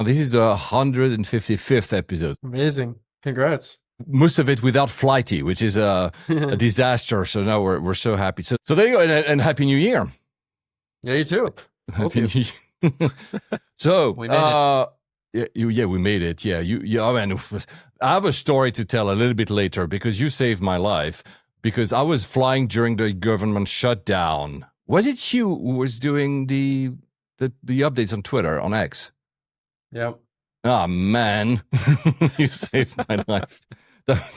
This is the 155th episode. Amazing. Congrats. Most of it without Flighty, which is a disaster. So now we're so happy. So there you go, and Happy New Year. Yeah, you too. Happy New Year. So We made it. Yeah, we made it. Yeah, I mean, I have a story to tell a little bit later because you saved my life. Because I was flying during the government shutdown. Was it you who was doing the updates on Twitter, on X? Yep. Oh man, you saved my life.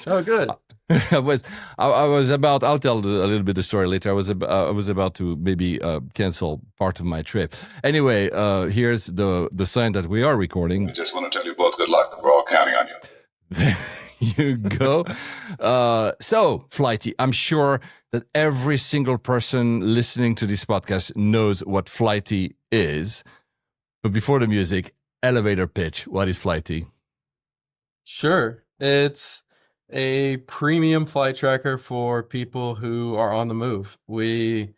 Oh, good. I was about. I'll tell a little bit of the story later. I was about to maybe cancel part of my trip. Anyway, here's the sign that we are recording. I just want to tell you both good luck. We're all counting on you. There you go. So, Flighty, I'm sure that every single person listening to this podcast knows what Flighty is. But before the music, elevator pitch. What is Flighty? Sure. It's a premium flight tracker for people who are on the move. We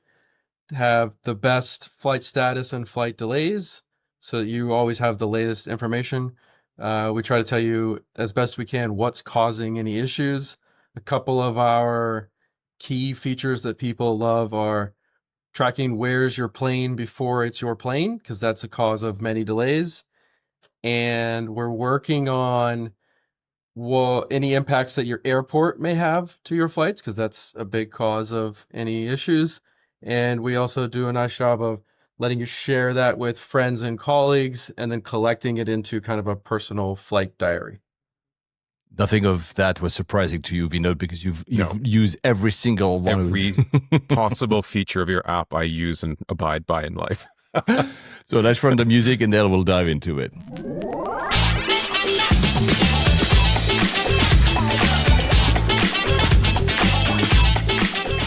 have the best flight status and flight delays, so that you always have the latest information. We try to tell you as best we can what's causing any issues. A couple of our key features that people love are tracking where's your plane before it's your plane, because that's a cause of many delays. And we're working on any impacts that your airport may have to your flights, because that's a big cause of any issues. And we also do a nice job of letting you share that with friends and colleagues, and then collecting it into kind of a personal flight diary. Nothing of that was surprising to you, Vinod, because you've used every single one. Every possible feature of your app I use and abide by in life. So let's run the music and then we'll dive into it.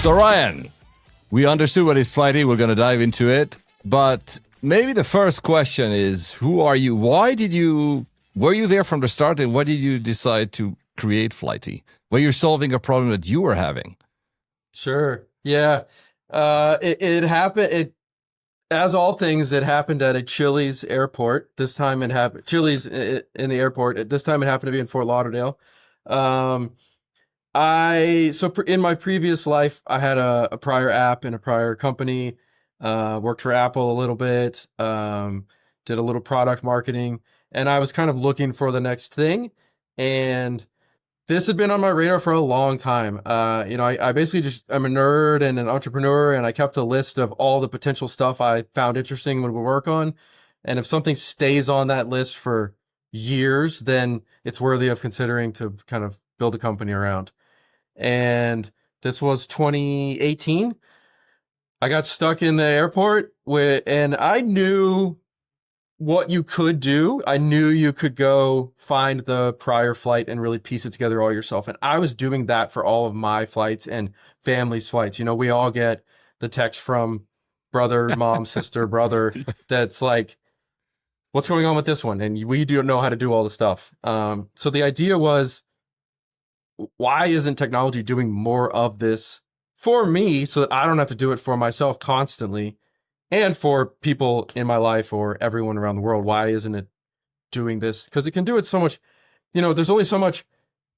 So Ryan, we understood what is Flighty. We're going to dive into it. But maybe the first question is, who are you? Were you there from the start, and why did you decide to create Flighty? Were you solving a problem that you were having? Sure. Yeah. It happened. As all things, it happened at a Chili's airport. This time it happened Chili's in the airport. This time it happened to be in Fort Lauderdale. In my previous life, I had a prior app in a prior company. Worked for Apple a little bit. Did a little product marketing, and I was kind of looking for the next thing. And this had been on my radar for a long time. I basically I'm a nerd and an entrepreneur, and I kept a list of all the potential stuff I found interesting when we work on. And if something stays on that list for years, then it's worthy of considering to kind of build a company around. And this was 2018. I got stuck in the airport and I knew what you could do. I knew you could go find the prior flight and really piece it together all yourself. And I was doing that for all of my flights and family's flights. We all get the text from brother, mom, sister, brother, that's like, what's going on with this one? And we don't know how to do all the stuff. So the idea was, why isn't technology doing more of this for me so that I don't have to do it for myself constantly? And for people in my life or everyone around the world, why isn't it doing this? Because it can do it so much. There's only so much.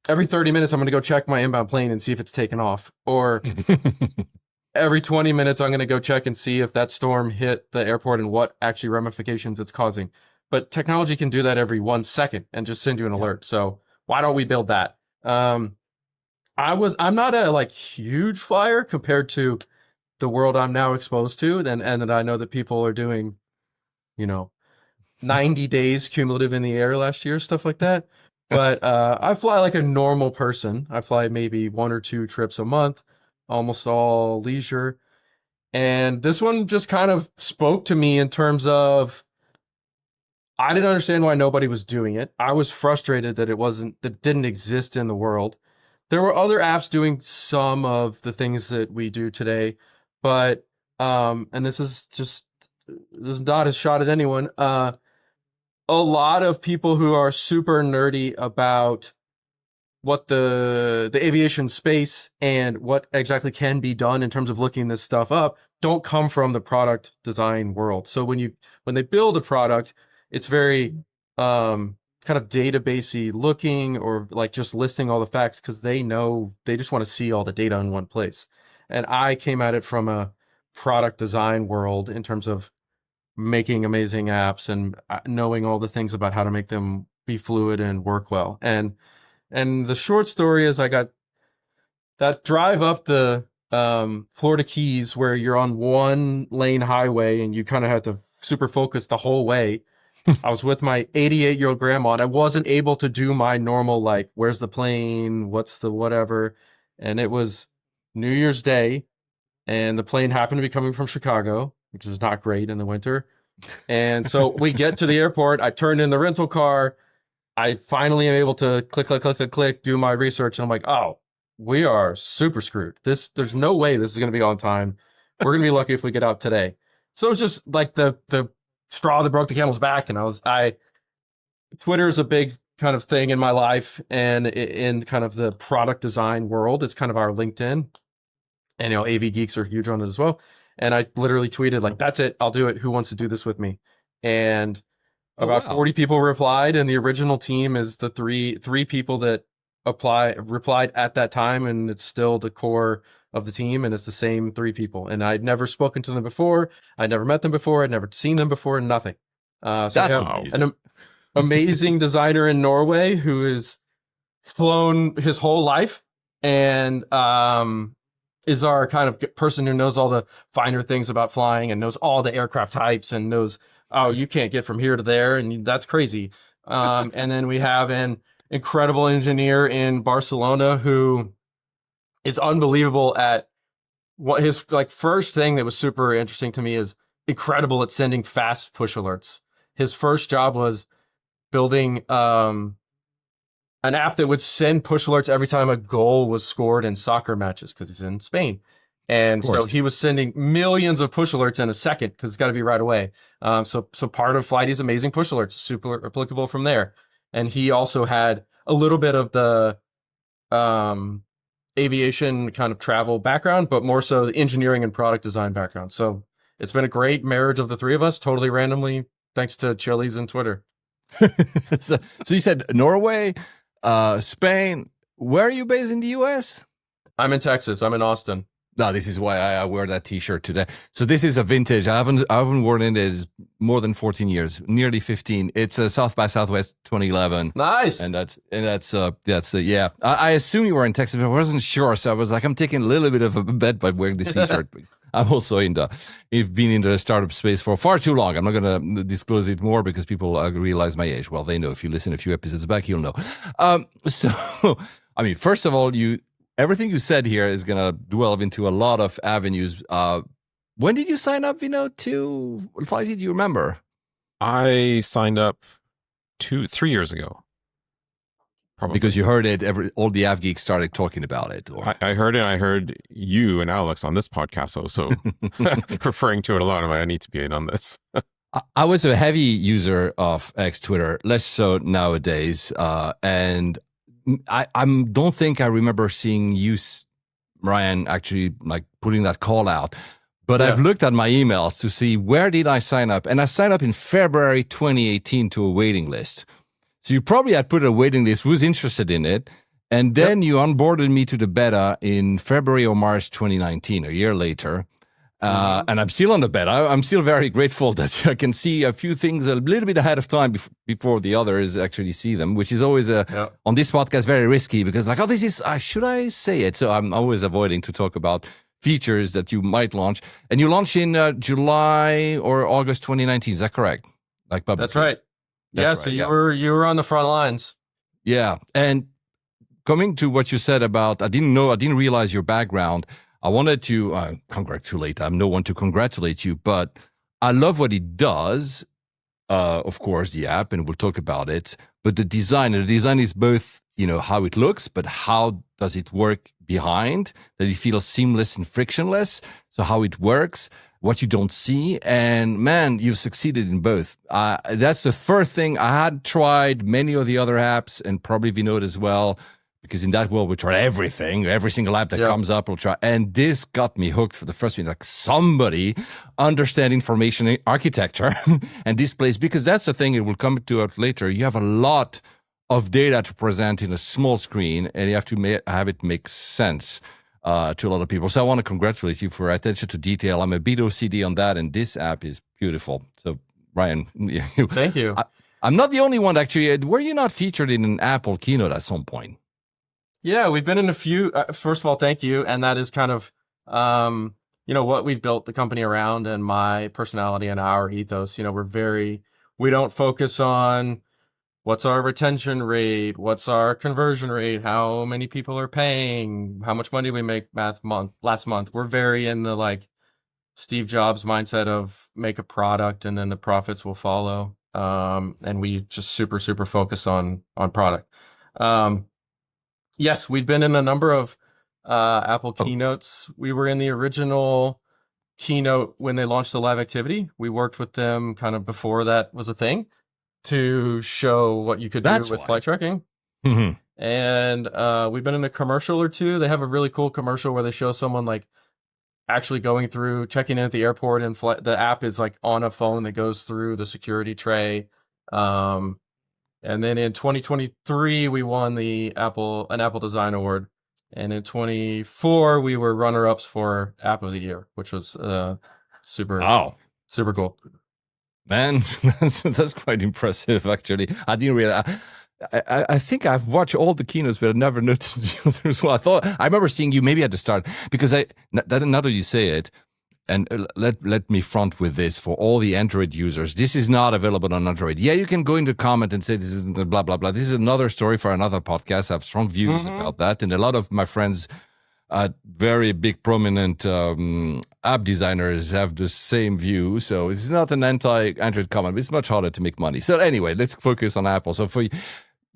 Every 30 minutes, I'm going to go check my inbound plane and see if it's taken off. Or every 20 minutes, I'm going to go check and see if that storm hit the airport and what actually ramifications it's causing. But technology can do that every 1 second and just send you an alert. So why don't we build that? I'm not a huge flyer compared to the world I'm now exposed to, and that I know that people are doing, 90 days cumulative in the air last year, stuff like that. But I fly like a normal person. I fly maybe 1 or 2 trips a month, almost all leisure. And this one just kind of spoke to me in terms of, I didn't understand why nobody was doing it. I was frustrated that it didn't exist in the world. There were other apps doing some of the things that we do today, but and this is not a shot at anyone. A lot of people who are super nerdy about what the aviation space and what exactly can be done in terms of looking this stuff up don't come from the product design world. So when they build a product, it's very kind of databasey looking, or like just listing all the facts, because they just want to see all the data in one place. And I came at it from a product design world in terms of making amazing apps and knowing all the things about how to make them be fluid and work well. And the short story is, I got that drive up the Florida Keys, where you're on one lane highway and you kind of have to super focus the whole way. I was with my 88-year-old grandma, and I wasn't able to do my normal, like, where's the plane? What's the whatever? And it was New Year's Day, and the plane happened to be coming from Chicago, which is not great in the winter. And so we get to the airport. I turned in the rental car. I finally am able to click, do my research. And I'm like, oh, we are super screwed. There's no way this is going to be on time. We're going to be lucky if we get out today. So it was just like the straw that broke the camel's back. And Twitter is a big kind of thing in my life, and in kind of the product design world, it's kind of our LinkedIn. And, AV geeks are huge on it as well. And I literally tweeted, like, that's it, I'll do it. Who wants to do this with me? And about 40 people replied, and the original team is the three people that replied at that time, and it's still the core of the team, and it's the same 3 people. And I'd never spoken to them before. I'd never met them before. I'd never seen them before. Nothing. So That's amazing. an amazing designer in Norway who has flown his whole life, and is our kind of person who knows all the finer things about flying and knows all the aircraft types and knows, oh, you can't get from here to there, and that's crazy. And then we have an incredible engineer in Barcelona who is unbelievable at what his first thing that was super interesting to me is incredible at sending fast push alerts. His first job was building an app that would send push alerts every time a goal was scored in soccer matches, because he's in Spain. And so he was sending millions of push alerts in a second, because it's got to be right away. So part of Flighty's amazing push alerts, super applicable from there. And he also had a little bit of the aviation kind of travel background, but more so the engineering and product design background. So it's been a great marriage of the 3 of us, totally randomly, thanks to Chili's and Twitter. So you said Norway, Spain. Where are you based in the US? I'm in Texas. I'm in Austin. No, this is why I wear that T-shirt today. So this is a vintage. I haven't worn it in more than 14 years, nearly 15. It's a South by Southwest 2011. Nice. And that's yeah. I assume you were in Texas, but I wasn't sure. So I was like, I'm taking a little bit of a bet by wearing this T-shirt. I'm also I've been in the startup space for far too long. I'm not going to disclose it more because people realize my age. Well, they know. If you listen a few episodes back, you'll know. So, I mean, first of all, everything you said here is going to delve into a lot of avenues. When did you sign up, to Flighty? Do you remember? I signed up 3 years ago. Probably. Because you heard it, all the Av geeks started talking about it. Or... I heard it. I heard you and Alex on this podcast also referring to it a lot. I need to be in on this. I was a heavy user of X Twitter, less so nowadays. And I don't think I remember seeing you, Ryan, actually like putting that call out. But I've looked at my emails to see where did I sign up. And I signed up in February 2018 to a waiting list. So you probably had put a waiting list, was interested in it, and then you onboarded me to the beta in February or March 2019, a year later. And I'm still on the beta. I'm still very grateful that I can see a few things a little bit ahead of time before the others actually see them, which is always on this podcast very risky because this is, should I say it? So I'm always avoiding to talk about features that you might launch. And you launched in July or August 2019, is that correct? Like publicly. That's right. So you were on the front lines. Yeah. And coming to what you said about, I didn't realize your background. I wanted to congratulate. I'm no one to congratulate you, but I love what it does. Of course, the app, and we'll talk about it. But the design is both, how it looks, but how does it work behind, that it feels seamless and frictionless. So how it works, what you don't see. And man, you've succeeded in both. That's the first thing. I had tried many of the other apps and probably Vinod as well, because in that world we try everything, every single app that comes up, we'll try. And this got me hooked for the first thing, like somebody understand information architecture and displays, because that's the thing, it will come to it later. You have a lot of data to present in a small screen, and you have to have it make sense to a lot of people. So I want to congratulate you for attention to detail. I'm a bit OCD on that, and this app is beautiful. So Ryan, thank you. I'm not the only one, actually. Were you not featured in an Apple keynote at some point? Yeah, we've been in a few. First of all, thank you. And that is kind of, what we've built the company around, and my personality and our ethos. We don't focus on what's our retention rate, what's our conversion rate, how many people are paying, how much money we make last month. We're very in the like Steve Jobs mindset of make a product and then the profits will follow. And we just super focus on product. Yes, we've been in a number of Apple keynotes. We were in the original keynote when they launched the live activity. We worked with them kind of before that was a thing to show what you could do with flight tracking. Mm-hmm. And we've been in a commercial or two. They have a really cool commercial where they show someone like actually going through, checking in at the airport, and the app is like on a phone that goes through the security tray. And then in 2023, we won an Apple Design Award. And in 24, we were runner-ups for App of the Year, which was super cool. Man, that's quite impressive, actually. I didn't realize. I think I've watched all the keynotes, but I never noticed the others. Well, I remember seeing you maybe at the start, because now that you say it, and let me front with this for all the Android users. This is not available on Android. Yeah, you can go into comment and say this isn't blah, blah, blah. This is another story for another podcast. I have strong views about that. And a lot of my friends, very big, prominent app designers have the same view. So it's not an anti-Android comment, but it's much harder to make money. So anyway, let's focus on Apple. So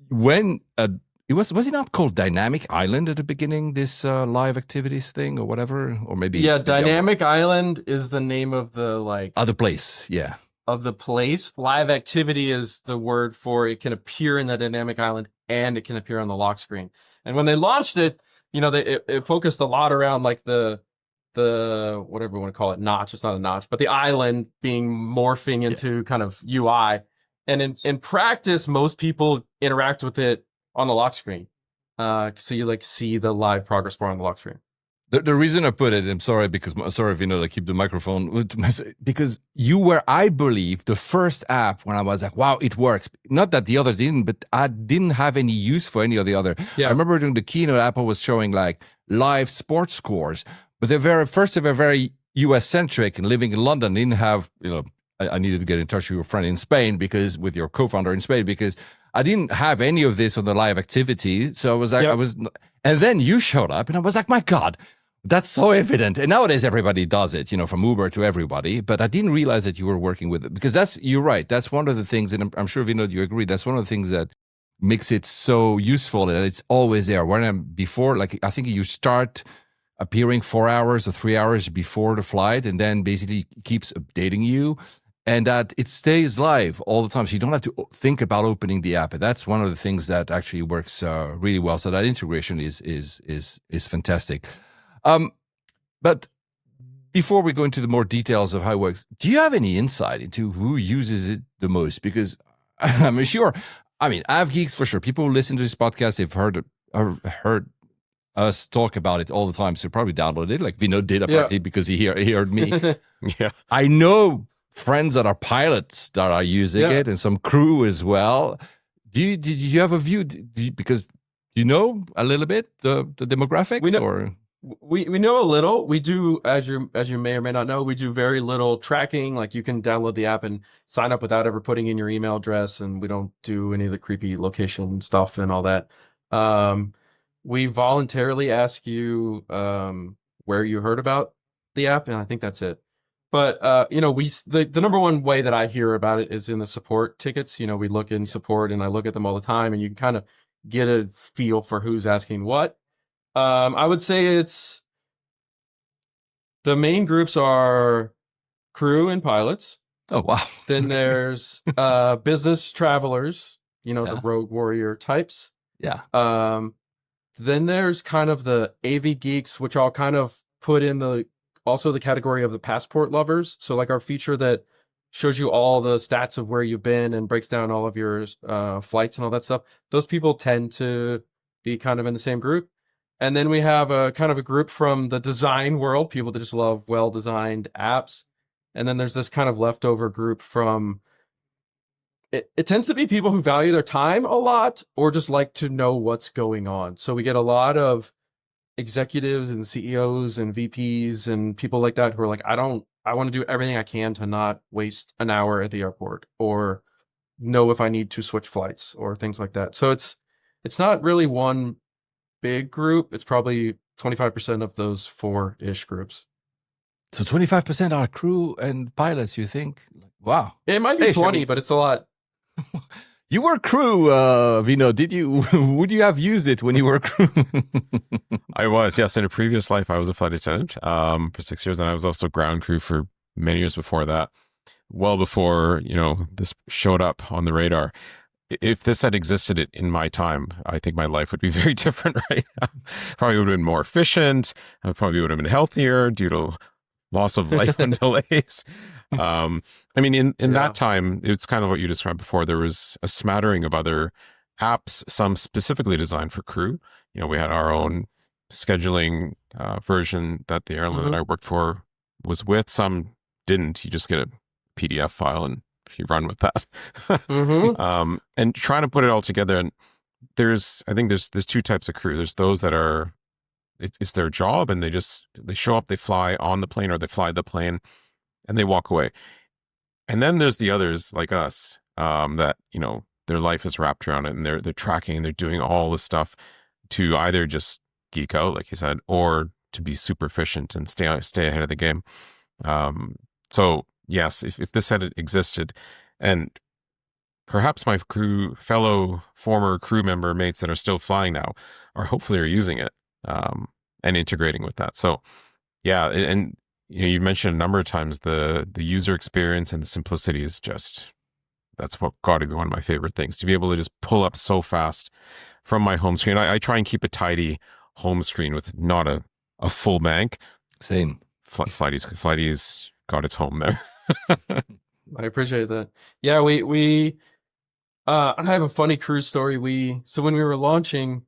when was it not called Dynamic Island at the beginning, this live activities thing or whatever? Or maybe... Yeah, Dynamic Island is the name of the other place, yeah. Of the place. Live activity is the word for it can appear in the Dynamic Island and it can appear on the lock screen. And when they launched it, it focused a lot around like the whatever you want to call it, notch. It's not a notch, but the island being morphing into kind of UI. And in practice, most people interact with it on the lock screen. So you like see the live progress bar on the lock screen. The reason I put it, I'm sorry, I keep the microphone, because you were, I believe, the first app when I was like, wow, it works. Not that the others didn't, but I didn't have any use for any of the other. Yeah. I remember during the keynote, Apple was showing like live sports scores, but they're very US centric, and living in London, didn't have, I needed to get in touch with your friend in Spain, with your co-founder in Spain, because I didn't have any of this on the live activity. So I was like, and then you showed up and I was like, my God, that's so evident. And nowadays everybody does it, from Uber to everybody, but I didn't realize that you were working with it, because you're right. That's one of the things, and I'm sure Vinod, you agree. That's one of the things that makes it so useful, and it's always there. Before, like, I think you start appearing 4 hours or 3 hours before the flight, and then basically keeps updating you. And that it stays live all the time, so you don't have to think about opening the app. And that's one of the things that actually works really well. So that integration is fantastic. But before we go into the more details of how it works, do you have any insight into who uses it the most? Because I'm sure, App Geeks for sure. People who listen to this podcast have heard us talk about it all the time, so probably download it, like Vinod did apparently, because he heard me. Yeah, I know friends that are pilots that are using it, and some crew as well. Did you have a view? Because you know a little bit the demographics? We know a little. We do, as you may or may not know, we do very little tracking. Like, you can download the app and sign up without ever putting in your email address, and we don't do any of the creepy location stuff and all that. We voluntarily ask you where you heard about the app, and I think that's it. But, the number one way that I hear about it is in the support tickets. We look in support, and I look at them all the time, and you can kind of get a feel for who's asking what. I would say the main groups are crew and pilots. Oh, wow. Then there's business travelers, the road warrior types. Yeah. Then there's kind of the AV geeks, which I'll kind of put in the category of the passport lovers. So like our feature that shows you all the stats of where you've been and breaks down all of your flights and all that stuff. Those people tend to be kind of in the same group. And then we have a kind of a group from the design world, people that just love well-designed apps. And then there's this kind of leftover group from it tends to be people who value their time a lot or just like to know what's going on. So we get a lot of executives and CEOs and VPs and people like that who are like, I want to do everything I can to not waste an hour at the airport or know if I need to switch flights or things like that. So it's not really one big group. It's probably 25% of those 4-ish groups. So 25% are crew and pilots, you think? Wow. It might be 20, but it's a lot. You were crew, Vino. Would you have used it when you were crew? I was, yes. In a previous life, I was a flight attendant for 6 years, and I was also ground crew for many years before that. Well before, this showed up on the radar. If this had existed in my time, I think my life would be very different right now. Probably would have been more efficient. I probably would have been healthier due to loss of life and delays. I mean, in that time, it's kind of what you described before. There was a smattering of other apps, some specifically designed for crew. We had our own scheduling version that the airline that I worked for was with. Some didn't. You just get a PDF file and you run with that. And trying to put it all together. And I think there's two types of crew. There's those that are, it's their job and they show up, they fly on the plane or they fly the plane and they walk away. And then there's the others like us, that, their life is wrapped around it and they're tracking and they're doing all this stuff to either just geek out, like you said, or to be super efficient and stay ahead of the game. So yes, if this had existed, and perhaps my fellow former crew member mates that are still flying now are hopefully using it, and integrating with that. So yeah, and you mentioned a number of times the user experience and the simplicity is that's what got to be one of my favorite things, to be able to just pull up so fast from my home screen. I try and keep a tidy home screen with not a full bank. Same. Flighty's got its home there. I appreciate that. Yeah, we I have a funny cruise story. So when we were launching,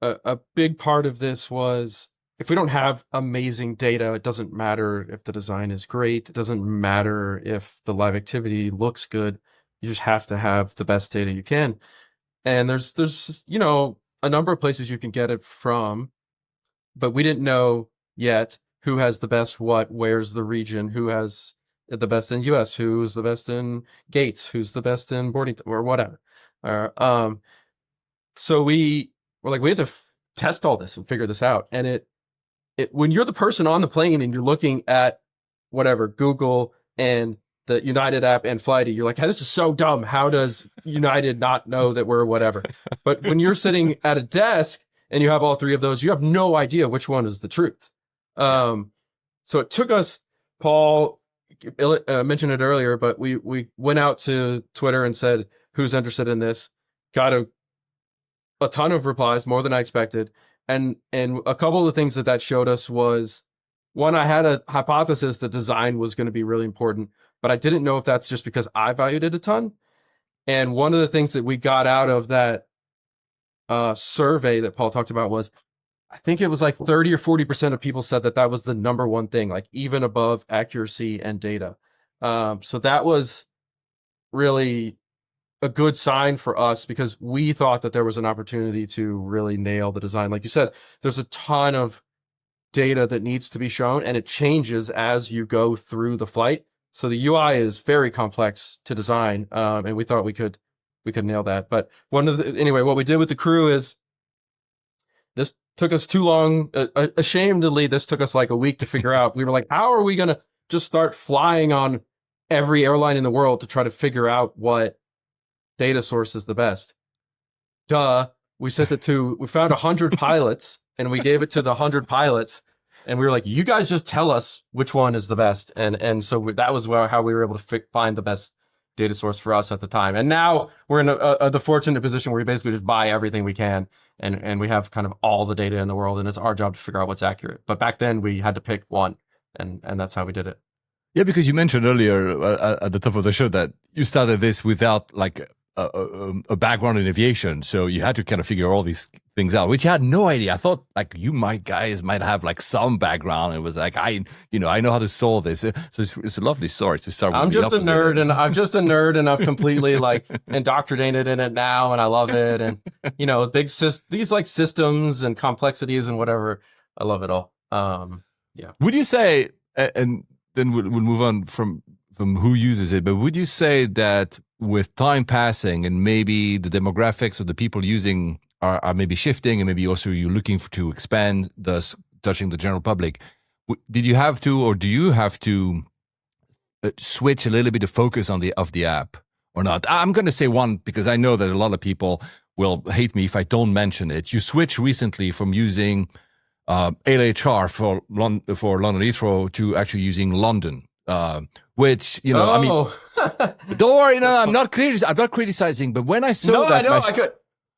a big part of this was, if we don't have amazing data, it doesn't matter if the design is great. It doesn't matter if the live activity looks good. You just have to have the best data you can. And there's a number of places you can get it from, but we didn't know yet who has the best what, where's the region, who has the best in US, who's the best in gates, who's the best in boarding or whatever. So we were like, we had to test all this and figure this out. And when you're the person on the plane and you're looking at whatever, Google and the United app and Flighty, you're like, hey, this is so dumb. How does United not know that we're whatever? But when you're sitting at a desk and you have all three of those, you have no idea which one is the truth. So it took us, Paul mentioned it earlier, but we went out to Twitter and said, who's interested in this? Got a ton of replies, more than I expected. And a couple of the things that showed us was, one, I had a hypothesis that design was going to be really important, but I didn't know if that's just because I valued it a ton. And one of the things that we got out of that survey that Paul talked about was, I think it was like 30 or 40% of people said that was the number one thing, like even above accuracy and data. So that was really a good sign for us, because we thought that there was an opportunity to really nail the design. Like you said, there's a ton of data that needs to be shown, and it changes as you go through the flight. So the UI is very complex to design, and we thought we could nail that. But anyway, what we did with the crew is, this took us too long. Ashamedly, this took us like a week to figure out. We were like, how are we going to just start flying on every airline in the world to try to figure out what data source is the best? We sent it to, we found 100 pilots and we gave it to the 100 pilots, and we were like, you guys just tell us which one is the best. And so that was how we were able to find the best data source for us at the time. And now we're in the fortunate position where we basically just buy everything we can, and we have kind of all the data in the world, and it's our job to figure out what's accurate. But back then we had to pick one, and that's how we did it. Yeah, because you mentioned earlier at the top of the show that you started this without like a background in aviation, so you had to kind of figure all these things out, which you had no idea. I thought like you guys might have like some background. It was like I know how to solve this. So it's a lovely story to start with. I'm just a nerd, and I've completely like indoctrinated in it now, and I love it. And these like systems and complexities and whatever, I love it all. Yeah. Would you say, and then we'll move on from who uses it, but would you say that with time passing and maybe the demographics of the people using are maybe shifting, and maybe also you're looking to expand, thus touching the general public, did you have to, or do you have to switch a little bit of focus on the app or not? I'm going to say one because I know that a lot of people will hate me if I don't mention it. You switched recently from using LHR for London Heathrow to actually using London, which I mean, don't worry, no, I'm not criticizing, but when I saw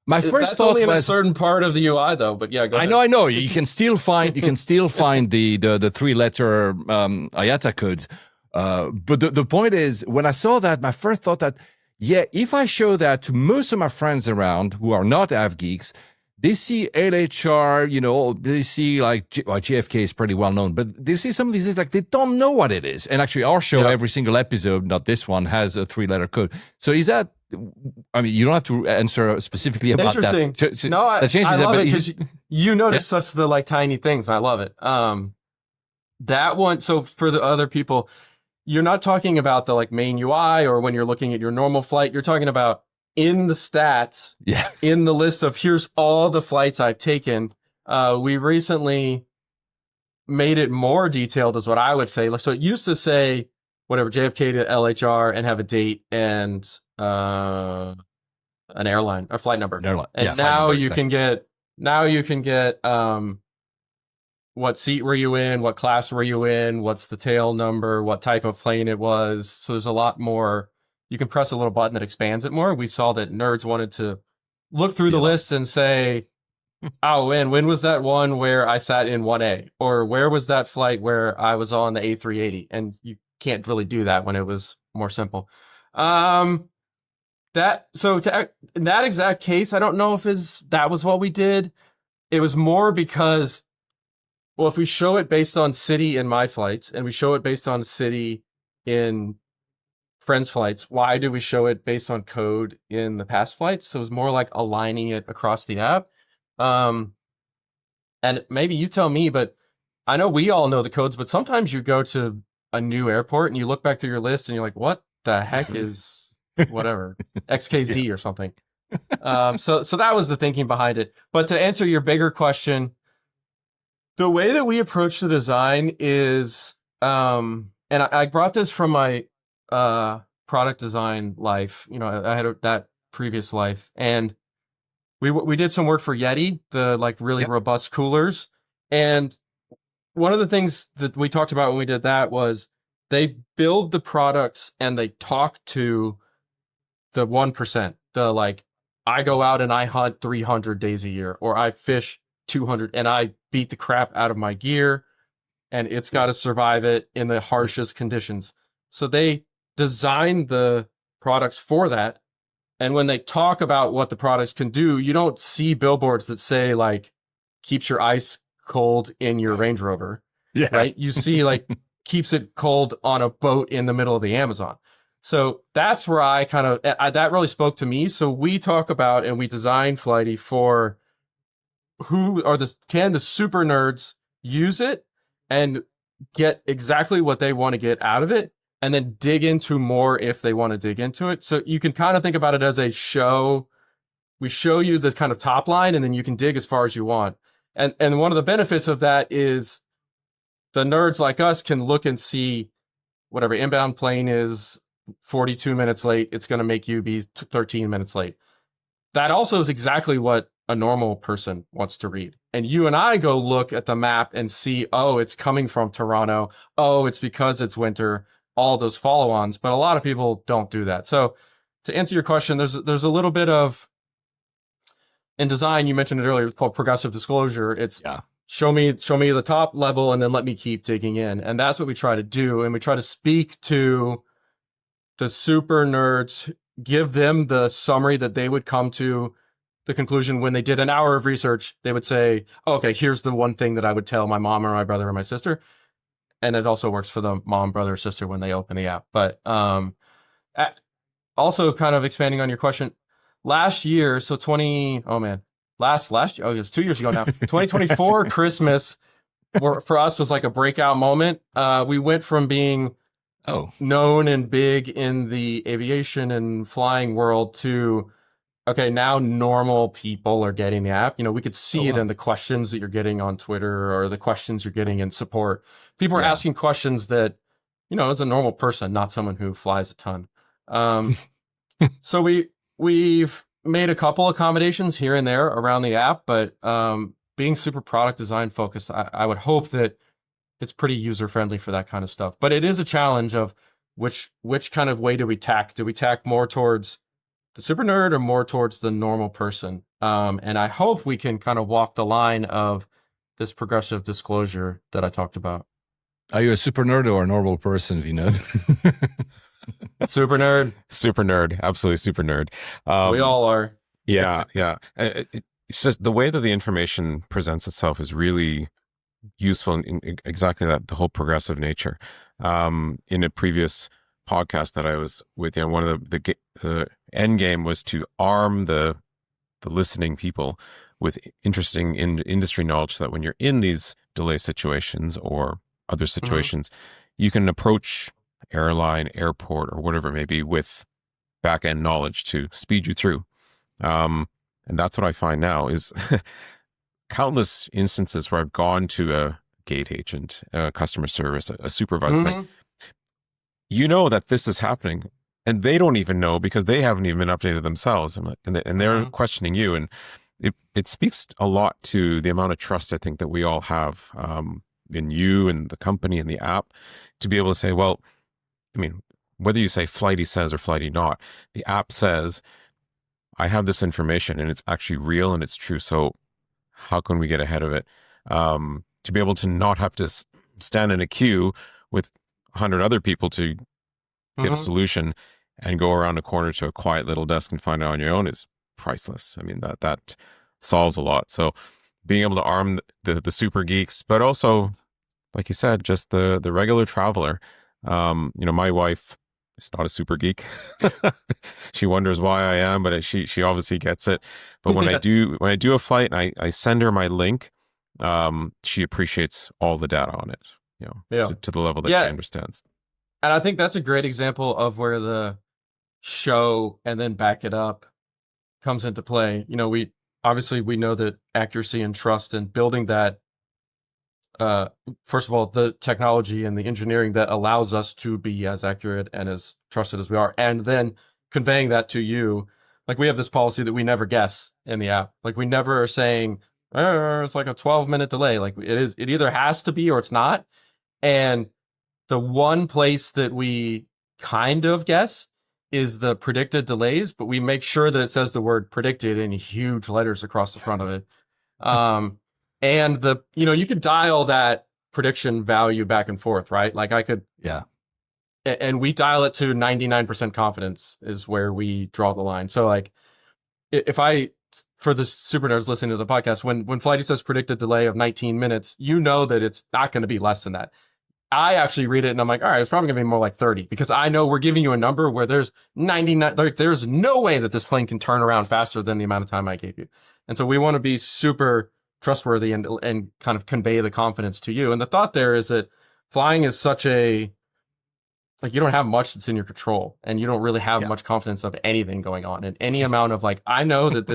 my first that's thought only in was a certain part of the UI though. But yeah, go ahead. I know. You can still find the 3-letter IATA codes. But the point is, when I saw that, my first thought that if I show that to most of my friends around who are not av geeks, they see LHR, they see like JFK is pretty well known, but they see some of these, like they don't know what it is. And actually our show, every single episode, not this one, has a 3-letter code. So is that, I mean, you don't have to answer specifically about that. Interesting. No, I love it because you notice such the like tiny things. And I love it. That one. So for the other people, you're not talking about the like main UI or when you're looking at your normal flight, you're talking about in the stats, in the list of here's all the flights I've taken. We recently made it more detailed is what I would say. So it used to say whatever JFK to LHR and have a date and an airline, a flight number. And now you can get what seat were you in, what class were you in, what's the tail number, what type of plane it was. So there's a lot more. You can press a little button that expands it more. We saw that nerds wanted to look through the list and say, oh, and when was that one where I sat in 1A? Or where was that flight where I was on the A380? And you can't really do that when it was more simple. In that exact case, I don't know if that was what we did. It was more because, well, if we show it based on city in my flights and we show it based on city in friends' flights, why do we show it based on code in the past flights? So it was more like aligning it across the app. And maybe you tell me, but I know we all know the codes, but sometimes you go to a new airport and you look back through your list and you're like, what the heck is whatever, XKZ or something. So that was the thinking behind it. But to answer your bigger question, the way that we approach the design is, and I brought this from my product design life. I had that previous life, and we did some work for Yeti, the like really robust coolers. And one of the things that we talked about when we did that was they build the products and they talk to the 1%. The like, I go out and I hunt 300 days a year, or I fish 200 and I beat the crap out of my gear and it's got to survive it in the harshest conditions. So they design the products for that. And when they talk about what the products can do, you don't see billboards that say like, keeps your ice cold in your Range Rover, right? You see like, keeps it cold on a boat in the middle of the Amazon. So that's where I kind of, that really spoke to me. So we talk about, and we design Flighty for can the super nerds use it and get exactly what they want to get out of it, and then dig into more if they want to dig into it. So you can kind of think about it as a show. We show you the kind of top line, and then you can dig as far as you want. And one of the benefits of that is the nerds like us can look and see whatever inbound plane is 42 minutes late, it's going to make you be 13 minutes late. That also is exactly what a normal person wants to read. And you and I go look at the map and see, oh, it's coming from Toronto. Oh, it's because it's winter. all those follow-ons, but a lot of people don't do that. So to answer your question, there's a little bit of, in design, you mentioned it earlier, it's called progressive disclosure. It's show me the top level and then let me keep digging in. And that's what we try to do. And we try to speak to the super nerds, give them the summary that they would come to the conclusion when they did an hour of research. They would say, oh, okay, here's the one thing that I would tell my mom or my brother or my sister. And it also works for the mom, brother, sister when they open the app. But also kind of expanding on your question, last year, so last year, it's 2 years ago now, 2024 Christmas for us was like a breakout moment. We went from being known and big in the aviation and flying world to, okay, now normal people are getting the app. We could see it in the questions that you're getting on Twitter or the questions you're getting in support. People are asking questions that, as a normal person, not someone who flies a ton. So we've made a couple accommodations here and there around the app, but being super product design focused, I would hope that it's pretty user friendly for that kind of stuff. But it is a challenge of which kind of way do we tack? Do we tack more towards the super nerd or more towards the normal person? And I hope we can kind of walk the line of this progressive disclosure that I talked about. Are you a super nerd or a normal person, Vinod? Super nerd. Super nerd. Absolutely super nerd. We all are. Yeah. It's just the way that the information presents itself is really useful in exactly that, the whole progressive nature. In a previous podcast that I was with, one of the end game was to arm the listening people with interesting industry knowledge so that when you're in these delay situations or other situations, you can approach airline, airport, or whatever it may be with back-end knowledge to speed you through. And that's what I find now is countless instances where I've gone to a gate agent, a customer service, a supervisor, saying, that this is happening, and they don't even know because they haven't even been updated themselves, and they're questioning you. And it speaks a lot to the amount of trust I think that we all have in you and the company and the app to be able to say, well, whether you say Flighty says or Flighty not, the app says, I have this information and it's actually real and it's true. So how can we get ahead of it? To be able to not have to stand in a queue with 100 other people to get a solution and go around a corner to a quiet little desk and find it on your own is priceless. That solves a lot. So being able to arm the super geeks, but also, like you said, just the regular traveler. My wife is not a super geek. She wonders why I am, but she obviously gets it. But when I do a flight and I send her my link, she appreciates all the data on it, to the level that she understands. And I think that's a great example of where the show and then back it up comes into play. We know that accuracy and trust and building that, first of all, the technology and the engineering that allows us to be as accurate and as trusted as we are, and then conveying that to you. Like, we have this policy that we never guess in the app. Like, we never are saying, it's like a 12-minute delay. Like, it either has to be or it's not. And the one place that we kind of guess is the predicted delays, but we make sure that it says the word predicted in huge letters across the front of it. And you could dial that prediction value back and forth, right? Like I could, and we dial it to 99% confidence is where we draw the line. So like, for the super nerds listening to the podcast, when Flighty says predicted delay of 19 minutes, that it's not going to be less than that. I actually read it and I'm like, all right, it's probably gonna be more like 30 because I know we're giving you a number where there's 99, there's no way that this plane can turn around faster than the amount of time I gave you. And so we want to be super trustworthy and kind of convey the confidence to you. And the thought there is that flying is such you don't have much that's in your control, and you don't really have much confidence of anything going on. And any amount of I know that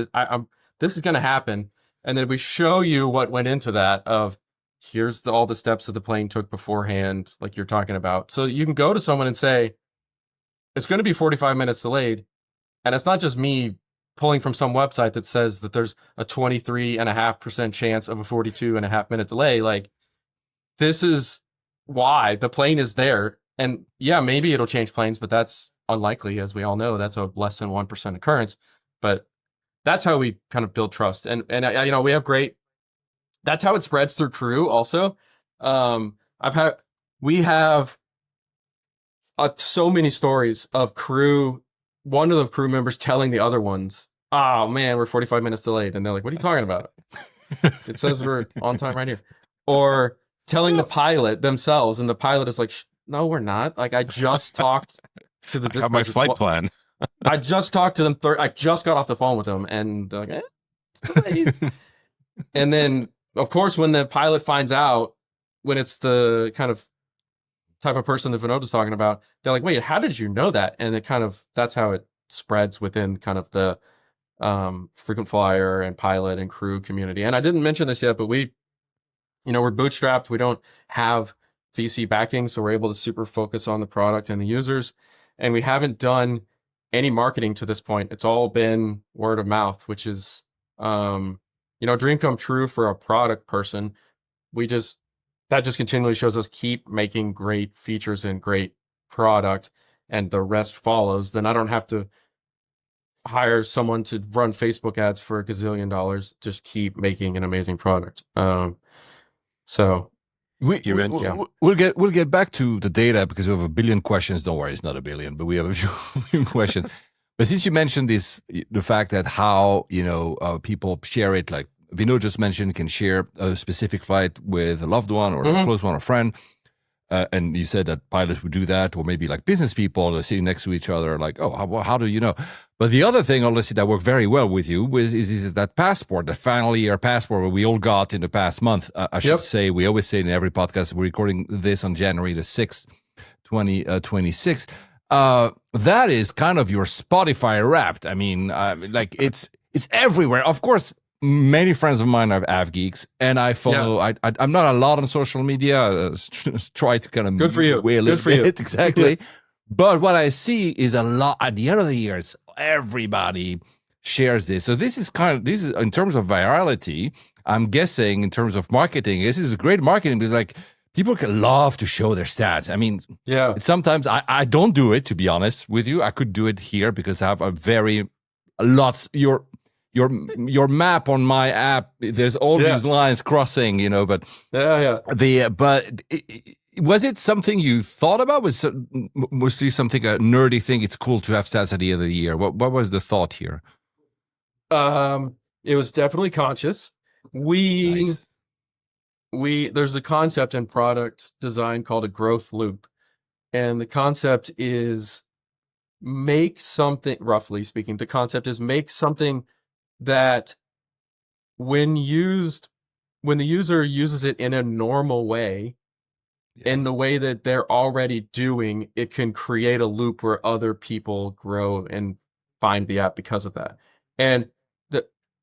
this is going to happen. And then we show you what went into that of, here's all the steps that the plane took beforehand, like you're talking about. So you can go to someone and say, it's going to be 45 minutes delayed. And it's not just me pulling from some website that says that there's a 23.5% chance of a 42.5 minute delay. Like, this is why the plane is there And yeah, maybe it'll change planes, but that's unlikely, as we all know. That's a less than 1% occurrence. But that's how we kind of build trust. And we have great. That's how it spreads through crew. Also, we have so many stories of crew. One of the crew members telling the other ones, "Oh man, we're 45 minutes delayed," and they're like, "What are you talking about? It says we're on time right here." Or telling the pilot themselves, and the pilot is like, "No, we're not. Like, I just talked to the I have my flight plan. I just talked to them. I just got off the phone with them," and they're like, it's delayed. And then, of course, when the pilot finds out, when it's the kind of type of person that Vinoda's talking about, they're like, "Wait, how did you know that?" And it kind of, that's how it spreads within kind of the frequent flyer and pilot and crew community. And I didn't mention this yet, but we're bootstrapped. We don't have VC backing, so we're able to super focus on the product and the users. And we haven't done any marketing to this point. It's all been word of mouth, which is, dream come true for a product person. That just continually shows us keep making great features and great product, and the rest follows. Then I don't have to hire someone to run Facebook ads for $1 gazillion. Just keep making an amazing product. So we'll get back to the data because we have a billion questions. Don't worry, it's not a billion, but we have a few questions. But since you mentioned the fact that how people share it, like Vino just mentioned, can share a specific flight with a loved one or a close one or friend. And you said that pilots would do that, or maybe like business people sitting next to each other, like, oh, how do you know? But the other thing, honestly, that worked very well with you is that passport, the final year passport that we all got in the past month. I should say, we always say in every podcast, we're recording this on January the 6th, 2026. That is kind of your Spotify Wrapped. I mean, it's everywhere. Of course, many friends of mine are av geeks, and I follow. Yeah. I'm not a lot on social media. Try to kind of good for you. Good for you. Exactly. But what I see is a lot at the end of the year. Everybody shares this. So this is in terms of virality. I'm guessing in terms of marketing, this is great marketing because like people can love to show their stats. I mean, yeah. Sometimes I don't do it, to be honest with you. I could do it here because I have lots. Your map on my app, there's all these lines crossing, but was it something you thought about? Was this something, a nerdy thing? It's cool to have stats at the end of the year. What was the thought here? It was definitely conscious. There's a concept in product design called a growth loop, and the concept is roughly speaking, the concept is make something that when the user uses it in a normal way, in the way that they're already doing, it can create a loop where other people grow and find the app because of that. And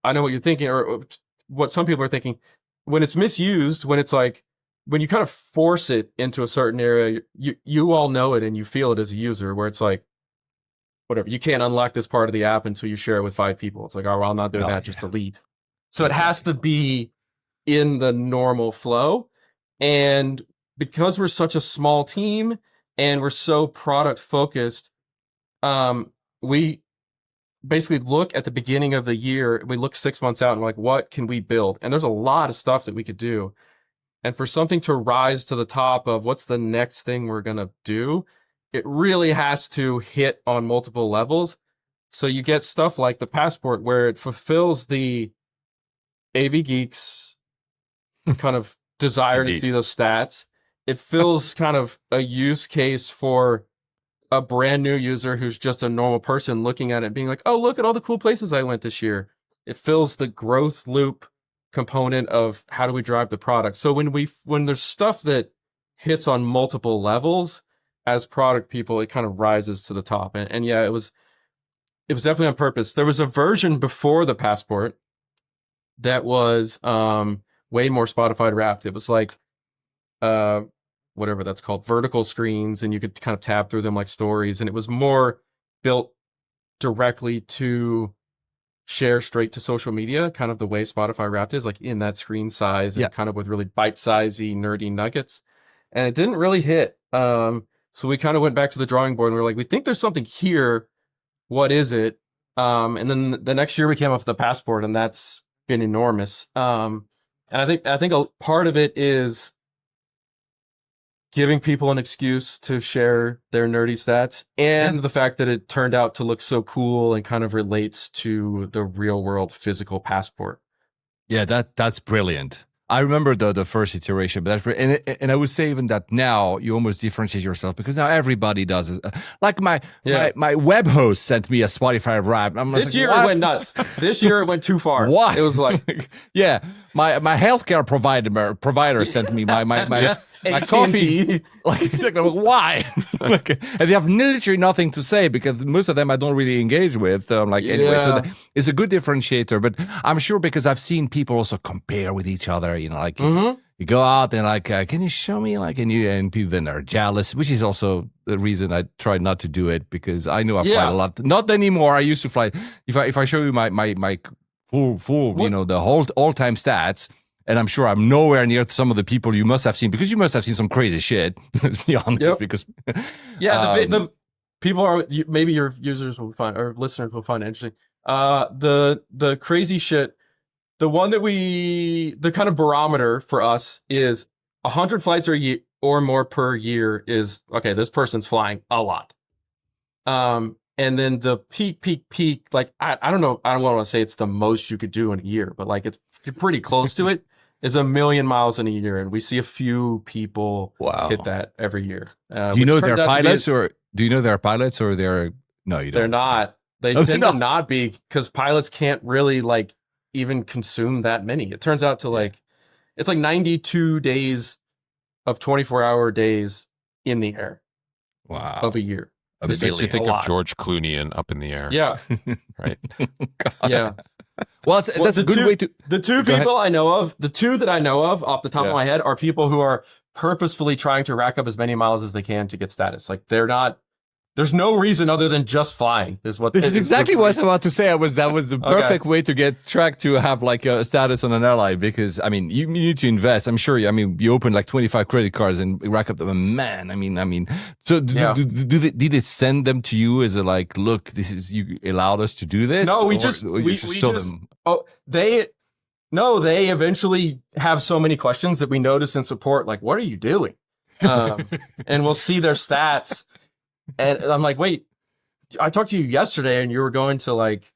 I know what you're thinking, or what some people are thinking, when it's misused, when it's like, when you kind of force it into a certain area, you all know it and you feel it as a user, where it's like, whatever, you can't unlock this part of the app until you share it with 5 people. It's like, oh, well, I'm not doing that, just delete. So it has to be in the normal flow. And because we're such a small team and we're so product focused, we basically look at the beginning of the year, we look 6 months out and we're like, what can we build? And there's a lot of stuff that we could do. And for something to rise to the top of what's the next thing we're going to do, it really has to hit on multiple levels. So you get stuff like the passport, where it fulfills the AV geeks kind of desire to see those stats. It fills kind of a use case for a brand new user who's just a normal person looking at it being like, oh, look at all the cool places I went this year. It fills the growth loop component of how do we drive the product. So when there's stuff that hits on multiple levels, as product people, it kind of rises to the top. And yeah, it was definitely on purpose. There was a version before the passport that was way more Spotify wrapped. It was like whatever that's called, vertical screens, and you could kind of tab through them like stories. And it was more built directly to share straight to social media, kind of the way Spotify wrapped is, like in that screen size and kind of with really bite-sizey, nerdy nuggets. And it didn't really hit. So we kind of went back to the drawing board and we were like, we think there's something here. What is it? And then the next year we came up with the passport, and that's been enormous. And I think a part of it is giving people an excuse to share their nerdy stats, and the fact that it turned out to look so cool and kind of relates to the real world physical passport. Yeah, that's brilliant. I remember the first iteration, but and I would say even that now you almost differentiate yourself because now everybody does it. Like my web host sent me a Spotify rap. This year it went nuts. This year it went too far. Why? It was like, yeah, my healthcare provider sent me my coffee. Like, exactly, why? Like, and they have literally nothing to say because most of them I don't really engage with. Anyway, so it's a good differentiator. But I'm sure because I've seen people also compare with each other. You know, like you go out and like, can you show me? Like, and people then are jealous, which is also the reason I try not to do it because I know I fly a lot. Not anymore. I used to fly. If I show you my full you know, the whole all-time stats. And I'm sure I'm nowhere near some of the people you must have seen because you must have seen some crazy shit. Let's be honest. Because the people are maybe your users will find or listeners will find interesting. The crazy shit. The one that the kind of barometer for us is 100 flights or more per year is okay. This person's flying a lot. And then the peak, like I don't know. I don't want to say it's the most you could do in a year, but like it's pretty close to it. Is 1 million miles in a year, and we see a few people hit that every year. Do you know they're pilots, or do you know they're pilots, or they're no? You don't. They're not. They tend to not be because pilots can't really like even consume that many. It turns out to like it's like 92 days of 24-hour days in the air. Wow, of a year. This makes you think of George Clooney and Up in the Air. Yeah, right. Yeah. Well, that's a good way to. The two people I know of, the two that I know of off the top of my head, are people who are purposefully trying to rack up as many miles as they can to get status. Like they're not. There's no reason other than just flying. This is exactly what I was about to say. That was the perfect way to get tracked to have like a status on an airline because I mean you need to invest. I'm sure. I mean you open like 25 credit cards and rack up them. Man, I mean. So did they send them to you as a like, look, this is you allowed us to do this? No, we just them. Oh, they eventually have so many questions that we notice in support. Like, what are you doing? And we'll see their stats. And I'm like, wait, I talked to you yesterday and you were going to like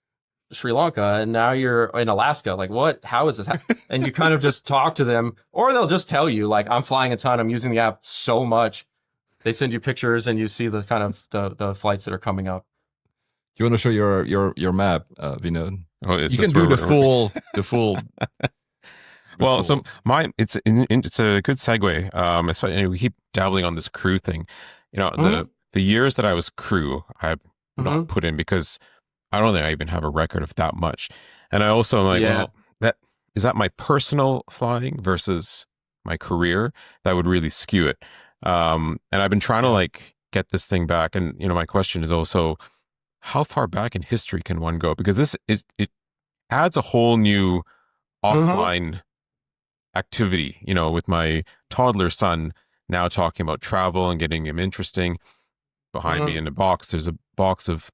Sri Lanka and now you're in Alaska. Like, what? How is this And you kind of just talk to them, or they'll just tell you, like, I'm flying a ton. I'm using the app so much. They send you pictures and you see the kind of the flights that are coming up. Do you want to show your map, Vinod? Oh, you can do the full. Well, so it's a good segue. Especially we keep dabbling on this crew thing. You know, the years that I was crew, I've not put in because I don't think I even have a record of that much. And I also am like, well, is that my personal flying versus my career? That would really skew it. And I've been trying to like get this thing back. And you know, my question is also, how far back in history can one go? Because it adds a whole new offline activity. You know, with my toddler son now talking about travel and getting him interesting. Behind me in the box, there's a box of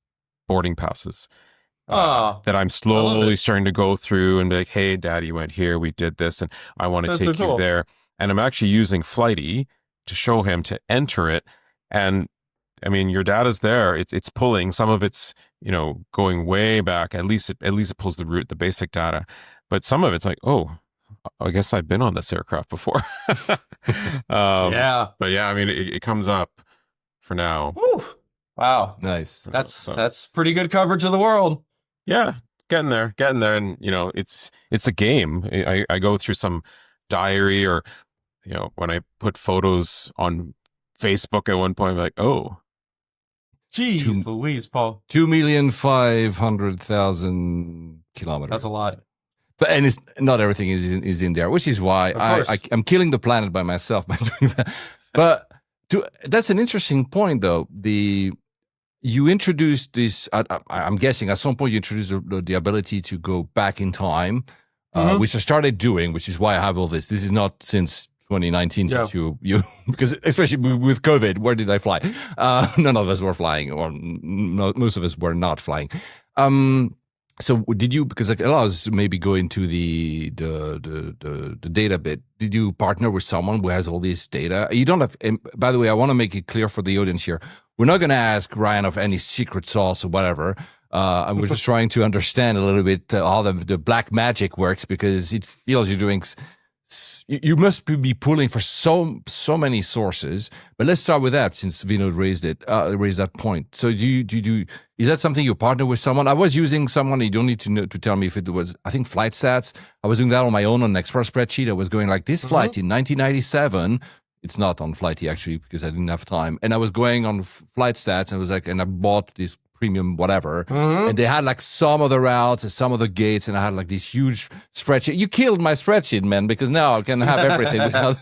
boarding passes that I'm slowly starting to go through and be like, hey, Daddy went here, we did this, and I want to take you there. And I'm actually using Flighty to show him to enter it. And I mean, your data's there. It's pulling. Some of it's, you know, going way back. At least it pulls the route, the basic data. But some of it's like, oh, I guess I've been on this aircraft before. Yeah. But yeah, I mean, it comes up. For now. Woo. Wow. Nice. That's pretty good coverage of the world. Yeah. Getting there. And you know, it's a game. I go through some diary or, you know, when I put photos on Facebook at one point, I'm like, oh. Jeez Louise, Paul. 2,500,000 kilometers. That's a lot. But it's not everything is in there, which is why I'm killing the planet by myself by doing that. But that's an interesting point, though. You introduced this. I'm guessing at some point you introduced the ability to go back in time, which I started doing, which is why I have all this. This is not since 2019 Yeah. since you because especially with COVID, where did I fly? None of us were flying, or most of us were not flying. So did you, because it allows us to maybe go into the data bit? Did you partner with someone who has all this data? You don't have. And by the way, I want to make it clear for the audience here: we're not going to ask Ryan of any secret sauce or whatever. And we're just trying to understand a little bit how the black magic works, because it feels you're doing. You must be pulling for so many sources. But let's start with that, since Vinod raised that point. So is that something you partner with someone? I was using someone. You don't need to know to tell me if it was, I think, Flight Stats. I was doing that on my own on an Excel spreadsheet. I was going like this flight in 1997. It's not on Flighty actually, because I didn't have time. And I was going on Flight Stats, and I was like, and I bought this premium whatever, and they had like some of the routes and some of the gates, and I had like this huge spreadsheet. You killed my spreadsheet, man, because now I can have everything without.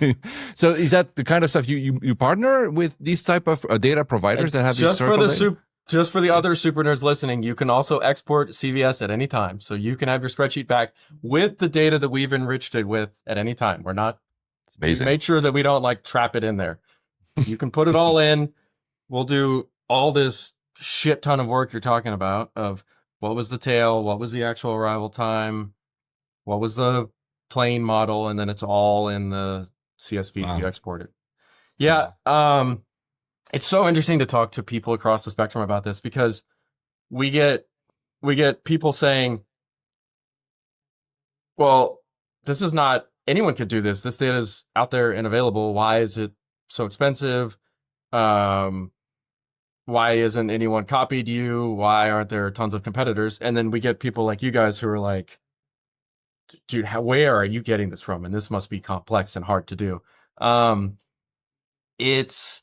So is that the kind of stuff you partner with, these type of data providers that have just these for the just for the other super nerds listening, you can also export CVS at any time, so you can have your spreadsheet back with the data that we've enriched it with at any time. We've made sure that we don't like trap it in there. You can put it all in. We'll do all this shit ton of work you're talking about, of what was the tail, what was the actual arrival time, what was the plane model, and then it's all in the CSV that you exported. Yeah. It's so interesting to talk to people across the spectrum about this, because we get people saying, well, this is not, anyone could do this. This data is out there and available. Why is it so expensive? Why isn't anyone copied you? Why aren't there tons of competitors? And then we get people like you guys who are like, dude, where are you getting this from? And this must be complex and hard to do. It's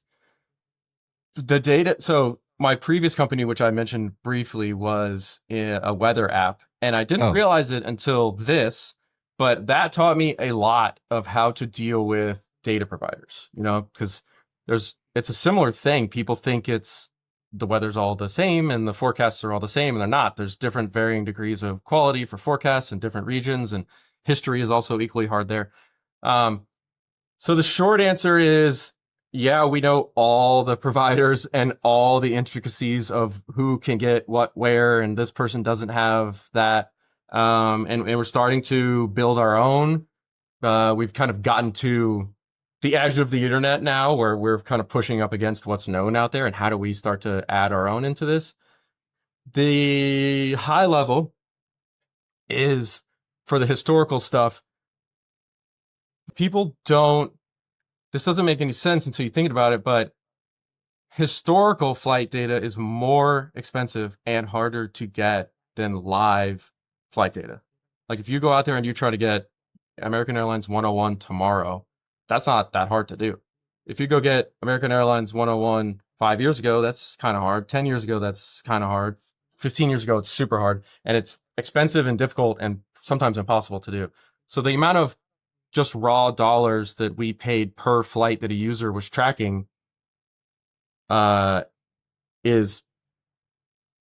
the data. So my previous company, which I mentioned briefly, was a weather app, and I didn't realize it until this, but that taught me a lot of how to deal with data providers, because it's a similar thing. People think the weather's all the same and the forecasts are all the same, and they're not. There's different varying degrees of quality for forecasts in different regions, and history is also equally hard there. So the short answer is, yeah, we know all the providers and all the intricacies of who can get what where, and this person doesn't have that. And we're starting to build our own. We've kind of gotten to the edge of the internet now, where we're kind of pushing up against what's known out there, and how do we start to add our own into this? The high level is, for the historical stuff, this doesn't make any sense until you think about it, but historical flight data is more expensive and harder to get than live flight data. Like if you go out there and you try to get American Airlines 101 tomorrow, that's not that hard to do. If you go get American Airlines 101 5 years ago, that's kind of hard. 10 years ago, that's kind of hard. 15 years ago, it's super hard. And it's expensive and difficult and sometimes impossible to do. So the amount of just raw dollars that we paid per flight that a user was tracking is,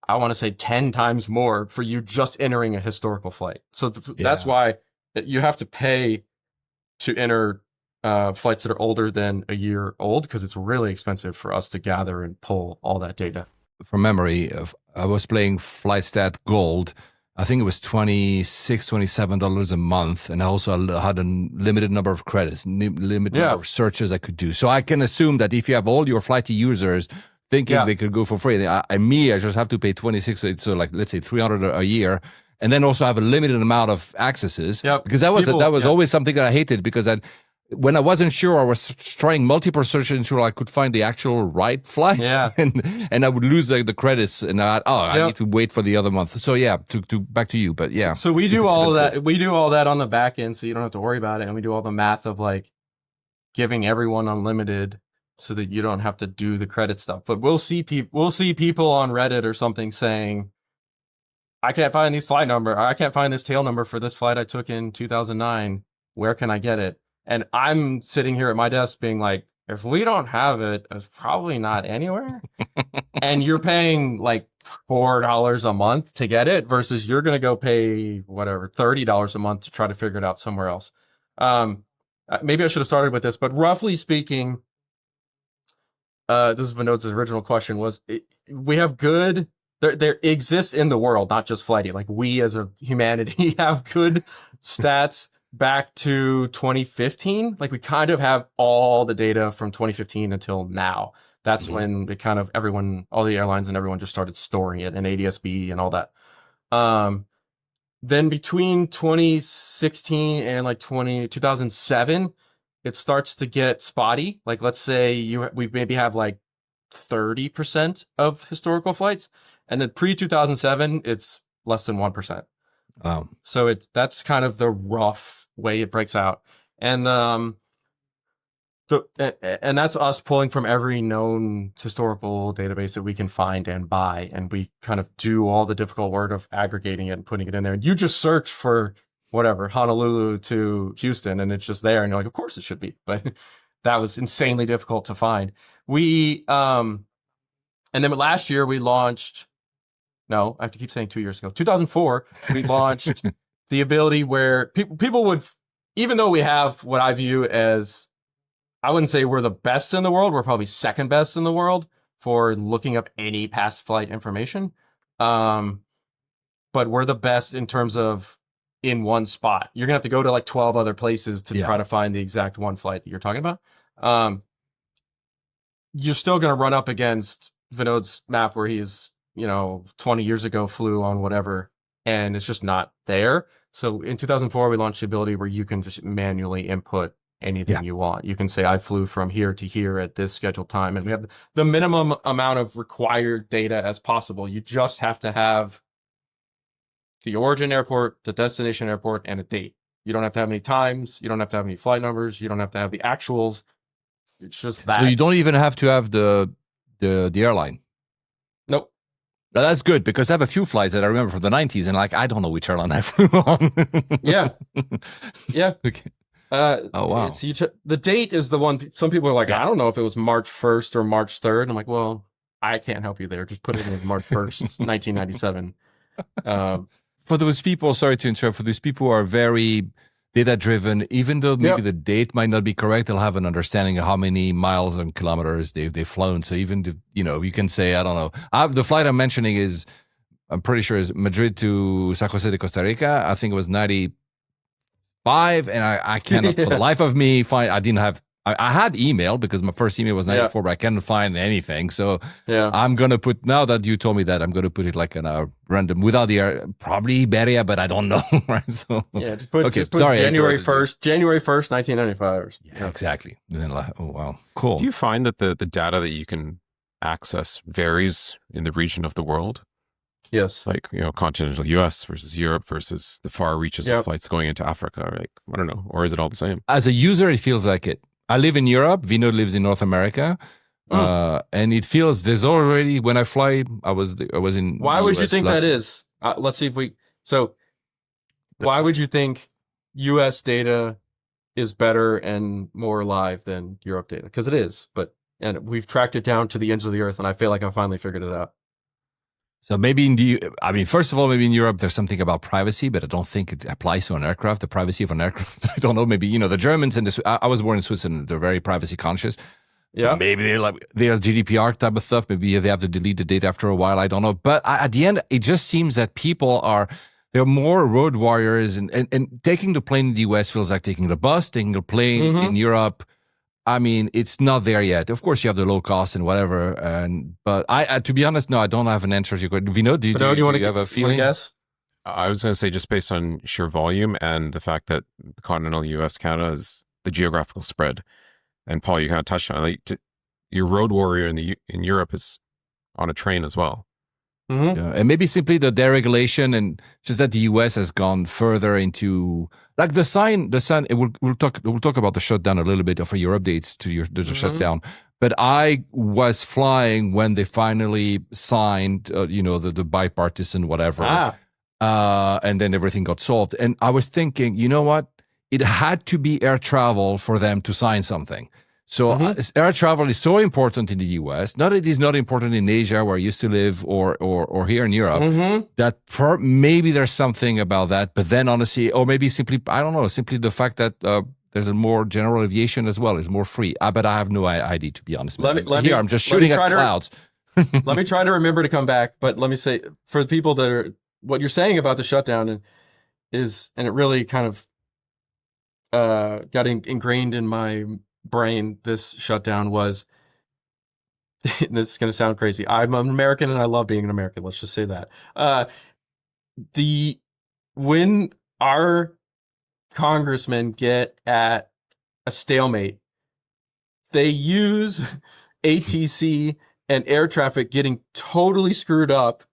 I want to say, 10 times more for you just entering a historical flight. So that's why you have to pay to enter flights that are older than a year old, because it's really expensive for us to gather and pull all that data. From memory, I was playing FlightStat Gold. I think it was $26, $27 a month, and I also had a limited number of credits, limited number of searches I could do. So I can assume that if you have all your Flighty users thinking they could go for free, I just have to pay 26, so like let's say $300 a year, and then also have a limited amount of accesses. Because that was always something that I hated, because when I wasn't sure, I was trying multiple searches until I could find the actual right flight. And I would lose the credits, and I need to wait for the other month. So to back to you, but yeah. So we do all of that. We do all that on the back end, so you don't have to worry about it. And we do all the math of like giving everyone unlimited, so that you don't have to do the credit stuff. But we'll see people on Reddit or something saying, I can't find this flight number, or I can't find this tail number for this flight I took in 2009. Where can I get it? And I'm sitting here at my desk being like, if we don't have it, it's probably not anywhere. And you're paying like $4 a month to get it, versus you're going to go pay whatever, $30 a month to try to figure it out somewhere else. maybe I should have started with this, but roughly speaking, this is Vinod's original question was, we have good, there exists in the world, not just Flighty. Like we as a humanity have good stats back to 2015. Like we kind of have all the data from 2015 until now. That's when it kind of all the airlines and everyone just started storing it in ADSB and all that. Then between 2016 and like 2007, it starts to get spotty. Like let's say we maybe have like 30% of historical flights, and then pre 2007, it's less than 1%. Wow. So that's kind of the rough way it breaks out, and and that's us pulling from every known historical database that we can find and buy, and we kind of do all the difficult work of aggregating it and putting it in there. And you just search for whatever, Honolulu to Houston, and it's just there, and you're like, of course it should be. But that was insanely difficult to find. We and then last year we launched, no, I have to keep saying 2 years ago, 2004, we launched the ability where people would, even though we have what I view as, I wouldn't say we're the best in the world, we're probably second best in the world for looking up any past flight information. But we're the best in terms of in one spot. You're gonna have to go to like 12 other places to try to find the exact one flight that you're talking about. You're still gonna run up against Vinod's map where he's, 20 years ago flew on whatever, and it's just not there. So in 2004, we launched the ability where you can just manually input anything you want. You can say, I flew from here to here at this scheduled time, and we have the minimum amount of required data as possible. You just have to have the origin airport, the destination airport, and a date. You don't have to have any times. You don't have to have any flight numbers. You don't have to have the actuals. It's just that. So you don't even have to have the airline. Nope. Now, that's good, because I have a few flights that I remember from the 90s, and like I don't know which airline I flew on. Yeah. Okay. Oh wow! So the date is the one. Some people are like, I don't know if it was March 1st or March 3rd. I'm like, well, I can't help you there. Just put it in March 1st, 1997. For those people, sorry to interrupt. For those people who are very data driven, even though maybe the date might not be correct, they'll have an understanding of how many miles and kilometers they've flown. So even you can say, I don't know. The flight I'm mentioning is, I'm pretty sure, is Madrid to San Jose de Costa Rica. I think it was 95, and I cannot for the life of me find. I didn't have. I had email because my first email was 94, but I couldn't find anything. So I'm gonna put, now that you told me that, I'm gonna put it like in a random without the probably Iberia, but I don't know. Right? So just put January 1st, 1995. Yeah, exactly. And then, oh wow, cool. Do you find that the data that you can access varies in the region of the world? Yes. Like, continental US versus Europe versus the far reaches of flights going into Africa. Like, I don't know. Or is it all the same? As a user, it feels like it. I live in Europe. Vinod lives in North America. And it feels there's already, when I fly, I was in. Why would you think that is? Let's see if why would you think US data is better and more live than Europe data? Because it is, and we've tracked it down to the ends of the earth, and I feel like I finally figured it out. So maybe first of all, maybe in Europe, there's something about privacy, but I don't think it applies to an aircraft, the privacy of an aircraft. I don't know. Maybe, the Germans and I was born in Switzerland. They're very privacy conscious. Yeah. Maybe they're GDPR type of stuff. Maybe they have to delete the data after a while. I don't know. But at the end, it just seems that people they're more road warriors, and taking the plane in the US feels like taking the bus, taking the plane in Europe. I mean, it's not there yet. Of course, you have the low cost and whatever. But I to be honest, no, I don't have an answer to your question. Vinod, do you have a feeling? Guess? I was going to say, just based on sheer volume and the fact that the continental US, Canada is the geographical spread. And Paul, you kind of touched on it. Your road warrior in Europe is on a train as well. Yeah, and maybe simply the deregulation, and just that the US has gone further into like the sign. We'll talk about the shutdown a little bit for your updates to the shutdown. But I was flying when they finally signed, the bipartisan whatever, and then everything got solved. And I was thinking, you know what? It had to be air travel for them to sign something. So air travel is so important in the US. Not that it is not important in Asia, where I used to live, or here in Europe. That maybe there's something about that. But then honestly, or maybe simply, I don't know, simply the fact that there's a more general aviation as well. It's more free. But I have no idea, to be honest. I'm just let me shooting try at to- clouds. Let me try to remember to come back. But let me say, for the people that are, what you're saying about the shutdown is, and it really kind of got ingrained in my brain, this shutdown was, this is going to sound crazy. I'm an American and I love being an American. Let's just say that. When our congressmen get at a stalemate, they use ATC and air traffic getting totally screwed up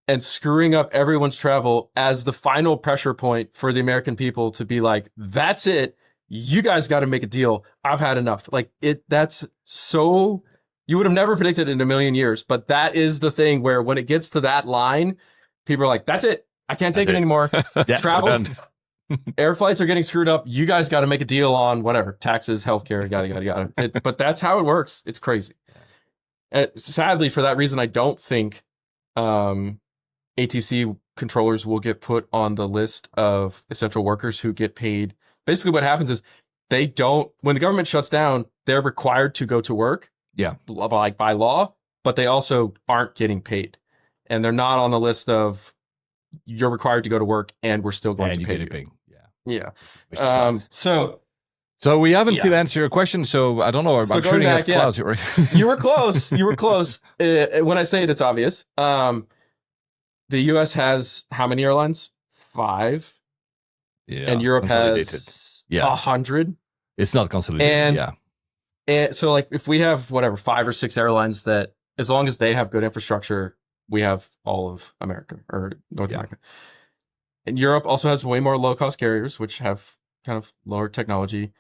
and screwing up everyone's travel as the final pressure point for the American people to be like, that's it. You guys got to make a deal. I've had enough. Like that's so, you would have never predicted it in a million years, but that is the thing where when it gets to that line, people are like, that's it. I can't take it anymore. Travel, air flights are getting screwed up. You guys got to make a deal on whatever, taxes, healthcare, yada. But that's how it works. It's crazy. And sadly, for that reason, I don't think ATC controllers will get put on the list of essential workers who get paid. Basically, what happens is they don't, when the government shuts down, they're required to go to work. Yeah. Like by law, but they also aren't getting paid. And they're not on the list of you're required to go to work and we're still going to pay you. Yeah. So we haven't still answered your question. So I don't know. I'm shooting at clouds. You were close. You were close. When I say it, it's obvious. The U.S. has how many airlines? 5. Yeah. And Europe has 100. It's not consolidated. And so like if we have whatever 5 or 6 airlines that, as long as they have good infrastructure, we have all of America or North America. And Europe also has way more low-cost carriers, which have kind of lower technology.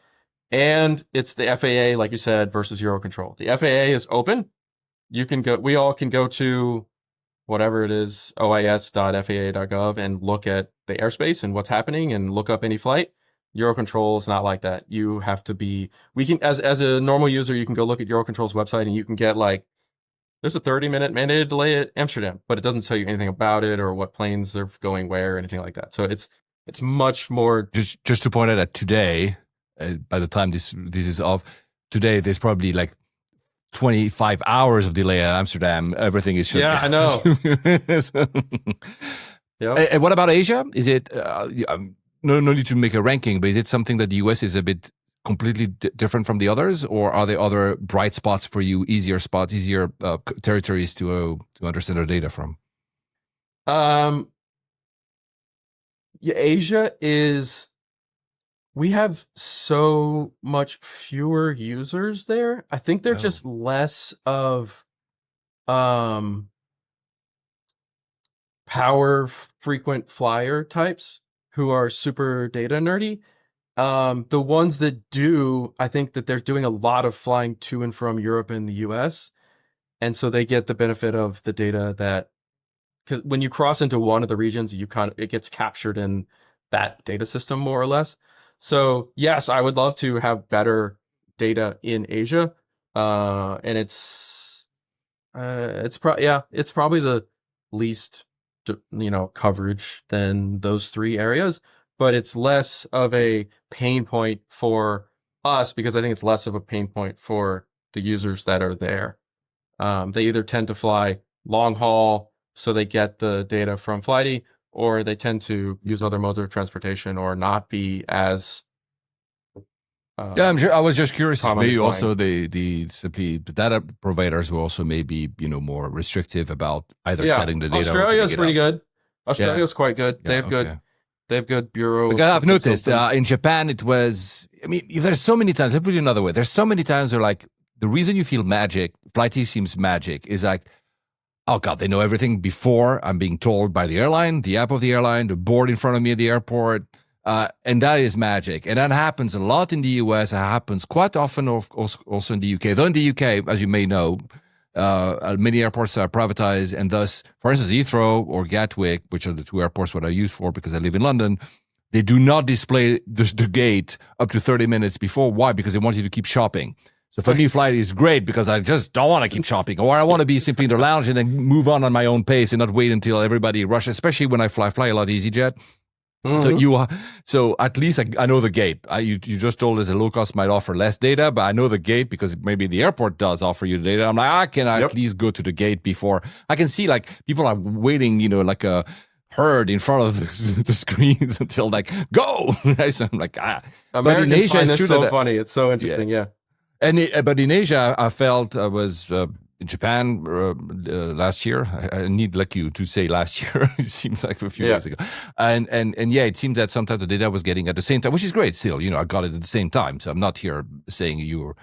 And it's the FAA, like you said, versus Eurocontrol. The FAA is open. You can go. We all can go to whatever it is, ois.faa.gov, and look at the airspace and what's happening, and look up any flight. Eurocontrol is not like that. You have to be. We can, as a normal user, you can go look at Eurocontrol's website, and you can get like, there's a 30-minute mandated delay at Amsterdam, but it doesn't tell you anything about it or what planes are going where or anything like that. So it's much more. Just to point out that today, by the time this is off, today there's probably like 25 hours of delay at Amsterdam. Everything is shut down. I know. Yep. And what about Asia? Is it no need to make a ranking, but is it something that the US is a bit completely different from the others, or are there other bright spots for you, easier spots, easier territories to understand the data from? Asia is, we have so much fewer users there. I think they're just less of power frequent flyer types who are super data nerdy. The ones that do, I think that they're doing a lot of flying to and from Europe and the US. And so they get the benefit of the data that, because when you cross into one of the regions, it gets captured in that data system more or less. So yes, I would love to have better data in Asia. And it's probably the least, coverage than those 3 areas. But it's less of a pain point for us because I think it's less of a pain point for the users that are there. They either tend to fly long haul, so they get the data from Flighty, or they tend to use other modes of transportation or not be as. I'm sure. I was just curious. Maybe also the data providers were also maybe more restrictive about either setting the data. Australia's pretty good. Australia's quite good. They have good. They have good bureau. Like I've noticed in Japan, it was. I mean, there's so many times. Let me put it another way. There's so many times where like the reason you feel magic, Flighty seems magic, is like, oh God, they know everything before I'm being told by the airline, the app of the airline, the board in front of me at the airport, and that is magic. And that happens a lot in the US. It happens quite often also in the UK. Though in the UK, as you may know, many airports are privatized, and thus, for instance, Heathrow or Gatwick, which are the 2 airports that I use for because I live in London, they do not display the gate up to 30 minutes before. Why? Because they want you to keep shopping. So for me, Flighty is great because I just don't want to keep shopping, or I want to be simply in the lounge and then move on my own pace and not wait until everybody rushes, especially when I fly a lot EasyJet. So Mhm. so at least I know the gate. You just told us the low cost might offer less data, but I know the gate because maybe the airport does offer you data. I'm like, I can at Yep. least go to the gate before I can see like people are waiting, like a herd in front of the screens until like go. Right? So I'm like, But in Americans Asia, find it's this true so that funny. It's so yeah, interesting. Yeah. but in Asia, I felt I was in Japan last year. I need like you to say last year. It seems like a few Yeah. days ago, and yeah, it seemed that sometimes the data I was getting at the same time, which is great. Still, I got it at the same time. So I'm not here saying you were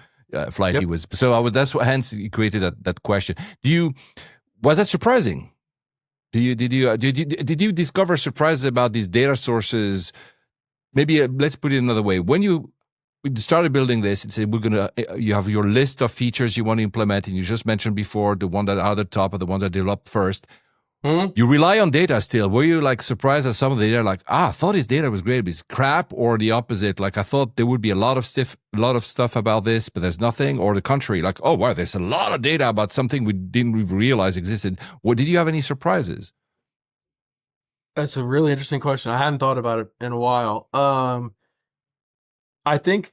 Flighty Yep. was. So I was. That's what hence you created that question. Was that surprising? Did you discover surprises about these data sources? Maybe let's put it another way. When you we started building this and said you have your list of features you want to implement, and you just mentioned before the one that are at the top or the one that developed first. Mhm. You rely on data still. Were you like surprised at some of the data? Like, I thought his data was great, but it's crap, or the opposite? Like, I thought there would be a lot of stuff about this, but there's nothing, or the contrary. Like, oh wow, there's a lot of data about something we didn't even realize existed. What did you have any surprises? That's a really interesting question. I hadn't thought about it in a while. I think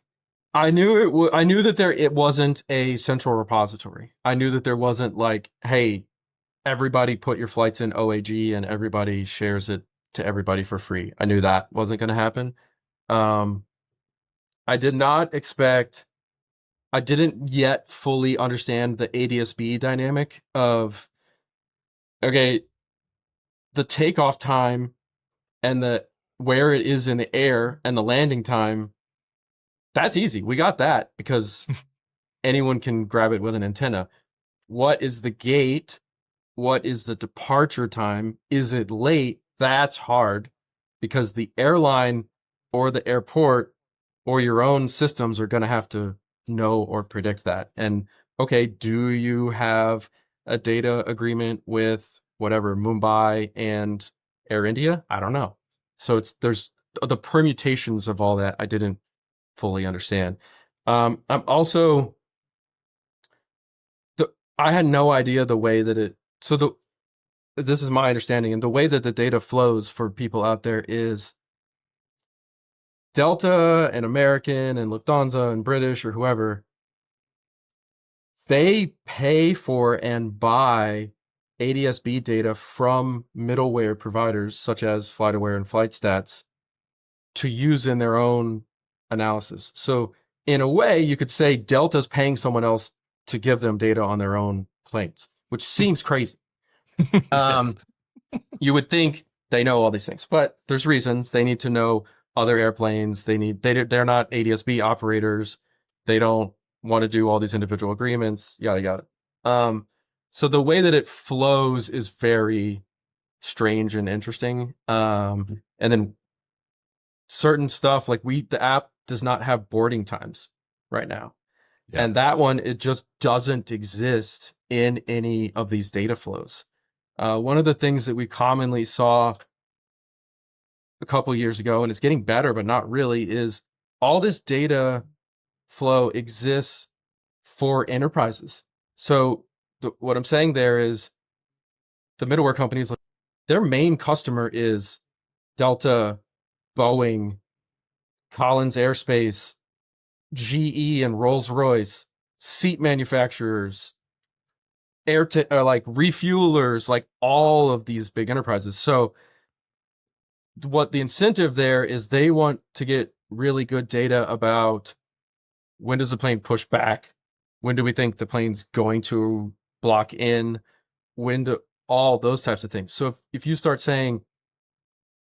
I knew I knew that it wasn't a central repository. I knew that there wasn't like, hey, everybody put your flights in OAG and everybody shares it to everybody for free. I knew that wasn't going to happen. Um, I did not expect. I didn't yet fully understand the ADSB dynamic of, okay, the takeoff time and the where it is in the air and the landing time. That's easy. We got that because anyone can grab it with an antenna. What is the gate? What is the departure time? Is it late? That's hard because the airline or the airport or your own systems are going to have to know or predict that. And okay, do you have a data agreement with whatever Mumbai and Air India? I don't know. So there's the permutations of all that I didn't fully understand. I'm also I had no idea the way that this is my understanding, and the way that the data flows for people out there is Delta and American and Lufthansa and British or whoever, they pay for and buy ADSB data from middleware providers such as FlightAware and FlightStats to use in their own analysis. So in a way, you could say Delta's paying someone else to give them data on their own planes, which seems crazy. Yes. You would think they know all these things, but there's reasons. They need to know other airplanes. They're not ADSB operators. They don't want to do all these individual agreements, yada yada. So the way that it flows is very strange and interesting. And then certain stuff like the app does not have boarding times right now. Yeah. And that one, it just doesn't exist in any of these data flows. One of the things that we commonly saw a couple years ago, and it's getting better, but not really, is all this data flow exists for enterprises. So what I'm saying there is the middleware companies, like, their main customer is Delta, Boeing, Collins Aerospace, GE, and Rolls Royce, seat manufacturers, like refuelers, like all of these big enterprises. So what the incentive there is, they want to get really good data about when does the plane push back, when do we think the plane's going to block in, when do all those types of things. So if you start saying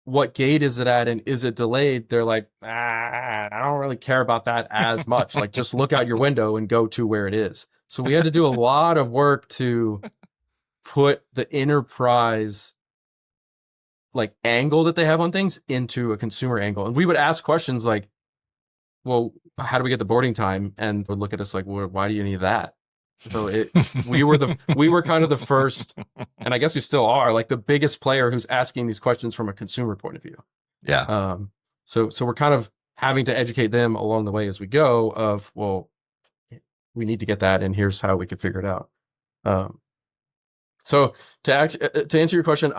what gate is it at and is it delayed, they're like, I don't really care about that as much. Like, just look out your window and go to where it is. So we had to do a lot of work to put the enterprise like angle that they have on things into a consumer angle. And we would ask questions like, well, how do we get the boarding time? And would look at us like, well, why do you need that? So we were kind of the first, and I guess we still are, like the biggest player who's asking these questions from a consumer point of view. Yeah. So we're kind of having to educate them along the way as we go of, well, we need to get that, and here's how we could figure it out. So to answer your question,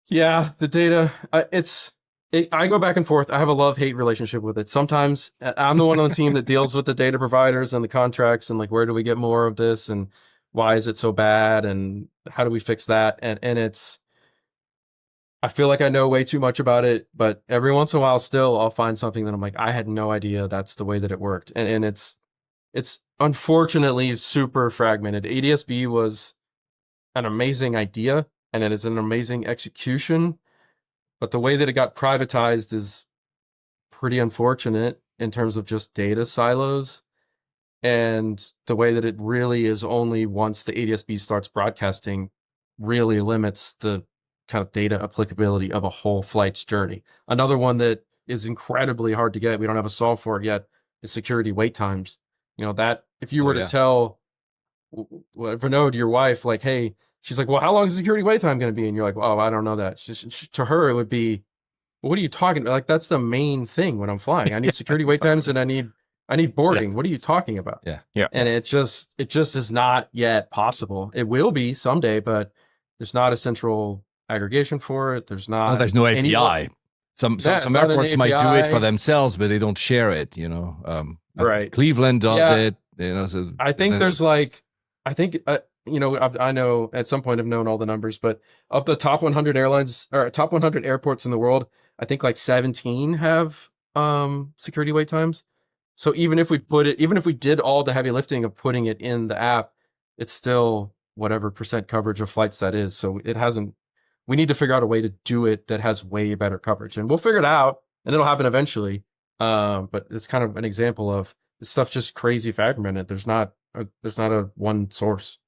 Yeah, the data, I go back and forth. I have a love-hate relationship with it. Sometimes I'm the one on the team that deals with the data providers and the contracts and like, where do we get more of this and why is it so bad and how do we fix that? And I feel like I know way too much about it, but every once in a while still I'll find something that I'm like, I had no idea that's the way that it worked. And it's unfortunately super fragmented. ADSB was an amazing idea and it is an amazing execution, but the way that it got privatized is pretty unfortunate in terms of just data silos and the way that it really is only once the ADSB starts broadcasting really limits the kind of data applicability of a whole flight's journey. Another one that is incredibly hard to get, we don't have a solve for it yet, is security wait times. You know, that if you Oh were to yeah. tell Vinod, your wife, like, hey, she's like, well, how long is the security wait time going to be? And you're like, oh, I don't know that. To her, it would be, well, what are you talking about? Like, that's the main thing when I'm flying. I need security wait times and I need boarding. Yeah. What are you talking about? Yeah. Yeah. And it just is not yet possible. It will be someday, but there's not a central aggregation for it. There's Oh, not there's no anyone. API. Some Yeah, it's some not an airports might do it for API. themselves, but they don't share it. Right. Cleveland does Yeah. it. So I think there's like, I think, I know at some point I've known all the numbers, but of the top 100 airlines or top 100 airports in the world, I think like 17 have security wait times. So even if we did all the heavy lifting of putting it in the app, it's still whatever percent coverage of flights that is. So we need to figure out a way to do it that has way better coverage, and we'll figure it out and it'll happen eventually. But it's kind of an example of this stuff just crazy fragmented. There's not a one source.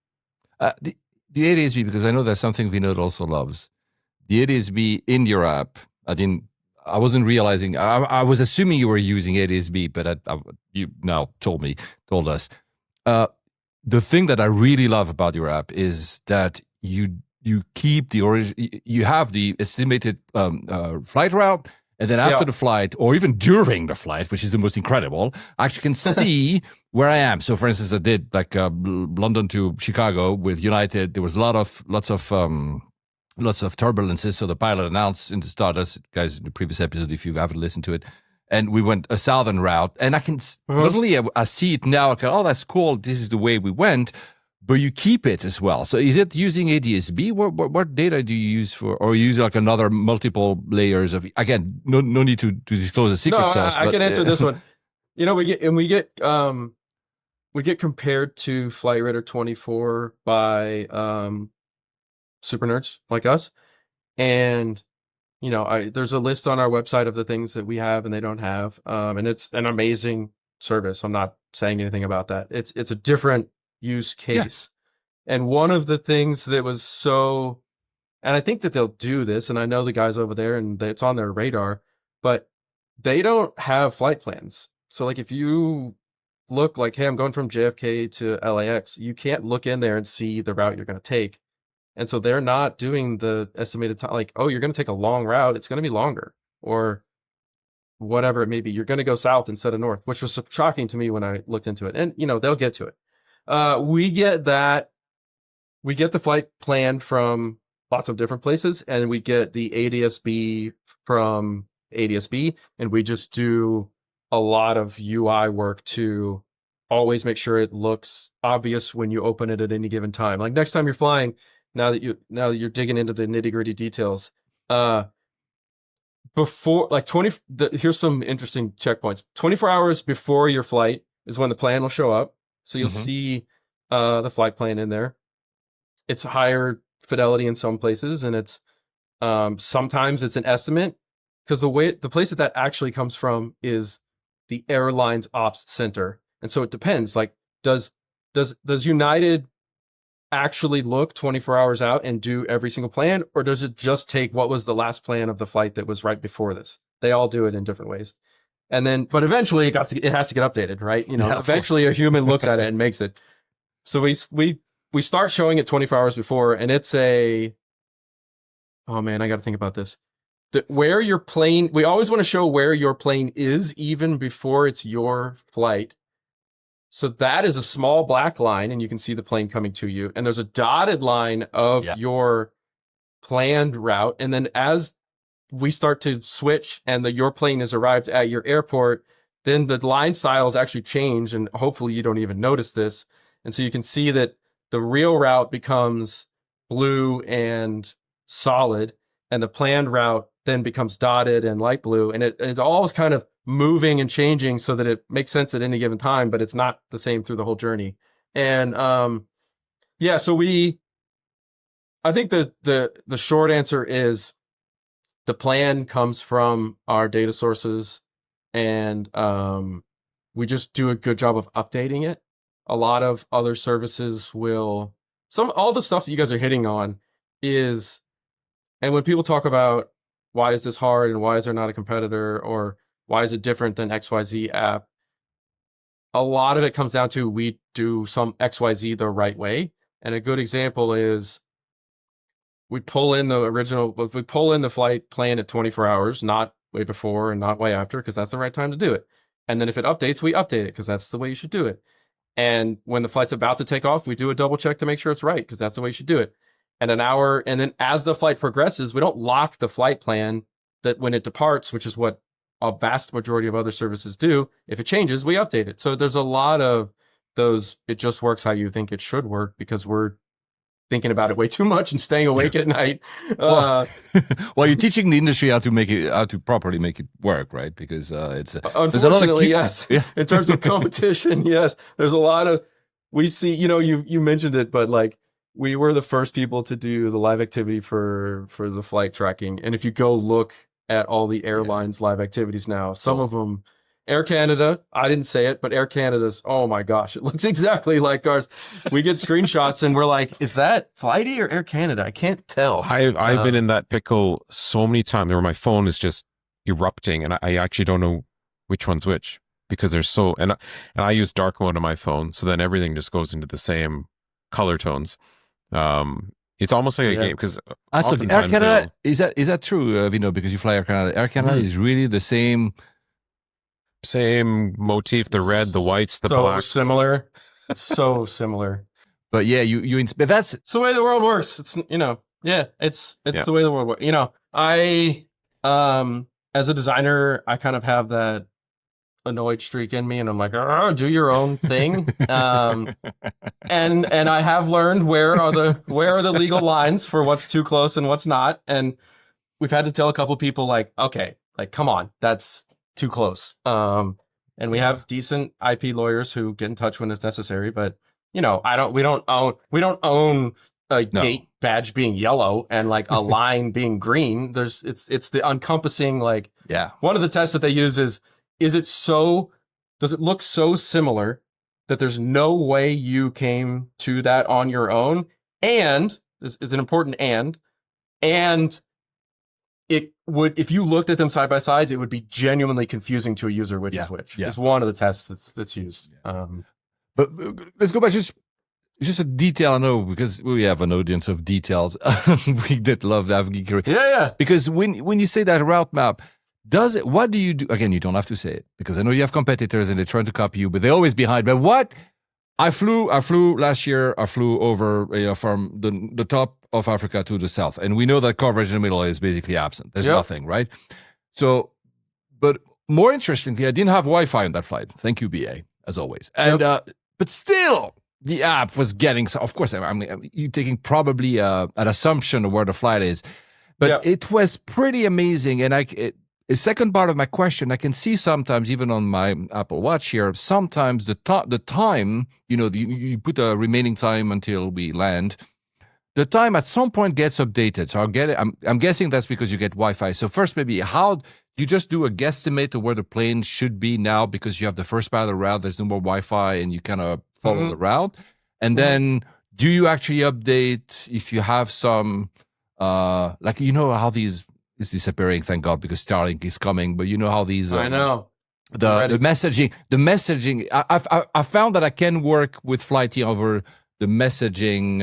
the ADSB, because I know that's something Vinod also loves. The ADSB in your app. I wasn't realizing. I was assuming you were using ADSB, but you now told us. The thing that I really love about your app is that you keep you have the estimated flight route, and then after Yeah. the flight, or even during the flight, which is the most incredible, I actually can see where I am. So, for instance, I did like London to Chicago with United. There was lots of turbulences. So the pilot announced in the start, that's guys in the previous episode, if you haven't listened to it. And we went a southern route, and I can not only I see it now. Okay, oh, that's cool. This is the way we went, but you keep it as well. So is it using ADSB? What data do you use for, or you use like another multiple layers of? Again, no need to disclose a secret No, sauce. I can answer this one. You know, we get compared to Flight Radar 24 by super nerds like us, and there's a list on our website of the things that we have and they don't have, and it's an amazing service. I'm not saying anything about that. It's a different use case. And one of the things that was and I think that they'll do this, and I know the guys over there and it's on their radar, but they don't have flight plans. So like if you look like, hey, I'm going from JFK to LAX, you can't look in there and see the route you're going to take. And so they're not doing the estimated time, like, oh, you're going to take a long route. It's going to be longer, or whatever it may be. You're going to go south instead of north, which was shocking to me when I looked into it. And, they'll get to it. We get the flight plan from lots of different places, and we get the ADSB from ADSB, and we just do a lot of UI work to always make sure it looks obvious when you open it at any given time. Like next time you're flying, now that you're digging into the nitty-gritty details, before like here's some interesting checkpoints. 24 hours before your flight is when the plan will show up. So you'll see the flight plan in there. It's higher fidelity in some places, and it's sometimes it's an estimate, because the place that actually comes from is the airlines ops center. And so it depends, like does United actually look 24 hours out and do every single plan, or does it just take what was the last plan of the flight that was right before this? They all do it in different ways. And then, but eventually it has to get updated, right? Eventually a human looks at it and makes it. So we start showing it 24 hours before, and it's oh man, I got to think about this. Where your plane, we always want to show where your plane is even before it's your flight. So that is a small black line, and you can see the plane coming to you. And there's a dotted line of your planned route. And then as we start to switch and your plane has arrived at your airport, then the line styles actually change. And hopefully you don't even notice this. And so you can see that the real route becomes blue and solid, and the planned route then becomes dotted and light blue. And it all is kind of moving and changing so that it makes sense at any given time, but it's not the same through the whole journey. And yeah, so I think the short answer is the plan comes from our data sources, and we just do a good job of updating it. A lot of other services will, all the stuff that you guys are hitting on is, and when people talk about why is this hard and why is there not a competitor or why is it different than XYZ app, a lot of it comes down to we do some XYZ the right way. And a good example is we pull in the flight plan at 24 hours, not way before and not way after, because that's the right time to do it. And then if it updates, we update it because that's the way you should do it. And when the flight's about to take off, we do a double check to make sure it's right because that's the way you should do it. And then as the flight progresses, we don't lock the flight plan that when it departs, which is what a vast majority of other services do. If it changes, we update it. So there's a lot of those, it just works how you think it should work because we're thinking about it way too much and staying awake at night. Well, you're teaching the industry how to properly make it work, right? Because unfortunately, yes. Yeah. In terms of competition, yes, there's a lot of, we see, you mentioned it, but like we were the first people to do the live activity for the flight tracking. And if you go look at all the airlines live activities now, some of them, Air Canada, I didn't say it, but Air Canada's, oh my gosh, it looks exactly like ours. We get screenshots and we're like, is that Flighty or Air Canada? I can't tell. I've been in that pickle so many times where my phone is just erupting and I actually don't know which one's which because there's and I use dark mode on my phone. So then everything just goes into the same color tones. It's almost like a game because Air Canada, is that true, Vino? Because you fly Air Canada. Air Canada is really the same motif, the red, the whites, the so blacks. Similar. It's so similar. But yeah, but that's it's the way the world works. It's it's the way the world works. I as a designer, I kind of have that annoyed streak in me and I'm like, do your own thing. And I have learned where are the legal lines for what's too close and what's not. And we've had to tell a couple people like, okay, like come on, that's too close. And we have decent IP lawyers who get in touch when it's necessary, but we don't own a gate badge being yellow and like a line being green. It's the encompassing, like, one of the tests that they use is does it look so similar that there's no way you came to that on your own? And this is an important and it would, if you looked at them side by side, it would be genuinely confusing to a user which is which. It's one of the tests that's used. But let's go back just a detail. I know because we have an audience of details. We did love that geekery. Yeah. Because when you say that route map, what do you do? Again, you don't have to say it because I know you have competitors and they're trying to copy you, but they're always behind. But what I flew last year. I flew over from the top of Africa to the south, and we know that coverage in the middle is basically absent. There's nothing, right? So, but more interestingly, I didn't have Wi-Fi on that flight. Thank you, BA, as always. And but still, the app was getting. So of course, I mean, you're taking probably an assumption of where the flight is, but it was pretty amazing. And the second part of my question, I can see sometimes, even on my Apple Watch here, sometimes the time, you put a remaining time until we land. The time at some point gets updated. So I'm guessing that's because you get Wi-Fi. So first, maybe how you just do a guesstimate of where the plane should be now because you have the first part of the route, there's no more Wi-Fi, and you kind of follow the route. And then do you actually update if you have some, how these... It's disappearing, thank God, because Starlink is coming. But you know how these... I know. The messaging. I found that I can work with Flighty over the messaging,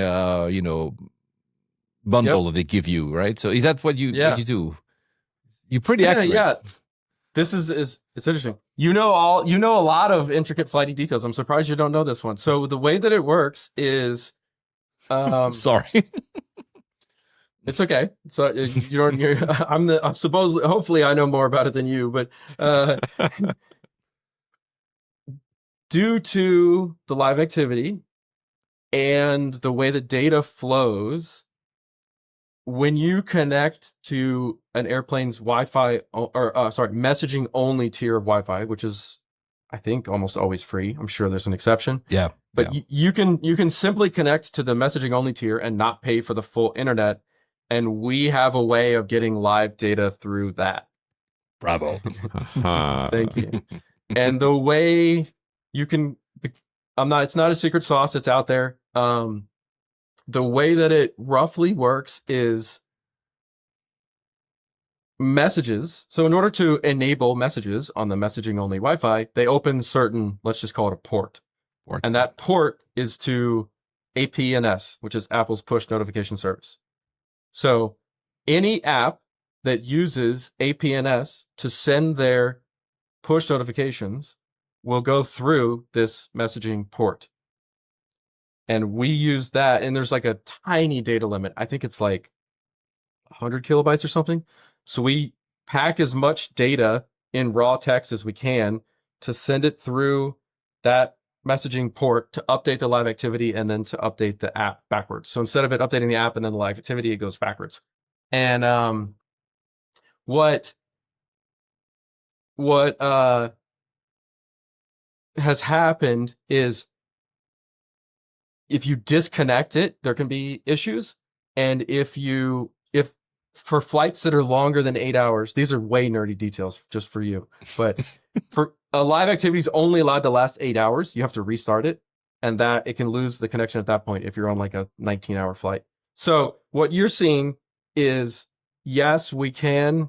bundle that they give you, right? So is that what you do? You're pretty accurate. Yeah. This is it's interesting. You know a lot of intricate Flighty details. I'm surprised you don't know this one. So the way that it works is... Sorry. It's okay. So I'm supposedly, hopefully I know more about it than you, but due to the live activity and the way that data flows, when you connect to an airplane's Wi-Fi messaging only tier of Wi-Fi, which is, I think, almost always free. I'm sure there's an exception. Yeah. But you can simply connect to the messaging only tier and not pay for the full internet. And we have a way of getting live data through that. Bravo. Thank you. And the way you can, it's not a secret sauce. It's out there. The way that it roughly works is messages. So in order to enable messages on the messaging only Wi-Fi, they open certain, let's just call it a port. And that port is to APNS, which is Apple's push notification service. So any app that uses APNS to send their push notifications will go through this messaging port. And we use that, and there's like a tiny data limit. I think it's like 100 kilobytes or something. So we pack as much data in raw text as we can to send it through that messaging port to update the live activity and then to update the app backwards. So instead of it updating the app and then the live activity, it goes backwards. And what has happened is if you disconnect it, there can be issues. And if for flights that are longer than 8 hours, these are way nerdy details just for you, but for a live activity is only allowed to last 8 hours. You have to restart it, and that it can lose the connection at that point if you're on like a 19-hour flight. So what you're seeing is, yes, we can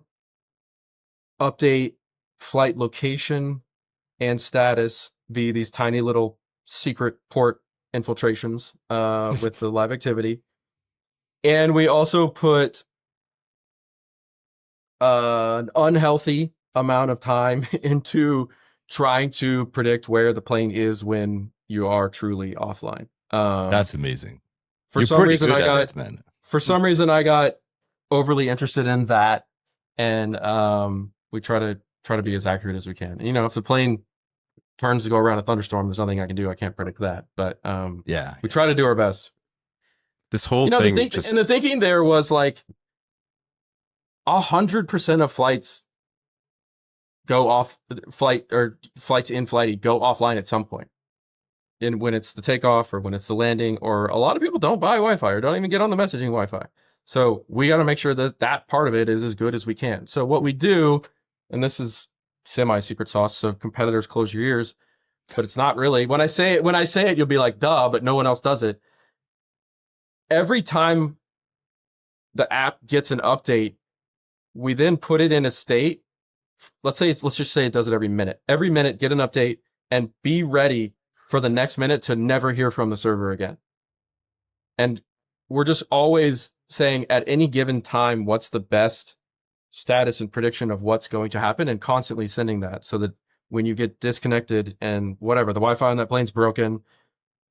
update flight location and status via these tiny little secret port infiltrations with the live activity. And we also put an unhealthy amount of time into trying to predict where the plane is when you are truly offline. That's amazing. For some reason, I got overly interested in that, and we try to be as accurate as we can. And, if the plane turns to go around a thunderstorm, there's nothing I can do. I can't predict that, but we try to do our best. This whole thing, and the thinking there was like 100% of flights go off flights in Flighty go offline at some point. And when it's the takeoff or when it's the landing, or a lot of people don't buy Wi-Fi or don't even get on the messaging Wi-Fi. So we got to make sure that part of it is as good as we can. So what we do, and this is semi-secret sauce, so competitors close your ears, but it's not really. When I say it, you'll be like, duh, but no one else does it. Every time the app gets an update, we then put it in a state. Let's just say it does it every minute. Every minute, get an update and be ready for the next minute to never hear from the server again. And we're just always saying at any given time, what's the best status and prediction of what's going to happen, and constantly sending that so that when you get disconnected and whatever, the Wi-Fi on that plane's broken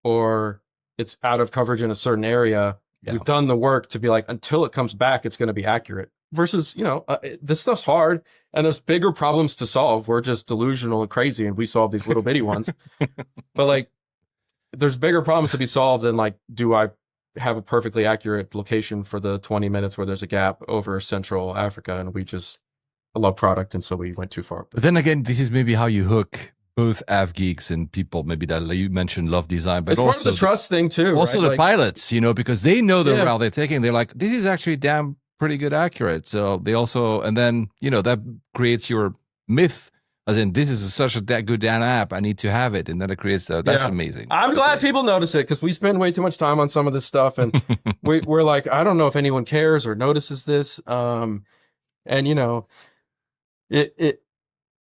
or it's out of coverage in a certain area, we've done the work to be like, until it comes back, it's going to be accurate. Versus, this stuff's hard and there's bigger problems to solve. We're just delusional and crazy and we solve these little bitty ones. But like, there's bigger problems to be solved than like, do I have a perfectly accurate location for the 20 minutes where there's a gap over Central Africa? And we just love product. And so we went too far. But then again, this is maybe how you hook both av geeks and people maybe that you mentioned love design, but it's also part of the trust thing too. Also right? the pilots, because they know the route they're taking. They're like, this is actually pretty good accurate. So they also, and then, that creates your myth, as in this is such a good damn app, I need to have it. And then it creates, that's amazing. I'm glad people notice it because we spend way too much time on some of this stuff. And we're like, I don't know if anyone cares or notices this. And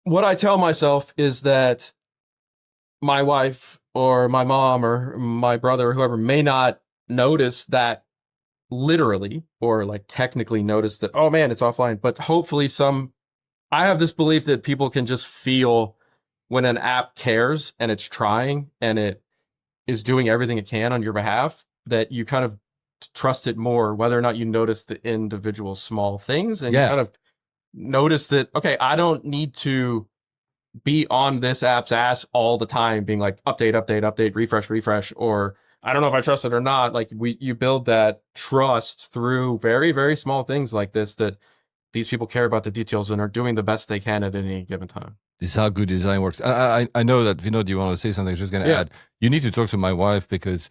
what I tell myself is that my wife or my mom or my brother or whoever may not notice that literally or like technically notice that, oh man, it's offline. But hopefully I have this belief that people can just feel when an app cares and it's trying and it is doing everything it can on your behalf, that you kind of trust it more, whether or not you notice the individual small things, and you Yeah. kind of notice that, okay, I don't need to be on this app's ass all the time, being like update, update, update, refresh, refresh, or I don't know if I trust it or not. Like you build that trust through very, very small things like this, that these people care about the details and are doing the best they can at any given time. This is how good design works. I know that Vinod, you want to say something. I was just going to Yeah. add. You need to talk to my wife because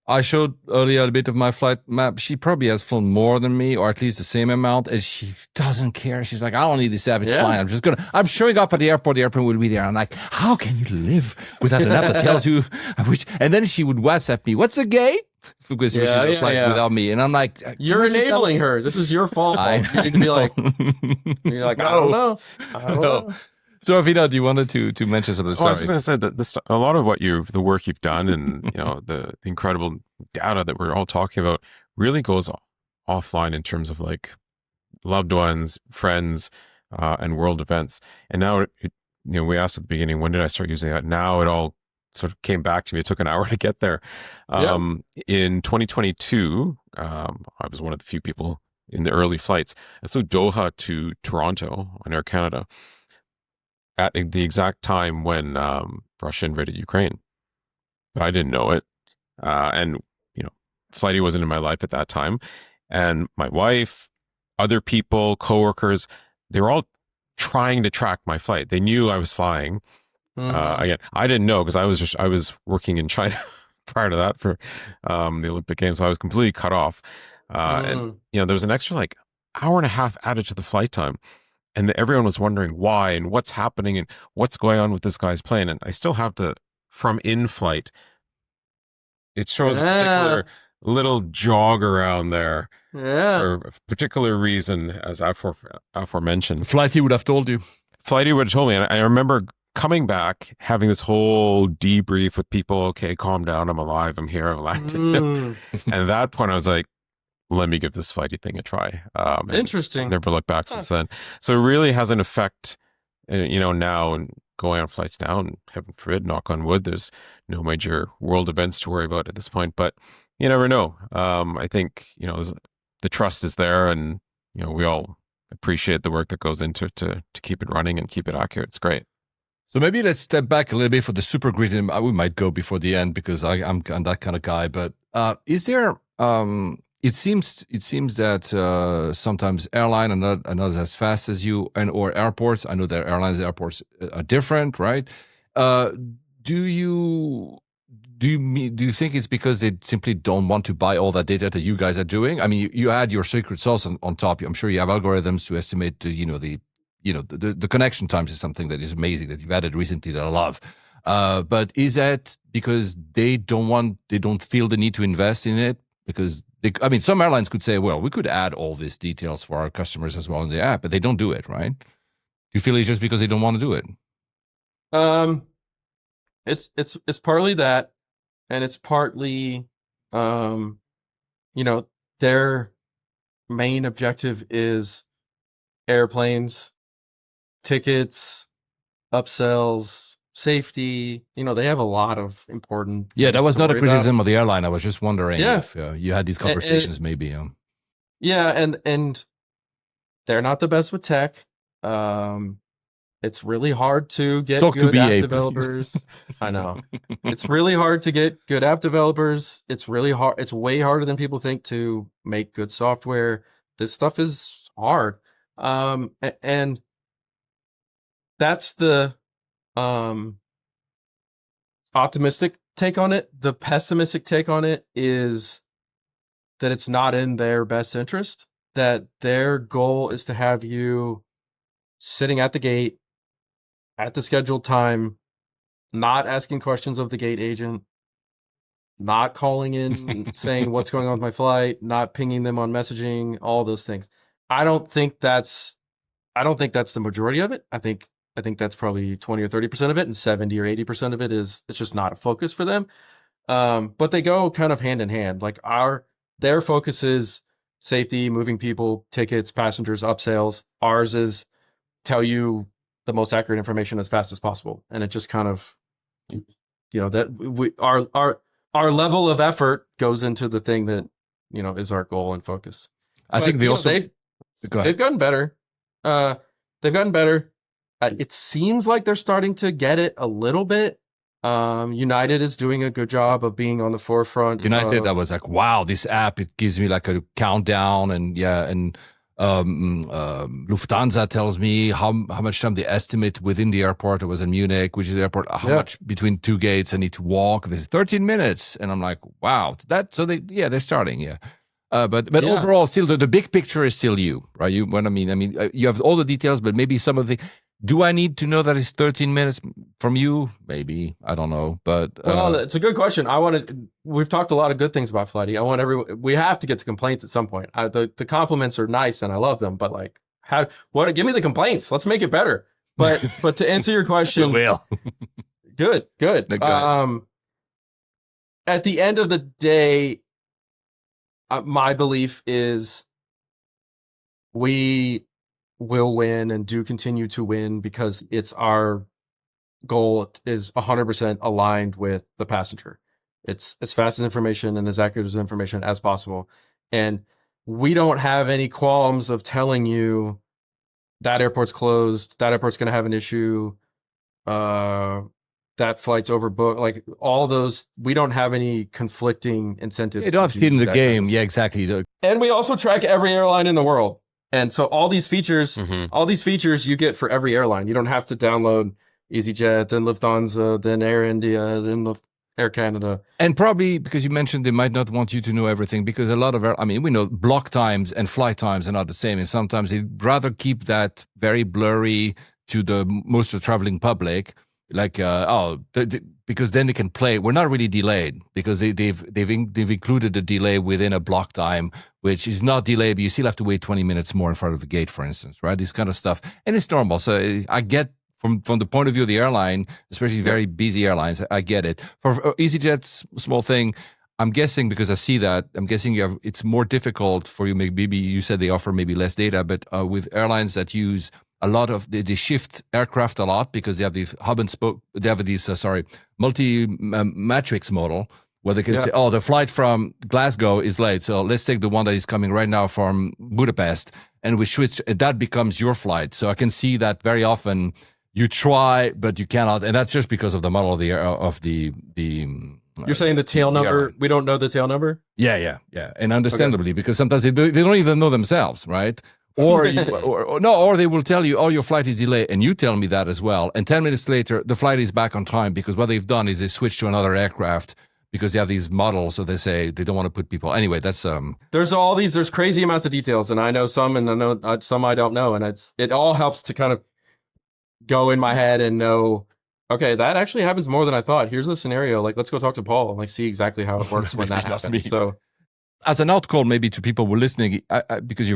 I showed earlier a bit of my flight map. She probably has flown more than me, or at least the same amount, and she doesn't care. She's like, I don't need this app. It's fine. I'm showing up at the airport. The airplane will be there. I'm like, how can you live without an app that tells you which? And then she would WhatsApp me, what's the gate? Because she was flight without me, and I'm like, you're enabling her. This is your fault. You need to be like, you're like, I don't know. So, Vinod, you wanted to mention something. I was just going to say that a lot of the work you've done, and the incredible data that we're all talking about, really goes offline in terms of like loved ones, friends, and world events. And now, we asked at the beginning, when did I start using that? Now it all sort of came back to me. It took an hour to get there. In 2022, I was one of the few people in the early flights. I flew Doha to Toronto on Air Canada at the exact time when Russia invaded Ukraine. But I didn't know it. And, Flighty wasn't in my life at that time. And my wife, other people, coworkers, they were all trying to track my flight. They knew I was flying. Again, I didn't know because I was working in China prior to that for the Olympic Games. So I was completely cut off. And, there was an extra like hour and a half added to the flight time. And everyone was wondering why and what's happening and what's going on with this guy's plane. And I still have from in-flight, it shows a particular little jog around there for a particular reason, as aforementioned. Flighty would have told you. Flighty would have told me. And I remember coming back, having this whole debrief with people. Okay, calm down. I'm alive. I'm here. I've landed. And at that point, I was like, let me give this Flighty thing a try. Interesting. Never looked back since then. So it really has an effect, now, and going on flights now, and heaven forbid, knock on wood, there's no major world events to worry about at this point, but you never know. I think, the trust is there, and, we all appreciate the work that goes into it to keep it running and keep it accurate. It's great. So maybe let's step back a little bit for the super grid. And we might go before the end because I'm that kind of guy, but is there... It seems that sometimes airline are not as fast as you, or airports. I know that airports are different, right? Do you think it's because they simply don't want to buy all that data that you guys are doing? I mean, you add your secret sauce on top. I'm sure you have algorithms to estimate the connection times is something that is amazing that you've added recently that I love. But is that because they don't feel the need to invest in it? Because some airlines could say, well, we could add all these details for our customers as well in the app, but they don't do it, right? Do you feel it's just because they don't want to do it? It's partly that, and it's partly, their main objective is airplanes, tickets, upsells, safety. They have a lot of important. Yeah, that was not a criticism of the airline. I was just wondering if you had these conversations, maybe. Yeah, and they're not the best with tech. It's really hard to get good app developers. I know. It's really hard to get good app developers. It's really hard. It's way harder than people think to make good software. This stuff is hard. And that's the optimistic take on it. The pessimistic take on it is that it's not in their best interest, that their goal is to have you sitting at the gate at the scheduled time, not asking questions of the gate agent, not calling in saying what's going on with my flight, not pinging them on messaging, all those things. I don't think that's the majority of it. I think that's probably 20 or 30% of it, and 70 or 80% of it it's just not a focus for them. But they go kind of hand in hand. Like their focus is safety, moving people, tickets, passengers, upsales. Ours is tell you the most accurate information as fast as possible. And it just kind of, that our level of effort goes into the thing that is our goal and focus. I think they also go ahead. They've gotten better. They've gotten better. It seems like they're starting to get it a little bit. United is doing a good job of being on the forefront. United, I was like, wow, this app, it gives me like a countdown, and Lufthansa tells me how much time they estimate within the airport. I was in Munich, which is the airport, how much between two gates I need to walk. There's 13 minutes. And I'm like, wow, they're starting. Yeah. But overall, still the big picture is still you, right? You have all the details, but maybe some of the. Do I need to know that it's 13 minutes from you? Maybe, I don't know. But well, it's a good question. We've talked a lot of good things about Flighty. We have to get to complaints at some point. The compliments are nice and I love them, but like, give me the complaints. Let's make it better. But to answer your question, good. At the end of the day, my belief is we will win and do continue to win because it's our goal is 100% aligned with the passenger. It's as fast as information and as accurate as information as possible. And we don't have any qualms of telling you that airport's closed, that airport's going to have an issue, that flight's overbooked, like all those. We don't have any conflicting incentives. You don't have skin in the game. Yeah, exactly. And we also track every airline in the world. And so all these features you get for every airline. You don't have to download EasyJet, then Lufthansa, then Air India, then Air Canada. And probably because you mentioned they might not want you to know everything, because a lot of, we know block times and flight times are not the same. And sometimes they'd rather keep that very blurry to the most of the traveling public. Like, because then they can play. We're not really delayed because they've included the delay within a block time, which is not delayed, but you still have to wait 20 minutes more in front of the gate, for instance, right? This kind of stuff. And it's normal. So I get from the point of view of the airline, especially very busy airlines, I get it. For EasyJet's small thing, I'm guessing, because I see that, it's more difficult for you. Maybe you said they offer maybe less data, but with airlines that use a lot of, they shift aircraft a lot because they have these hub and spoke, they have these, multi-matrix model where they can say, the flight from Glasgow is late. So let's take the one that is coming right now from Budapest and we switch, and that becomes your flight. So I can see that very often you try, but you cannot. And that's just because of the model of the you're saying the tail number, we don't know the tail number? Yeah. And understandably, because sometimes they don't even know themselves, right? Or they will tell you, your flight is delayed, and you tell me that as well. And 10 minutes later, the flight is back on time because what they've done is they switched to another aircraft because they have these models. So they say they don't want to put people. Anyway, that's there's crazy amounts of details, and I know some, and I know some I don't know, and it all helps to kind of go in my head and know, okay, that actually happens more than I thought. Here's the scenario. Like, let's go talk to Paul and see exactly how it works when that happens. So, as an out call, maybe to people who are listening, because you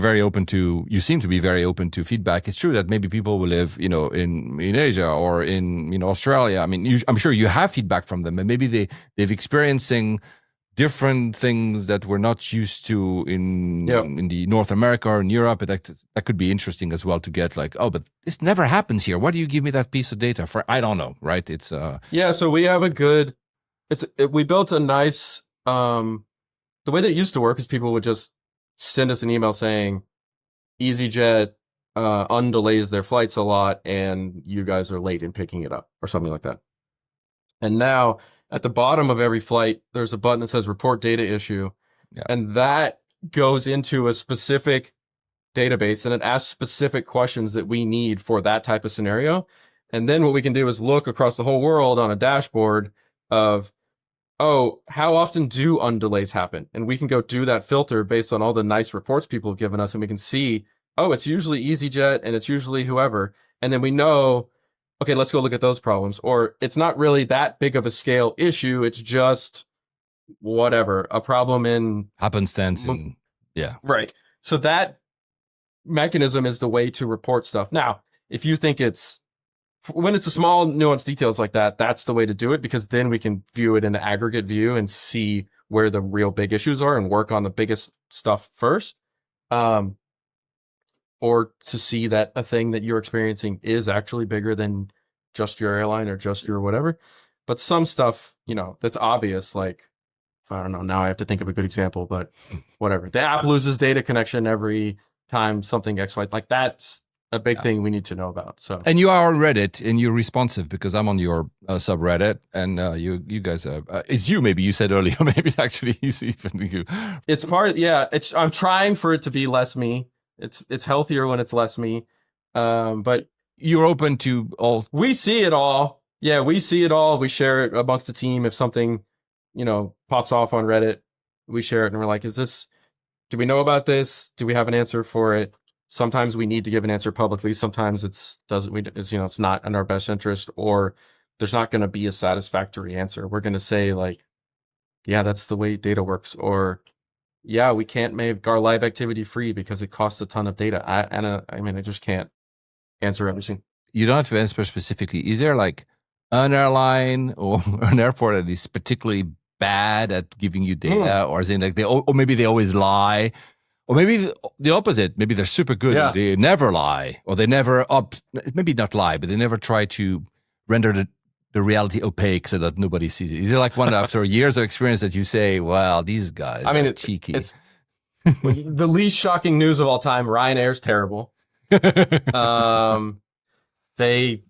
seem to be very open to feedback. It's true that maybe people will live, in Asia or in, Australia. I mean, I'm sure you have feedback from them, and maybe they've experiencing different things that we're not used to in the North America or in Europe. That could be interesting as well to get like, but this never happens here. Why do you give me that piece of data for? I don't know, right? It's So we have we built a nice. The way that it used to work is people would just send us an email saying EasyJet undelays their flights a lot and you guys are late in picking it up or something like that. And now at the bottom of every flight, there's a button that says report data issue. Yeah. And that goes into a specific database and it asks specific questions that we need for that type of scenario. And then what we can do is look across the whole world on a dashboard of, how often do undelays happen? And we can go do that filter based on all the nice reports people have given us. And we can see, it's usually EasyJet and it's usually whoever. And then we know, okay, let's go look at those problems. Or it's not really that big of a scale issue. It's just whatever, a problem in happenstance. Right. So that mechanism is the way to report stuff. Now, if you think when it's a small nuanced details like that, that's the way to do it, because then we can view it in the aggregate view and see where the real big issues are and work on the biggest stuff first. Or to see that a thing that you're experiencing is actually bigger than just your airline or just your whatever. But some stuff, that's obvious, like I don't know. Now I have to think of a good example, but whatever. The app loses data connection every time something X, Y, like that's a big thing we need to know about. So, And you are on Reddit and you're responsive because I'm on your subreddit and you guys it's you, maybe you said earlier, maybe it's actually even you. it's part, yeah, I'm trying for it to be less me. It's healthier when it's less me. But You're open to all. we see it all. Yeah, we see it all. We share it amongst the team. If something, pops off on Reddit, we share it and we're like, do we know about this? Do we have an answer for it? Sometimes we need to give an answer publicly. Sometimes it's not in our best interest, or there's not going to be a satisfactory answer. We're going to say like, yeah, that's the way data works, or yeah, we can't make our live activity free because it costs a ton of data. I just can't answer everything. You don't have to answer specifically. Is there like an airline or an airport that is particularly bad at giving you data, or is it like or maybe they always lie, or maybe the opposite? Maybe they're super good. Yeah. And they never lie, or they never maybe not lie, but they never try to render the reality opaque so that nobody sees it. Is there like one after years of experience that you say, "Wow, these guys are cheeky"? It's the least shocking news of all time. Ryanair's terrible. They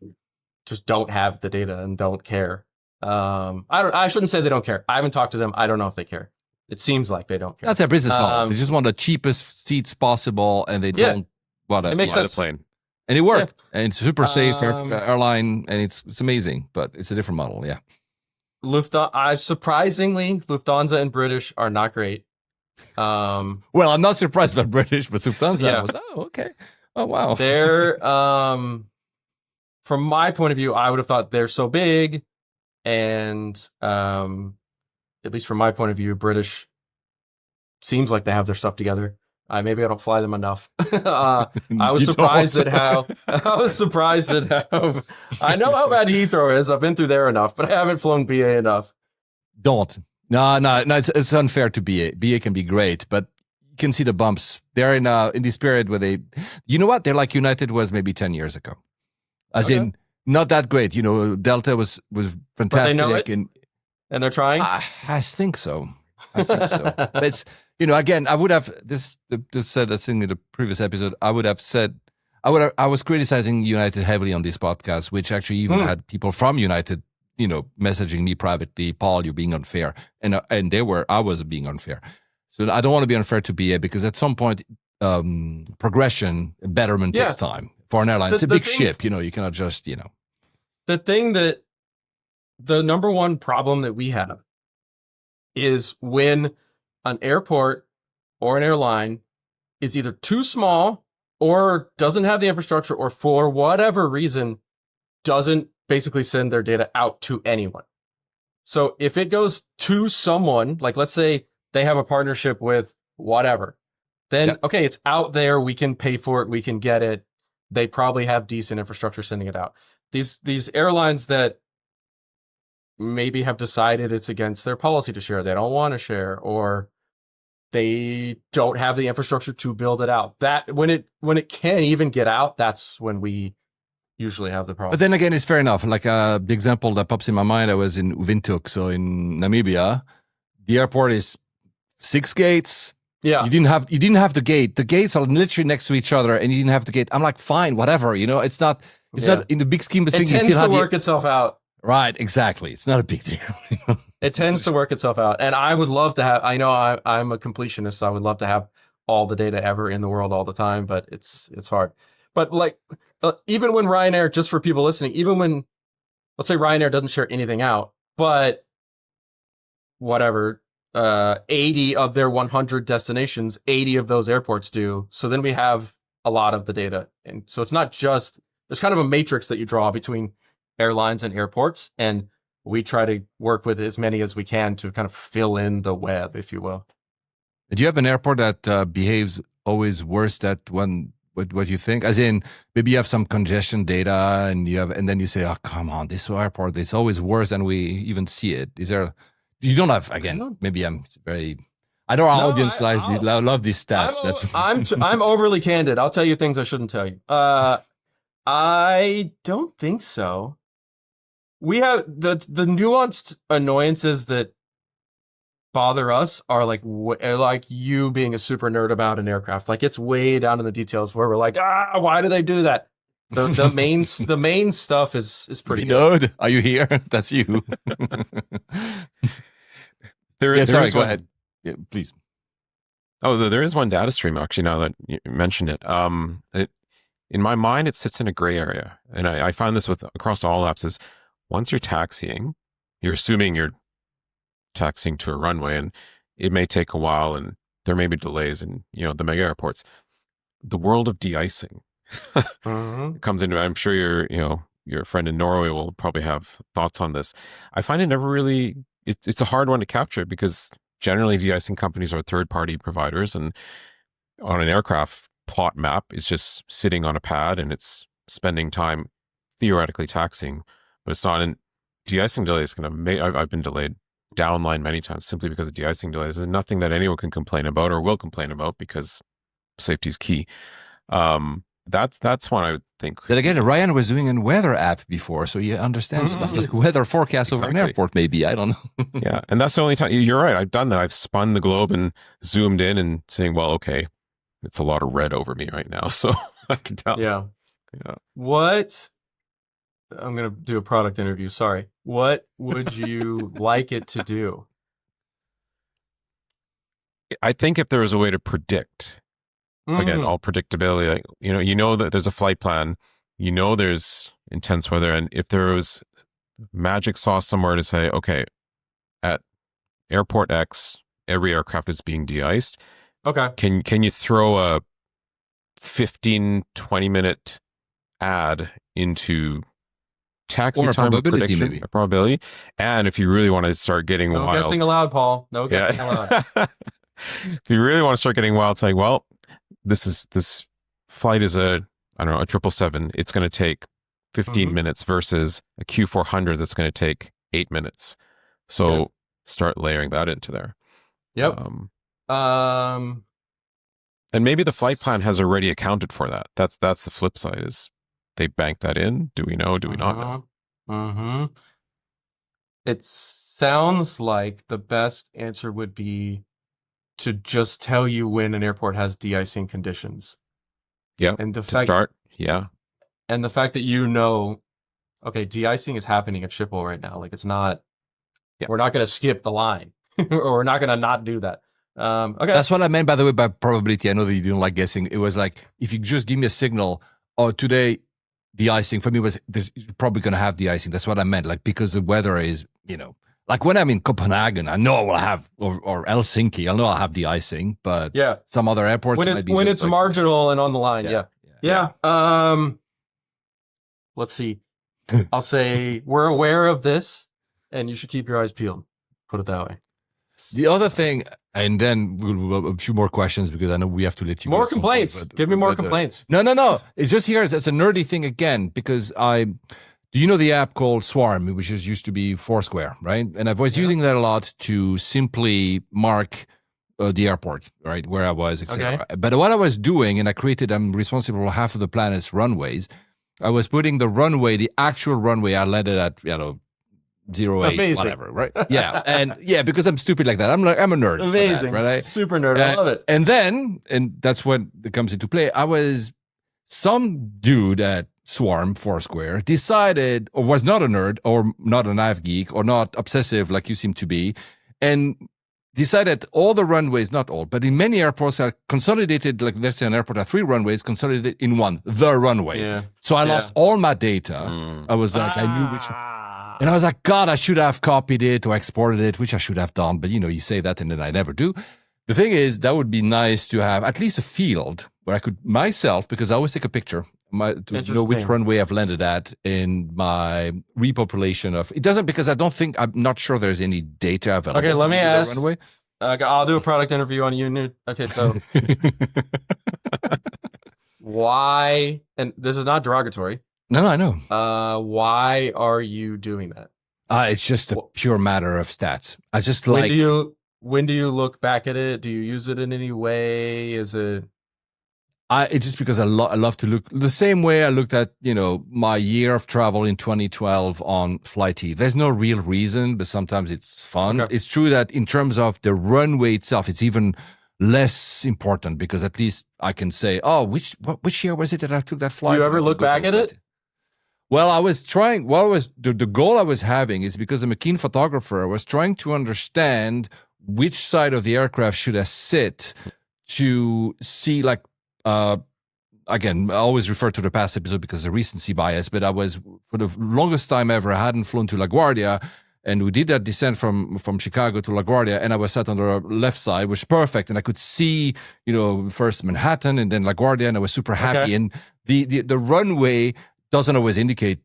just don't have the data and don't care. I shouldn't say they don't care. I haven't talked to them. I don't know if they care. It seems like they don't care. That's their business model. They just want the cheapest seats possible, and they don't want to makes fly sense. the plane. And it worked. And it's super safe airline, and it's amazing. But it's a different model. Yeah. Surprisingly, Lufthansa and British are not great. Well, I'm not surprised by British, but Lufthansa was, okay. Oh, wow. They're, from my point of view, I would have thought they're so big. And at least from my point of view, British seems like they have their stuff together. Maybe I don't fly them enough. I was surprised at how I know how bad Heathrow is. I've been through there enough, but I haven't flown BA enough. Don't. No, it's unfair to BA. BA can be great, but you can see the bumps. They're in this period where you know what? They're like United was maybe 10 years ago. As in, not that great. Delta was fantastic. But they know it, and they're trying? I think so. But it's, again, I would have just said that thing in the previous episode. I was criticizing United heavily on this podcast, which actually even had people from United, messaging me privately, Paul, you're being unfair. And I was being unfair. So I don't want to be unfair to BA because at some point, progression, betterment takes time. For an airline, it's a big ship, you cannot just, The number one problem that we have is when an airport or an airline is either too small or doesn't have the infrastructure, or for whatever reason doesn't basically send their data out to anyone. So if it goes to someone, like let's say they have a partnership with whatever, then okay, it's out there, we can pay for it, we can get it. They probably have decent infrastructure sending it out. These airlines that maybe have decided it's against their policy to share, they don't want to share, or they don't have the infrastructure to build it out. That when it can't even get out, that's when we usually have the problem. But then again, it's fair enough. Like the example that pops in my mind, I was in Windhoek, so in Namibia. The airport is 6 gates. Yeah, you didn't have the gate. The gates are literally next to each other, and you didn't have the gate. I'm like, fine, whatever. It's not in the big scheme of things. It tends to work itself out. Right, exactly. It's not a big deal. It tends to work itself out, and I would love to have. I know I'm a completionist, so I would love to have all the data ever in the world all the time, but it's hard. But like, even when Ryanair, just for people listening, even when, let's say Ryanair doesn't share anything out, but whatever. 80 of their 100 destinations, 80 of those airports do. So then we have a lot of the data. And so it's not just, there's kind of a matrix that you draw between airlines and airports. And we try to work with as many as we can to kind of fill in the web, if you will. Do you have an airport that behaves always worse than what you think? As in, maybe you have some congestion data and then you say, oh, come on, this airport, it's always worse than we even see it. Is there... You don't have, again, maybe I know our audience love these stats. I'm overly candid. I'll tell you things I shouldn't tell you. I don't think so. We have the nuanced annoyances that bother us are like like you being a super nerd about an aircraft. Like it's way down in the details where we're like, why do they do that? The main stuff is pretty good. Vinod, are you here? That's you. There sorry, is go one, ahead. Yeah, please. Oh, there is one data stream actually. Now that you mentioned it, in my mind, it sits in a gray area, and I find this with across all apps is once you're taxiing, you're assuming you're taxiing to a runway, and it may take a while, and there may be delays in the mega airports. The world of de-icing comes into. I'm sure your friend in Norway will probably have thoughts on this. I find it never really. It's a hard one to capture because generally de-icing companies are third-party providers, and on an aircraft plot map is just sitting on a pad and it's spending time theoretically taxiing, but it's not. And de-icing delays I've been delayed downline many times simply because of de-icing delays. There's nothing that anyone can complain about or will complain about because safety is key. That's one I would think. Then again, Ryan was doing a weather app before, so he understands about like weather forecast over an airport. Maybe I don't know. Yeah, and that's the only time. You're right. I've done that. I've spun the globe and zoomed in and saying, "Well, okay, it's a lot of red over me right now," so I can tell. Yeah. What? I'm gonna do a product interview. Sorry. What would you like it to do? I think if there was a way to predict. Again, all predictability, like, you know that there's a flight plan, there's intense weather. And if there was magic sauce somewhere to say, okay, at airport X, every aircraft is being de-iced. Okay. Can you throw a 15, 20-minute ad into taxi or time probability, prediction, maybe. A probability? And if you really want to start getting No wild. guessing aloud, Paul. No guessing aloud. If you really want to start getting wild, saying, well, this flight is a 777. It's going to take 15 minutes versus a Q400 that's going to take 8 minutes. So start layering that into there. Yep. And maybe the flight plan has already accounted for that. That's the flip side is they bank that in. Do we know? Do we not know? It sounds like the best answer would be to just tell you when an airport has de-icing conditions. Yeah. And the to fact, start. Yeah. And the fact that okay, de-icing is happening at Schiphol right now. Like it's not, we're not going to skip the line or we're not going to not do that. Okay. That's what I meant, by the way, by probability. I know that you don't like guessing. It was like, if you just give me a signal, today, de-icing for me was this, you're probably going to have de-icing. That's what I meant. Like, because the weather is, like when I'm in Copenhagen, I know I will have, or Helsinki, I know I'll have de-icing, but some other airports when it's like, marginal and on the line. Yeah. Let's see. I'll say we're aware of this and you should keep your eyes peeled. Put it that way. The other thing, and then we'll a few more questions because I know we have to let you more complaints. Give me more complaints. No. It's just here. It's a nerdy thing again because do you know the app called Swarm, which used to be Foursquare, right? And I was using that a lot to simply mark the airport, right, where I was, etc. Okay. But what I was doing, and I'm responsible for half of the planet's runways. I was putting the actual runway I landed at, 08, whatever, right? Yeah, and because I'm stupid like that. I'm a nerd. Amazing, that, right? Super nerd. I love it. And then, that's when it comes into play. Some dude at Swarm Foursquare decided, or was not a nerd, or not a nav geek, or not obsessive like you seem to be, and decided all the runways, not all, but in many airports are consolidated. Like let's say an airport has 3 runways consolidated in one, the runway. Yeah. So I lost all my data. I was like, I knew which. And I was like, God, I should have copied it or exported it, which I should have done. But you say that and then I never do. The thing is, that would be nice to have at least a field where I could myself, because I always take a picture to know which runway I've landed at in my repopulation of. It doesn't, because I'm not sure there's any data available. Okay, let me ask. Runway. I'll do a product interview on you. Okay, so why, and this is not derogatory. No, I know. Why are you doing that? It's just a pure matter of stats. I just when do you look back at it? Do you use it in any way? Is it It's just because I love to look the same way I looked at, my year of travel in 2012 on Flighty. There's no real reason, but sometimes it's fun. Okay. It's true that in terms of the runway itself, it's even less important because at least I can say, oh, which year was it that I took that flight? Do you ever look back at it? Well, I was trying. The goal I was having is because I'm a keen photographer. I was trying to understand which side of the aircraft should I sit to see, like, again, I always refer to the past episode because of recency bias, but I was, for the longest time ever, I hadn't flown to LaGuardia, and we did that descent from Chicago to LaGuardia, and I was sat on the left side, which was perfect, and I could see, first Manhattan and then LaGuardia, and I was super happy. Okay. And the runway doesn't always indicate,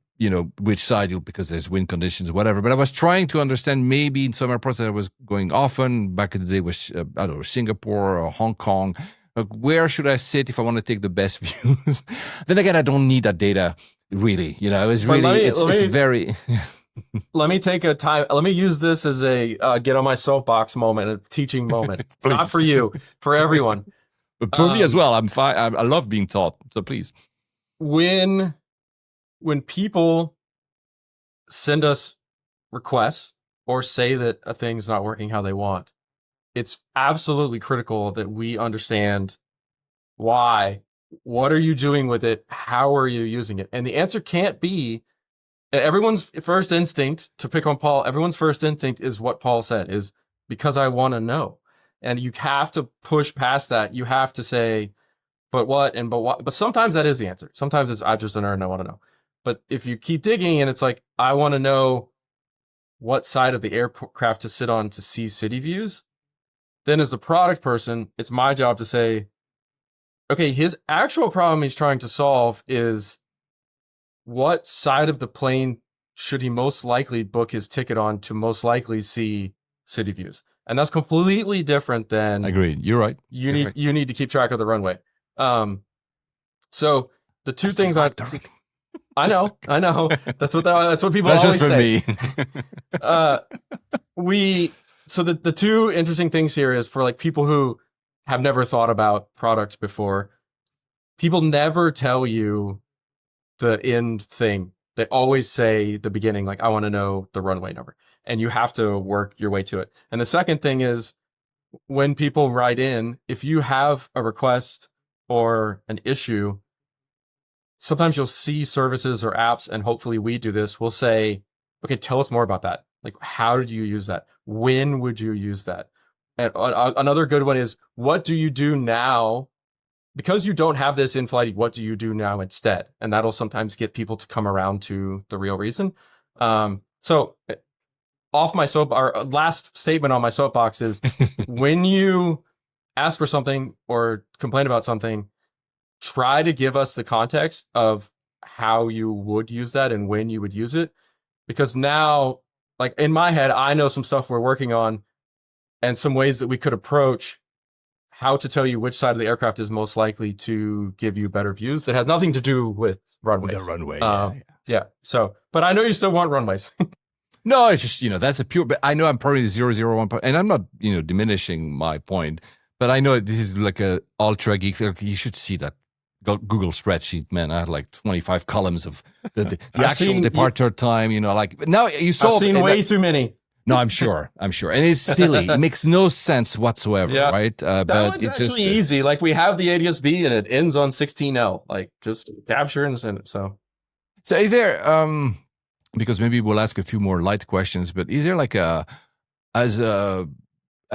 which side because there's wind conditions or whatever. But I was trying to understand, maybe in some airports that I was going often, back in the day was, I don't know, Singapore or Hong Kong, like, where should I sit if I want to take the best views? Then again, I don't need that data, really. It's really, it's very... Let me take a time. Let me use this as a get on my soapbox moment, a teaching moment. Not for you, for everyone. But for me as well. I'm fine. I love being taught. So please. When people send us requests or say that a thing's not working how they want, it's absolutely critical that we understand why. What are you doing with it? How are you using it? And the answer can't be, everyone's first instinct, to pick on Paul, everyone's first instinct is what Paul said, is because I want to know. And you have to push past that. You have to say, but what, and but what? But sometimes that is the answer. Sometimes it's, I'm just a nerd and I want to know. But if you keep digging and it's like, I want to know what side of the aircraft to sit on to see city views, then as a product person, it's my job to say, okay, his actual problem he's trying to solve is, what side of the plane should he most likely book his ticket on to most likely see city views? And that's completely different than... Agreed. You're right. You need to keep track of the runway. So the two things I know. That's what people always say. Me. So the two interesting things here is, for like people who have never thought about products before, people never tell you the end thing. They always say the beginning, like, I want to know the runway number, and you have to work your way to it. And the second thing is, when people write in, if you have a request or an issue, sometimes you'll see services or apps, and hopefully we do this, we'll say, okay, tell us more about that. Like, how did you use that? When would you use that? And another good one is, what do you do now? Because you don't have this in Flighty, what do you do now instead? And that'll sometimes get people to come around to the real reason. So our last statement on my soapbox is, when you ask for something or complain about something, try to give us the context of how you would use that and when you would use it. Because now, like, in my head, I know some stuff we're working on and some ways that we could approach how to tell you which side of the aircraft is most likely to give you better views that have nothing to do with runways. The runway, yeah. So, but I know you still want runways. No, it's just, that's a pure, but I know I'm probably 001 point, and I'm not, diminishing my point, but I know this is like a ultra geek. You should see that Google spreadsheet, man. I had like 25 columns of the actual departure time, like, now you saw. I've seen way too many. No, I'm sure. And it's silly. It makes no sense whatsoever, right? But it's actually just easy. Like, we have the ADS-B and it ends on 16L. Like, just capture and send it. So is there, because maybe we'll ask a few more light questions, but is there like a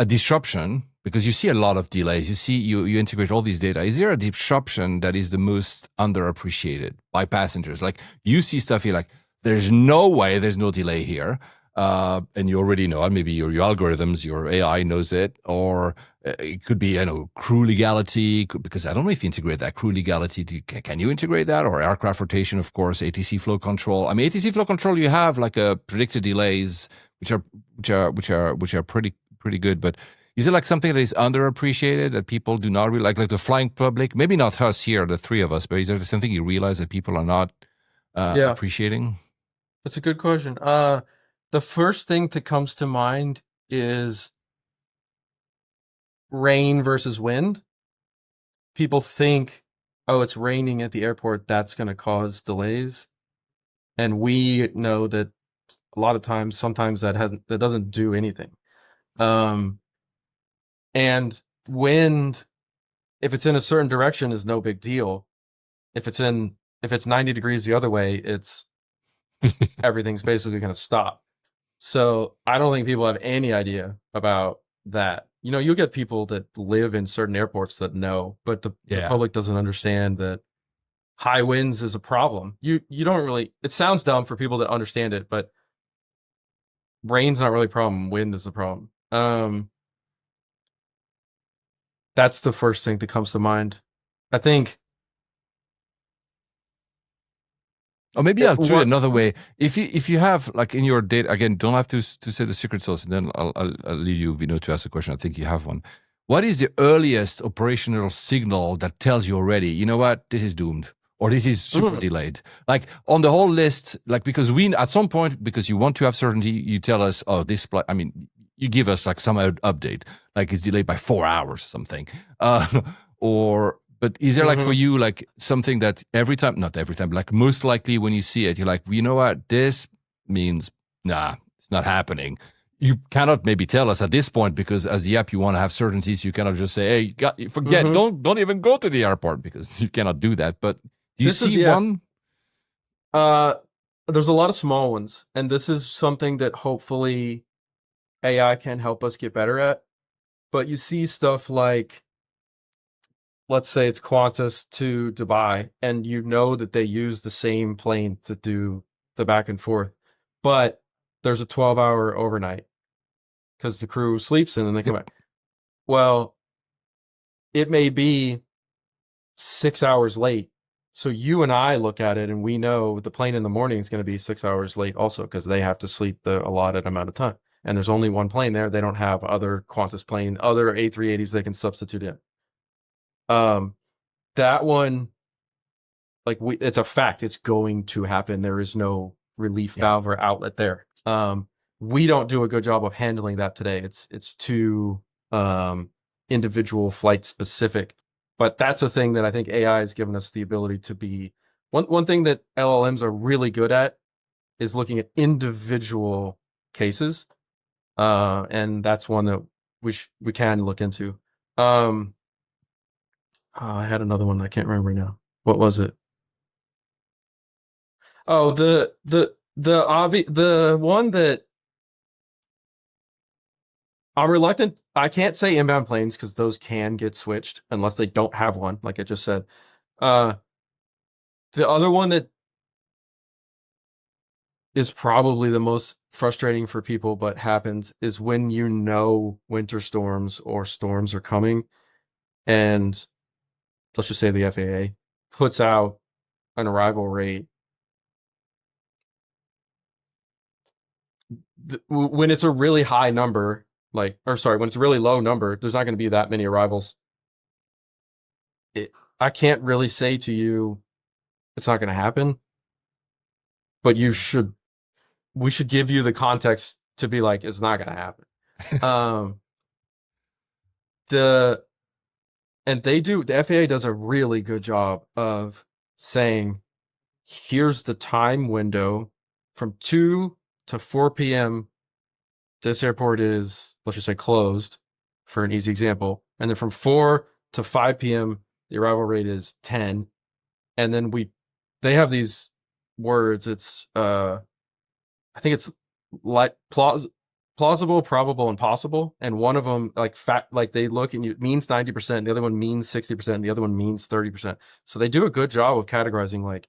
disruption? Because you see a lot of delays. You see, you integrate all these data. Is there a disruption that is the most underappreciated by passengers? Like, you see stuff, you're like, there's no way there's no delay here. And you already know, maybe your algorithms, your AI knows it, or it could be, crew legality, because I don't know if you integrate that crew legality. Can you integrate that? Or aircraft rotation, of course, ATC flow control. I mean, ATC flow control, you have like a predicted delays, which are pretty good. But is it like something that is underappreciated that people do not really like the flying public? Maybe not us here, the three of us, but is there something you realize that people are not appreciating? That's a good question. The first thing that comes to mind is rain versus wind. People think oh, it's raining at the airport, that's going to cause delays. And we know that a lot of times, sometimes that doesn't do anything. Um, and wind, if it's in a certain direction, is no big deal. If it's 90 degrees the other way, it's everything's basically going to stop. So I don't think people have any idea about that. You know, you'll get people that live in certain airports that know, but the Yeah. public doesn't understand that high winds is a problem. You don't really, it sounds dumb for people that understand it, but rain's not really a problem. Wind is the problem. That's the first thing that comes to mind. I think Or maybe I'll do it what another way. If you have like in your data again, don't have to say the secret sauce, and then I'll leave you, Vino, to ask a question. I think you have one. What is the earliest operational signal that tells you already? You know what? This is doomed, or this is super delayed. Like on the whole list, like because we at some point, because you want to have certainty, you tell us, oh, this. I mean, you give us like some update, like it's delayed by 4 hours or something, or. But is there like for you like something that every time, not every time, but like most likely when you see it, you're like, well, you know what, this means nah, it's not happening. You cannot maybe tell us at this point because as the app you want to have certainties. You cannot just say, hey, forget, don't even go to the airport because you cannot do that. But do you see one? There's a lot of small ones, and this is something that hopefully AI can help us get better at. But you see stuff like, let's say it's Qantas to Dubai, and you know that they use the same plane to do the back and forth, but there's a 12-hour overnight because the crew sleeps in and they come back. Well, it may be 6 hours late. So you and I look at it and we know the plane in the morning is going to be 6 hours late also because they have to sleep the allotted amount of time. And there's only one plane there. They don't have other Qantas plane, other A380s they can substitute in. That one, like it's a fact. It's going to happen. There is no relief valve or outlet there. We don't do a good job of handling that today. It's too individual flight specific. But that's a thing that I think AI has given us the ability to be. One thing that LLMs are really good at is looking at individual cases, and that's one that we can look into. I had another one I can't remember now. What was it? Oh, the one that I'm reluctant. I can't say inbound planes because those can get switched unless they don't have one, like I just said. The other one that is probably the most frustrating for people, but happens, is when you know winter storms or storms are coming, and let's just say the FAA puts out an arrival rate. When it's a really high number, when it's a really low number, there's not going to be that many arrivals. I can't really say to you it's not going to happen, but we should give you the context to be like, it's not going to happen. The FAA does a really good job of saying, here's the time window from 2 to 4 p.m. This airport is, let's just say, closed for an easy example. And then from 4 to 5 p.m., the arrival rate is 10. And then they have these words. It's, I think it's like plausible, probable, and possible. And one of them, like they look and it means 90%. The other one means 60%. And the other one means 30%. So they do a good job of categorizing, like,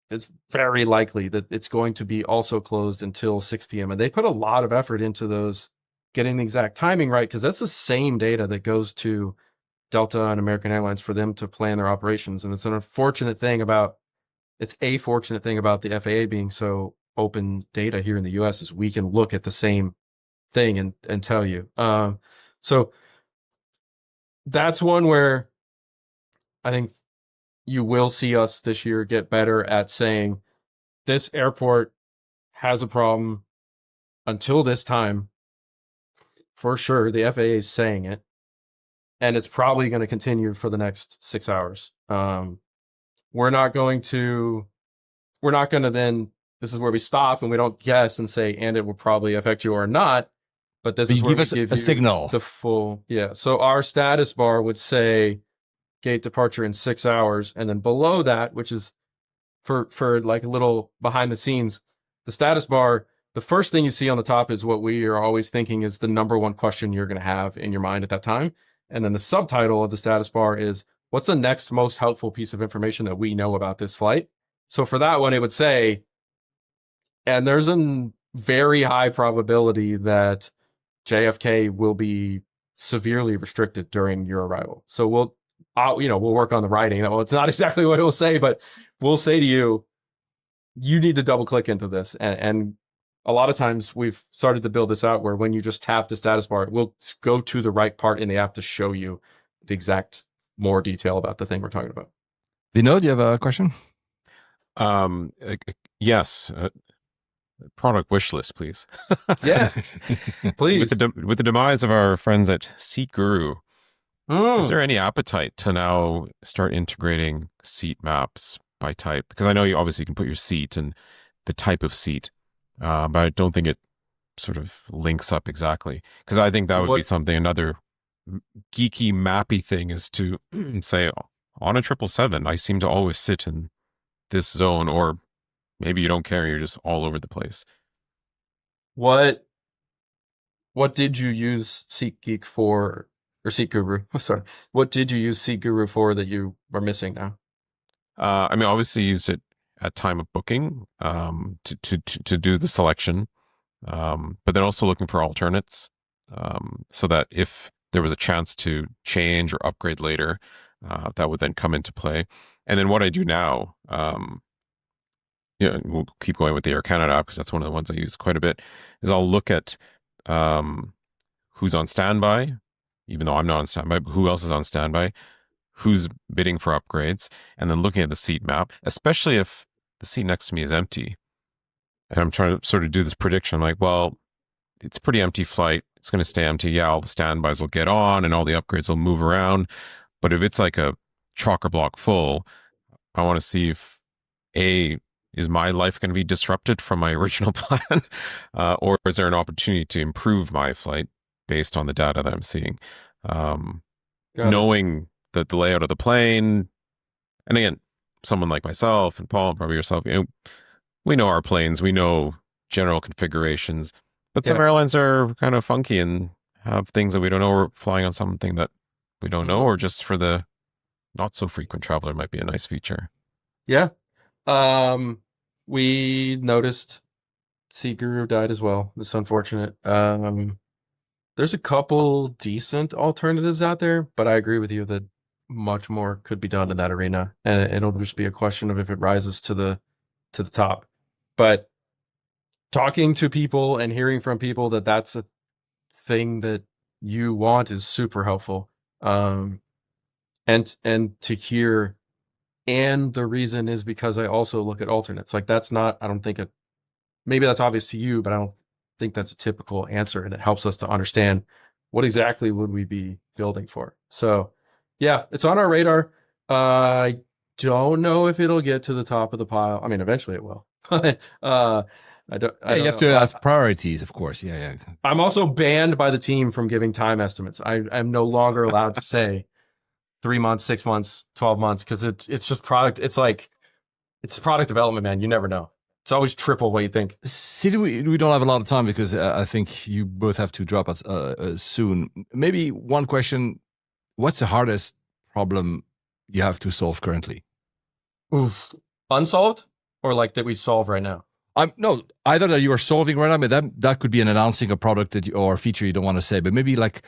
it's very likely that it's going to be also closed until 6 p.m. And they put a lot of effort into those, getting the exact timing right, because that's the same data that goes to Delta and American Airlines for them to plan their operations. And it's a fortunate thing about the FAA being so open data here in the US is we can look at the same thing and tell you. So that's one where I think you will see us this year get better at saying, this airport has a problem until this time. For sure, the FAA is saying it. and it's probably going to continue for the next 6 hours. We're not going to then, this is where we stop and we don't guess and say, and it will probably affect you or not. But this But is you where give we us give a you signal. the full, yeah. So our status bar would say gate departure in 6 hours. And then below that, which is for like a little behind the scenes, the status bar, the first thing you see on the top is what we are always thinking is the number one question you're going to have in your mind at that time. And then the subtitle of the status bar is, what's the next most helpful piece of information that we know about this flight? So for that one, it would say, and there's a very high probability that JFK will be severely restricted during your arrival. So we'll work on the writing. Well, it's not exactly what it will say, but we'll say to you, you need to double click into this. And a lot of times we've started to build this out where when you just tap the status bar, it will go to the right part in the app to show you the exact more detail about the thing we're talking about. Vinod, do you have a question? Yes. Product wish list, please. Yeah, please. With the demise of our friends at Seat Guru, is there any appetite to now start integrating seat maps by type? Because I know you obviously can put your seat and the type of seat, but I don't think it sort of links up exactly. Because I think that would be something, another geeky mappy thing is to say on a 777, I seem to always sit in this zone, or maybe you don't care, you're just all over the place. What did you use SeatGeek for, or Seat Guru? Sorry. What did you use Seat Guru for that you are missing now? I mean, obviously use it at time of booking to do the selection, but then also looking for alternates, so that if there was a chance to change or upgrade later, that would then come into play. And then what I do now, we'll keep going with the Air Canada app because that's one of the ones I use quite a bit, is I'll look at who's on standby, even though I'm not on standby, but who else is on standby, who's bidding for upgrades, and then looking at the seat map, especially if the seat next to me is empty. And I'm trying to sort of do this prediction, like, well, it's a pretty empty flight. It's going to stay empty. Yeah, all the standbys will get on and all the upgrades will move around. But if it's like a chocker block full, I want to see if is my life going to be disrupted from my original plan? Or is there an opportunity to improve my flight based on the data that I'm seeing? Knowing the layout of the plane. And again, someone like myself and Paul, and probably yourself, we know our planes, we know general configurations, but some airlines are kind of funky and have things that we don't know. We're flying on something that we don't know, or just for the not so frequent traveler might be a nice feature. Yeah. We noticed Seat Guru died as well. It's unfortunate. There's a couple decent alternatives out there, but I agree with you that much more could be done in that arena, and it'll just be a question of if it rises to the top. But talking to people and hearing from people that that's a thing that you want is super helpful. And to hear, and the reason is because I also look at alternates. Like that's not, I don't think maybe that's obvious to you, but I don't think that's a typical answer, and it helps us to understand what exactly would we be building for. So yeah, it's on our radar. I don't know if it'll get to the top of the pile. I mean, eventually it will. I don't you have to have priorities, of course. Yeah. I'm also banned by the team from giving time estimates. I'm no longer allowed to say 3 months, 6 months, 12 months, because it's just product. It's product development, man. You never know. It's always triple what you think. See, we don't have a lot of time because I think you both have to drop us soon. Maybe one question: what's the hardest problem you have to solve currently? Oof. Unsolved, or like that we solve right now? No, either that you are solving right now, but that could be an announcing a product or a feature you don't want to say. But maybe like,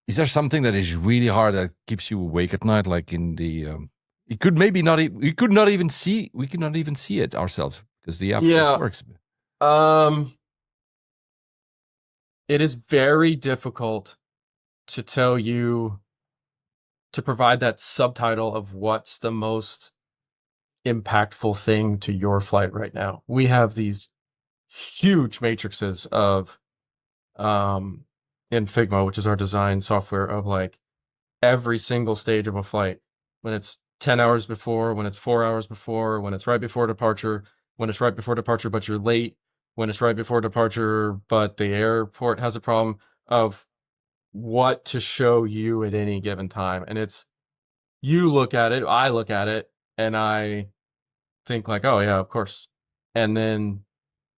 is there something that is really hard that keeps you awake at night? Like in the, it could maybe not. We could not even see. We could not even see it ourselves because the app just works. It is very difficult to tell you to provide that subtitle of what's the most impactful thing to your flight right now. We have these huge matrices of in Figma, which is our design software, of like every single stage of a flight. When it's 10 hours before, when it's 4 hours before, when it's right before departure, when it's right before departure but you're late, when it's right before departure but the airport has a problem, of what to show you at any given time. And it's, you look at it, I look at it, and I think like, oh yeah, of course. And then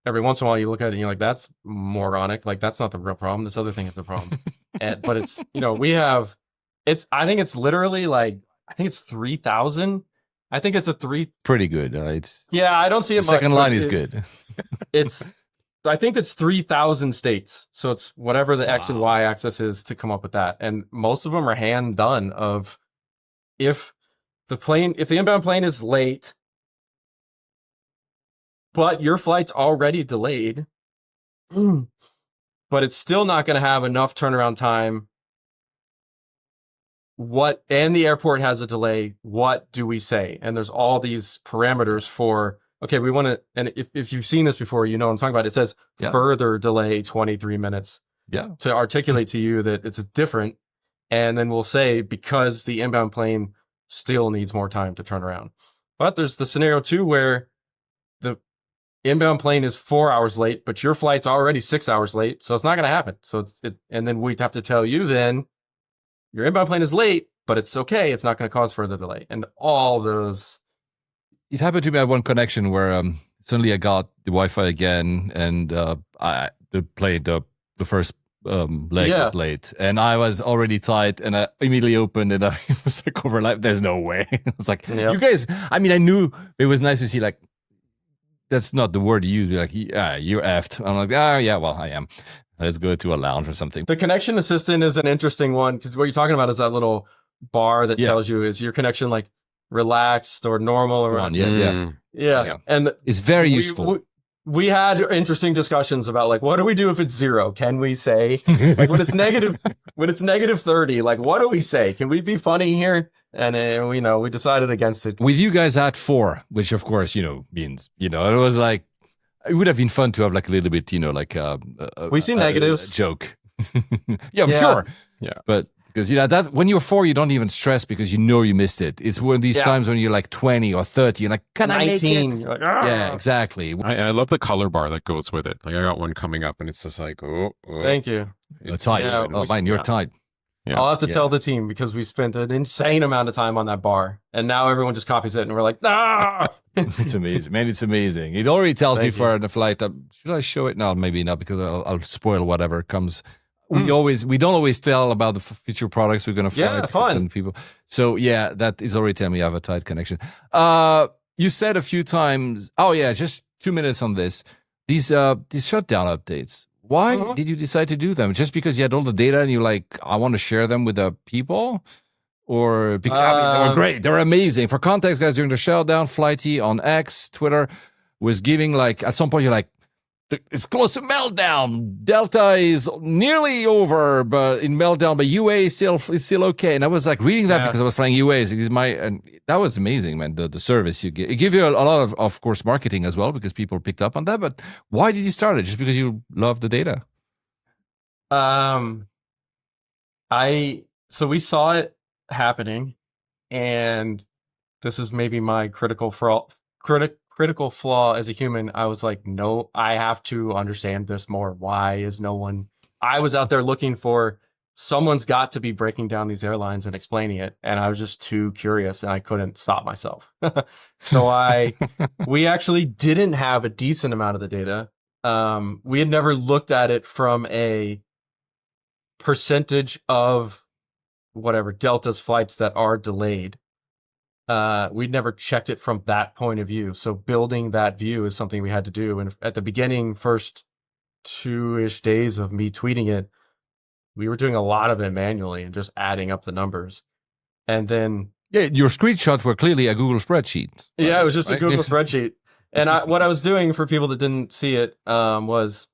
every once in a while you look at it and you're like, that's moronic. Like, that's not the real problem. This other thing is the problem. But it's, we have, I think it's literally like, I think it's 3,000. I think it's a Pretty good. Yeah, I don't see it the much. second line is good. I think it's 3,000 states. So it's whatever the X and Y axis is to come up with that. And most of them are hand done of, if the inbound plane is late, but your flight's already delayed, but it's still not going to have enough turnaround time. And the airport has a delay. What do we say? And there's all these parameters for, okay, we want to, and if you've seen this before, you know what I'm talking about. It says further delay 23 minutes. Yeah. To articulate to you that it's different. And then we'll say, because the inbound plane still needs more time to turn around. But there's the scenario too, where the inbound plane is 4 hours late, but your flight's already 6 hours late. So it's not going to happen. So and then we'd have to tell you then, your inbound plane is late, but it's okay. It's not going to cause further delay. And all those. It happened to me at one connection where suddenly I got the Wi-Fi again, and the first leg was late, and I was already tight, and I immediately opened it. I was like, overlap. There's no way. It's like, you guys. I mean, I knew it was nice to see, like, that's not the word you use. Be like, yeah, you're effed. I'm like, yeah, well, I am. Let's go to a lounge or something. The connection assistant is an interesting one, because what you're talking about is that little bar that tells you, is your connection like relaxed or normal or yeah. And it's very useful. We had interesting discussions about, like, what do we do if it's 0? Can we say, like, when it's negative 30, like, what do we say? Can we be funny here? And we decided against it. With you guys at 4, which of course means it was like, it would have been fun to have like a little bit like we see negatives joke. I'm sure. Yeah, but because that when you're 4, you don't even stress because you missed it. It's one of these times when you're like 20 or 30, you're like, can 19, I make it? You're like, yeah, exactly. I love the color bar that goes with it. Like, I got one coming up, and it's just like, thank you. It's tight. Yeah, mine, you're tight. Yeah. I'll have to tell the team, because we spent an insane amount of time on that bar, and now everyone just copies it, and we're like, ah! It's amazing, man. It's amazing. It already tells me for the flight. Should I show it? No, maybe not, because I'll spoil whatever comes. We don't always tell about the future products we're going to fly to some people. So yeah, that is already telling me I have a tight connection. You said a few times, just 2 minutes on this. These shutdown updates. Why did you decide to do them? Just because you had all the data and you're like, I want to share them with the people? Or because they were great. They're amazing. For context, guys, during the shutdown, Flighty on X, Twitter, was giving, like, at some point you're like, it's close to meltdown. Delta is nearly over, but in meltdown, but UA is still okay. And I was like reading that because I was flying UAs. And that was amazing, man. The service you get, it gives you a lot of course, marketing as well, because people picked up on that. But why did you start it? Just because you love the data? So we saw it happening, and this is maybe my critical flaw as a human. I was like, no, I have to understand this more. Why is no one? I was out there looking for, someone's got to be breaking down these airlines and explaining it, and I was just too curious, and I couldn't stop myself. So we actually didn't have a decent amount of the data. We had never looked at it from a percentage of whatever Delta's flights that are delayed. We'd never checked it from that point of view. So building that view is something we had to do. And at the beginning, first 2-ish days of me tweeting it, we were doing a lot of it manually and just adding up the numbers. And then your screenshots were clearly a Google spreadsheet. Yeah, it was just a Google spreadsheet. And what I was doing, for people that didn't see it, was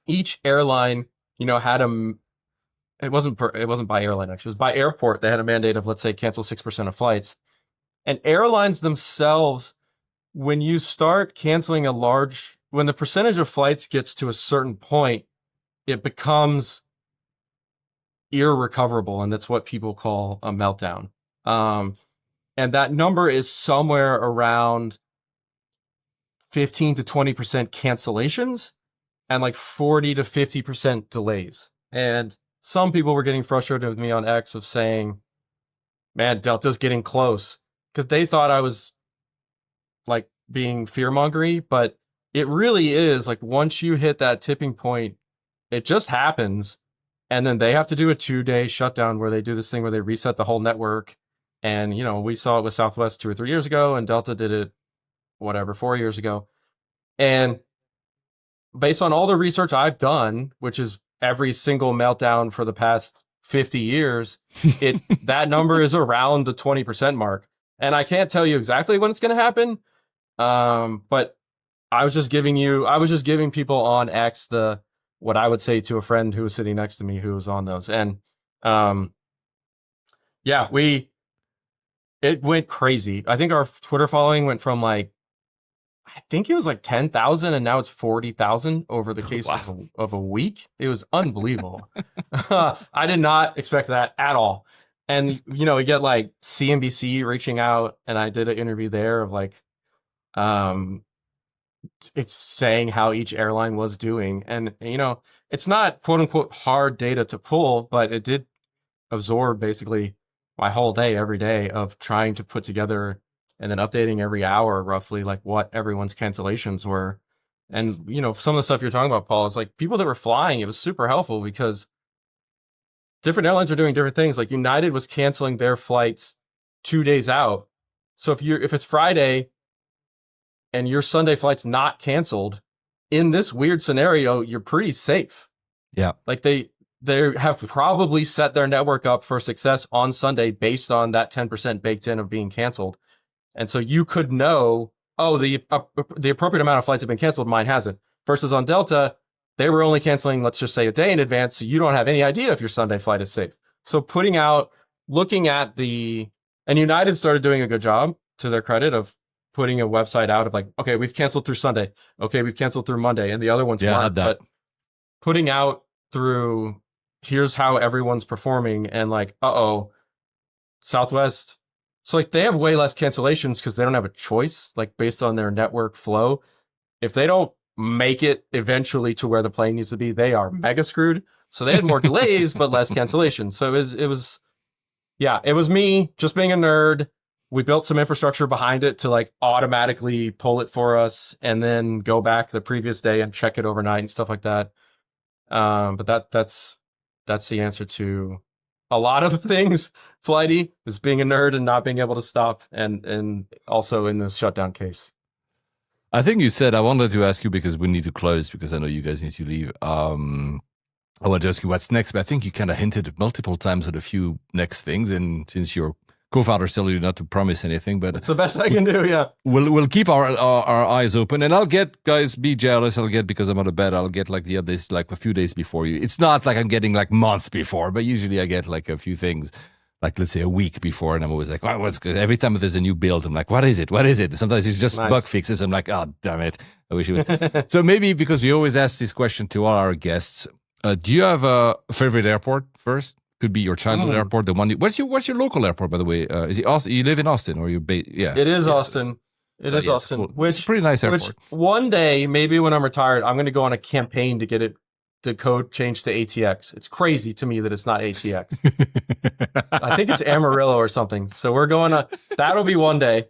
each airline, had it wasn't by airline, actually. It was by airport. They had a mandate of, let's say, cancel 6% of flights. And airlines themselves, when you start canceling when the percentage of flights gets to a certain point, it becomes, irrecoverable, and that's what people call a meltdown. And that number is somewhere around 15 to 20% cancellations and like 40 to 50% delays. And some people were getting frustrated with me on X of saying, man, Delta's getting close, because they thought I was like being fear-mongery, but it really is like once you hit that tipping point, it just happens. And then they have to do a 2-day shutdown where they do this thing where they reset the whole network. And, you know, we saw it with Southwest 2 or 3 years ago, and Delta did it, 4 years ago. And based on all the research I've done, which is every single meltdown for the past 50 years, that number is around the 20% mark. And I can't tell you exactly when it's going to happen. But I was just giving people on X what I would say to a friend who was sitting next to me who was on those. And yeah, it went crazy. I think our Twitter following went from like, I think it was like 10,000 and now it's 40,000 over the case of a week. It was unbelievable. I did not expect that at all. And, you know, we get like CNBC reaching out, and I did an interview there of like, it's saying how each airline was doing. And, you know, it's not quote unquote hard data to pull, but it did absorb basically my whole day, every day of trying to put together and then updating every hour roughly like what everyone's cancellations were. And, you know, some of the stuff you're talking about, Paul, is like people that were flying, it was super helpful because different airlines are doing different things. Like United was canceling their flights 2 days out. So if it's Friday and your Sunday flight's not canceled, in this weird scenario, you're pretty safe. Yeah. Like they have probably set their network up for success on Sunday based on that 10% baked in of being canceled. And so you could know, oh, the appropriate amount of flights have been canceled, mine hasn't. Versus on Delta, they were only canceling, let's just say, a day in advance, so you don't have any idea if your Sunday flight is safe. So looking at and United started doing a good job, to their credit, of putting a website out of like, okay, we've canceled through Sunday. Okay, we've canceled through Monday. And the other ones weren't. But putting out through, here's how everyone's performing, and like, Southwest. So like they have way less cancellations because they don't have a choice, like based on their network flow. If they don't make it eventually to where the plane needs to be, they are mega screwed. So they had more delays, but less cancellations. So it was me just being a nerd. We built some infrastructure behind it to like automatically pull it for us and then go back the previous day and check it overnight and stuff like that. But that's the answer to a lot of things. Flighty is being a nerd and not being able to stop, and also in this shutdown case. I think you said, I wanted to ask you, because we need to close, because I know you guys need to leave. I wanted to ask you what's next, but I think you kind of hinted multiple times at a few next things. And since your co-founder tell you not to promise anything, but it's the best I can do. Yeah, we'll keep our eyes open, and I'll get, guys, be jealous. Because I'm on a bed, I'll get like the updates like a few days before you. It's not like I'm getting like month before, but usually I get like a few things, like let's say a week before, and I'm always like, what's good? Every time there's a new build, I'm like, what is it? Sometimes it's just bug fixes. I'm like, oh, damn it. I wish it would. So maybe, because we always ask this question to all our guests, do you have a favorite airport first? Could be your childhood airport, the one. What's your local airport, by the way? Is it Austin? You live in Austin, or you? Yeah, it is Austin. It is Austin. Cool. Which it's a pretty nice airport. Which one day, maybe when I'm retired, I'm going to go on a campaign to get it, the code changed to ATX. It's crazy to me that it's not ATX. I think it's Amarillo or something. So we're going on. That'll be one day.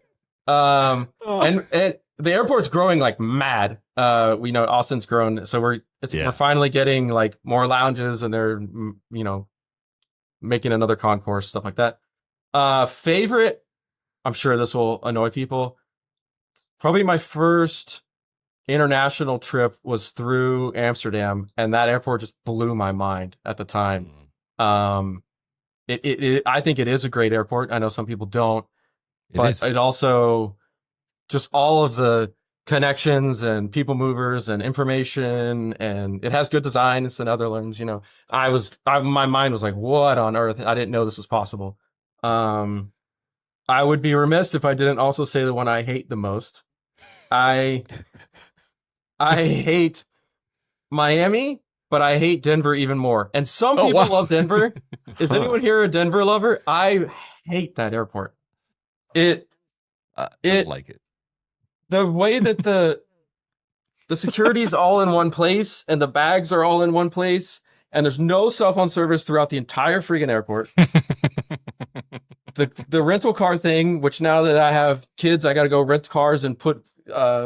And the airport's growing like mad. We know Austin's grown, so we're finally getting like more lounges, and they're making another concourse, stuff like that. Favorite, I'm sure this will annoy people. Probably my first international trip was through Amsterdam, and that airport just blew my mind at the time. I think it is a great airport. I know some people don't, but it also just all of the connections and people movers and information, and it has good design. It's in Netherlands, my mind was like, what on earth? I didn't know this was possible. I would be remiss if I didn't also say the one I hate the most. I hate Miami, but I hate Denver even more. And some people wow. love Denver. Is anyone here a Denver lover? I hate that airport. I don't like it. The way that the security is all in one place and the bags are all in one place and there's no cell phone service throughout the entire freaking airport. The rental car thing, which now that I have kids, I got to go rent cars and put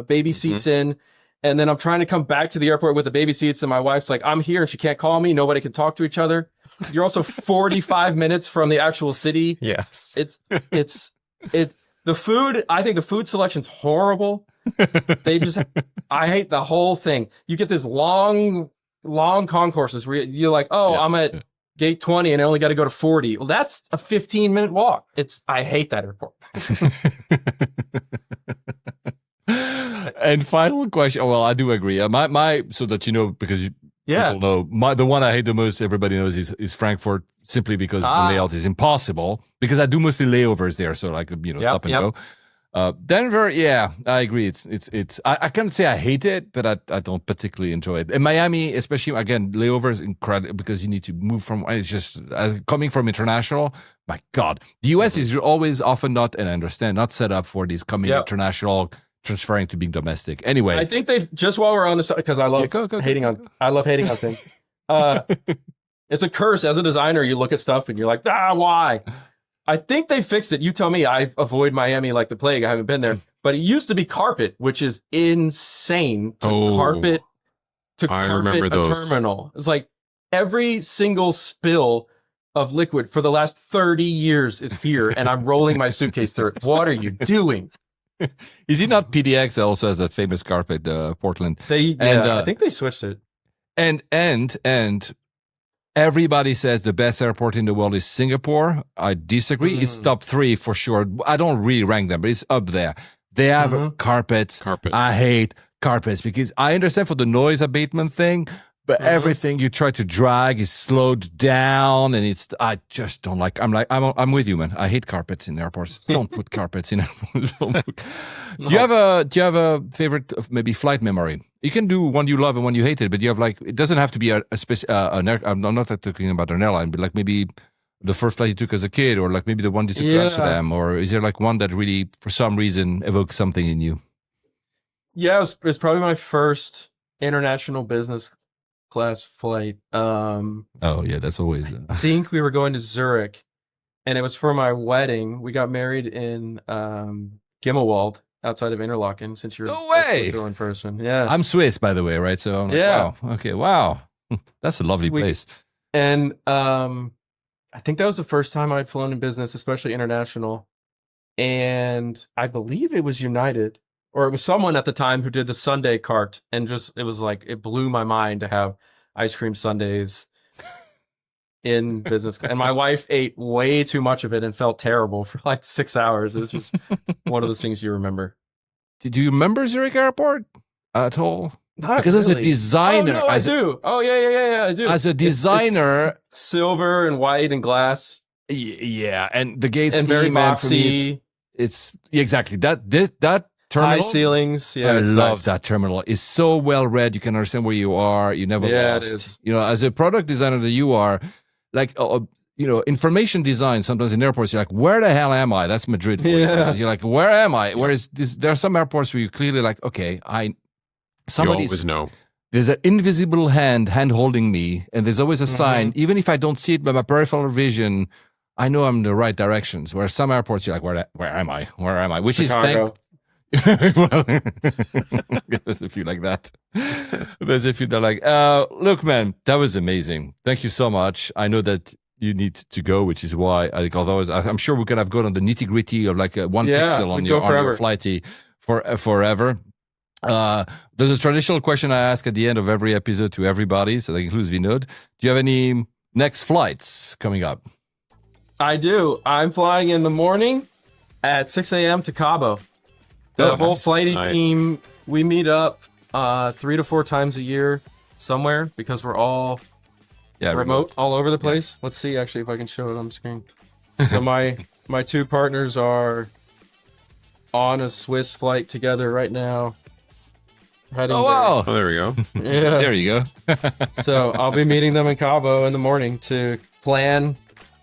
baby seats in. And then I'm trying to come back to the airport with the baby seats. And my wife's like, I'm here and she can't call me. Nobody can talk to each other. You're also 45 minutes from the actual city. Yes. The food, I think the food selection's horrible. I hate the whole thing. You get this long concourses where you're like, I'm at gate 20 and I only got to go to 40. Well, that's a 15-minute walk. I hate that airport. And final question. Well, I do agree. My so that you know, because people know, the one I hate the most, everybody knows, is Frankfurt, simply because the layout is impossible. Because I do mostly layovers there, so like stop and go. Denver, yeah, I agree. I can't say I hate it, but I don't particularly enjoy it. And Miami, especially, again, layovers incredible because you need to move from. It's just coming from international. My God, the US is always often not, and I understand, not set up for these coming international, transferring to being domestic. Anyway, I think they've, just while we're on this, because I love hating on things. It's a curse as a designer. You look at stuff and you're like, why? I think they fixed it. You tell me. I avoid Miami like the plague. I haven't been there, but it used to be carpet, which is insane to carpet a terminal. It's like every single spill of liquid for the last 30 years is here, and I'm rolling my suitcase through it. What are you doing? Is it not PDX that also has that famous carpet, Portland? I think they switched it. And everybody says the best airport in the world is Singapore. I disagree. It's top 3 for sure. I don't really rank them, but it's up there. They have carpets. I hate carpets because I understand for the noise abatement thing, but everything you try to drag is slowed down, and I just don't like. I'm with you, man. I hate carpets in airports. Don't put carpets in airports. Do you have a favorite maybe flight memory? You can do one you love and one you hated, but you have it doesn't have to be an air. I'm not talking about an airline, but like maybe the first flight you took as a kid, or like maybe the one you took to Amsterdam, or is there like one that really, for some reason, evokes something in you? Yeah, it was probably my first international business class flight. That's always. I think we were going to Zurich, and it was for my wedding. We got married in Gimmelwald, outside of Interlaken, since you're a Swiss person. Yeah. I'm Swiss, by the way, right? So I'm like, wow. Okay, wow. That's a lovely place. And I think that was the first time I'd flown in business, especially international. And I believe it was United, or it was someone at the time who did the Sunday cart. And it was like, it blew my mind to have ice cream sundaes in business. And my wife ate way too much of it and felt terrible for like 6 hours. It was just one of those things you remember. Did you remember Zurich Airport at all? Not because really. As a designer, I do. Oh yeah, I do. As a designer, it's silver and white and glass. Yeah, and the gates and very boxy. It's exactly that terminal. High ceilings. Yeah, I love that terminal. It's so well read. You can understand where you are. You never lost. It is. As a product designer that you are, like information design. Sometimes in airports, you're like, where the hell am I? That's Madrid for you. You're like, where am I? Whereas there are some airports where you clearly like, okay, somebody's. You always know. There's an invisible hand holding me, and there's always a sign. Even if I don't see it by my peripheral vision, I know I'm in the right directions. Whereas some airports, you're like, where am I? Where am I? Which Chicago. Well, there's a few like that. There's a few that are like, look, man, that was amazing. Thank you so much. I know that you need to go, which is why otherwise I'm sure we could have gone on the nitty gritty of like one pixel on your Flighty forever. There's a traditional question I ask at the end of every episode to everybody, so that includes Vinod. Do you have any next flights coming up? I do. I'm flying in the morning at 6 a.m. to Cabo. The whole Flighty team, we meet up 3 to 4 times a year somewhere because we're all remote all over the place. Yeah. Let's see actually if I can show it on the screen. So my 2 partners are on a Swiss flight together right now. heading Oh, wow. Oh, there we go. there. Yeah. There you go. So I'll be meeting them in Cabo in the morning to plan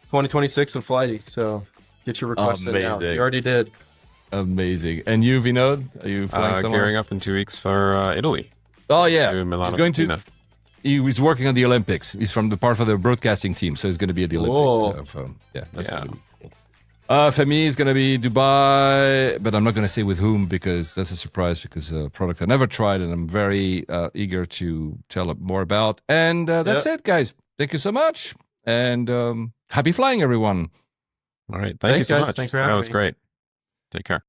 2026 and Flighty. So get your request in now. Amazing. You already did. Amazing. And you, Vinod? Are you flying somewhere? Gearing up in 2 weeks for Italy. Oh, yeah. To Milano He's going to... Cortina. He was working on the Olympics. He's from the part of the broadcasting team, so he's going to be at the Olympics. So, yeah, that's Yeah. going to be cool. For me, it's going to be Dubai, but I'm not going to say with whom because that's a surprise because a product I never tried and I'm very eager to tell more about. And that's it, guys. Thank you so much. And happy flying, everyone. All right. Thank you Thanks, so guys. much. Thanks for having That was me. great. Take care.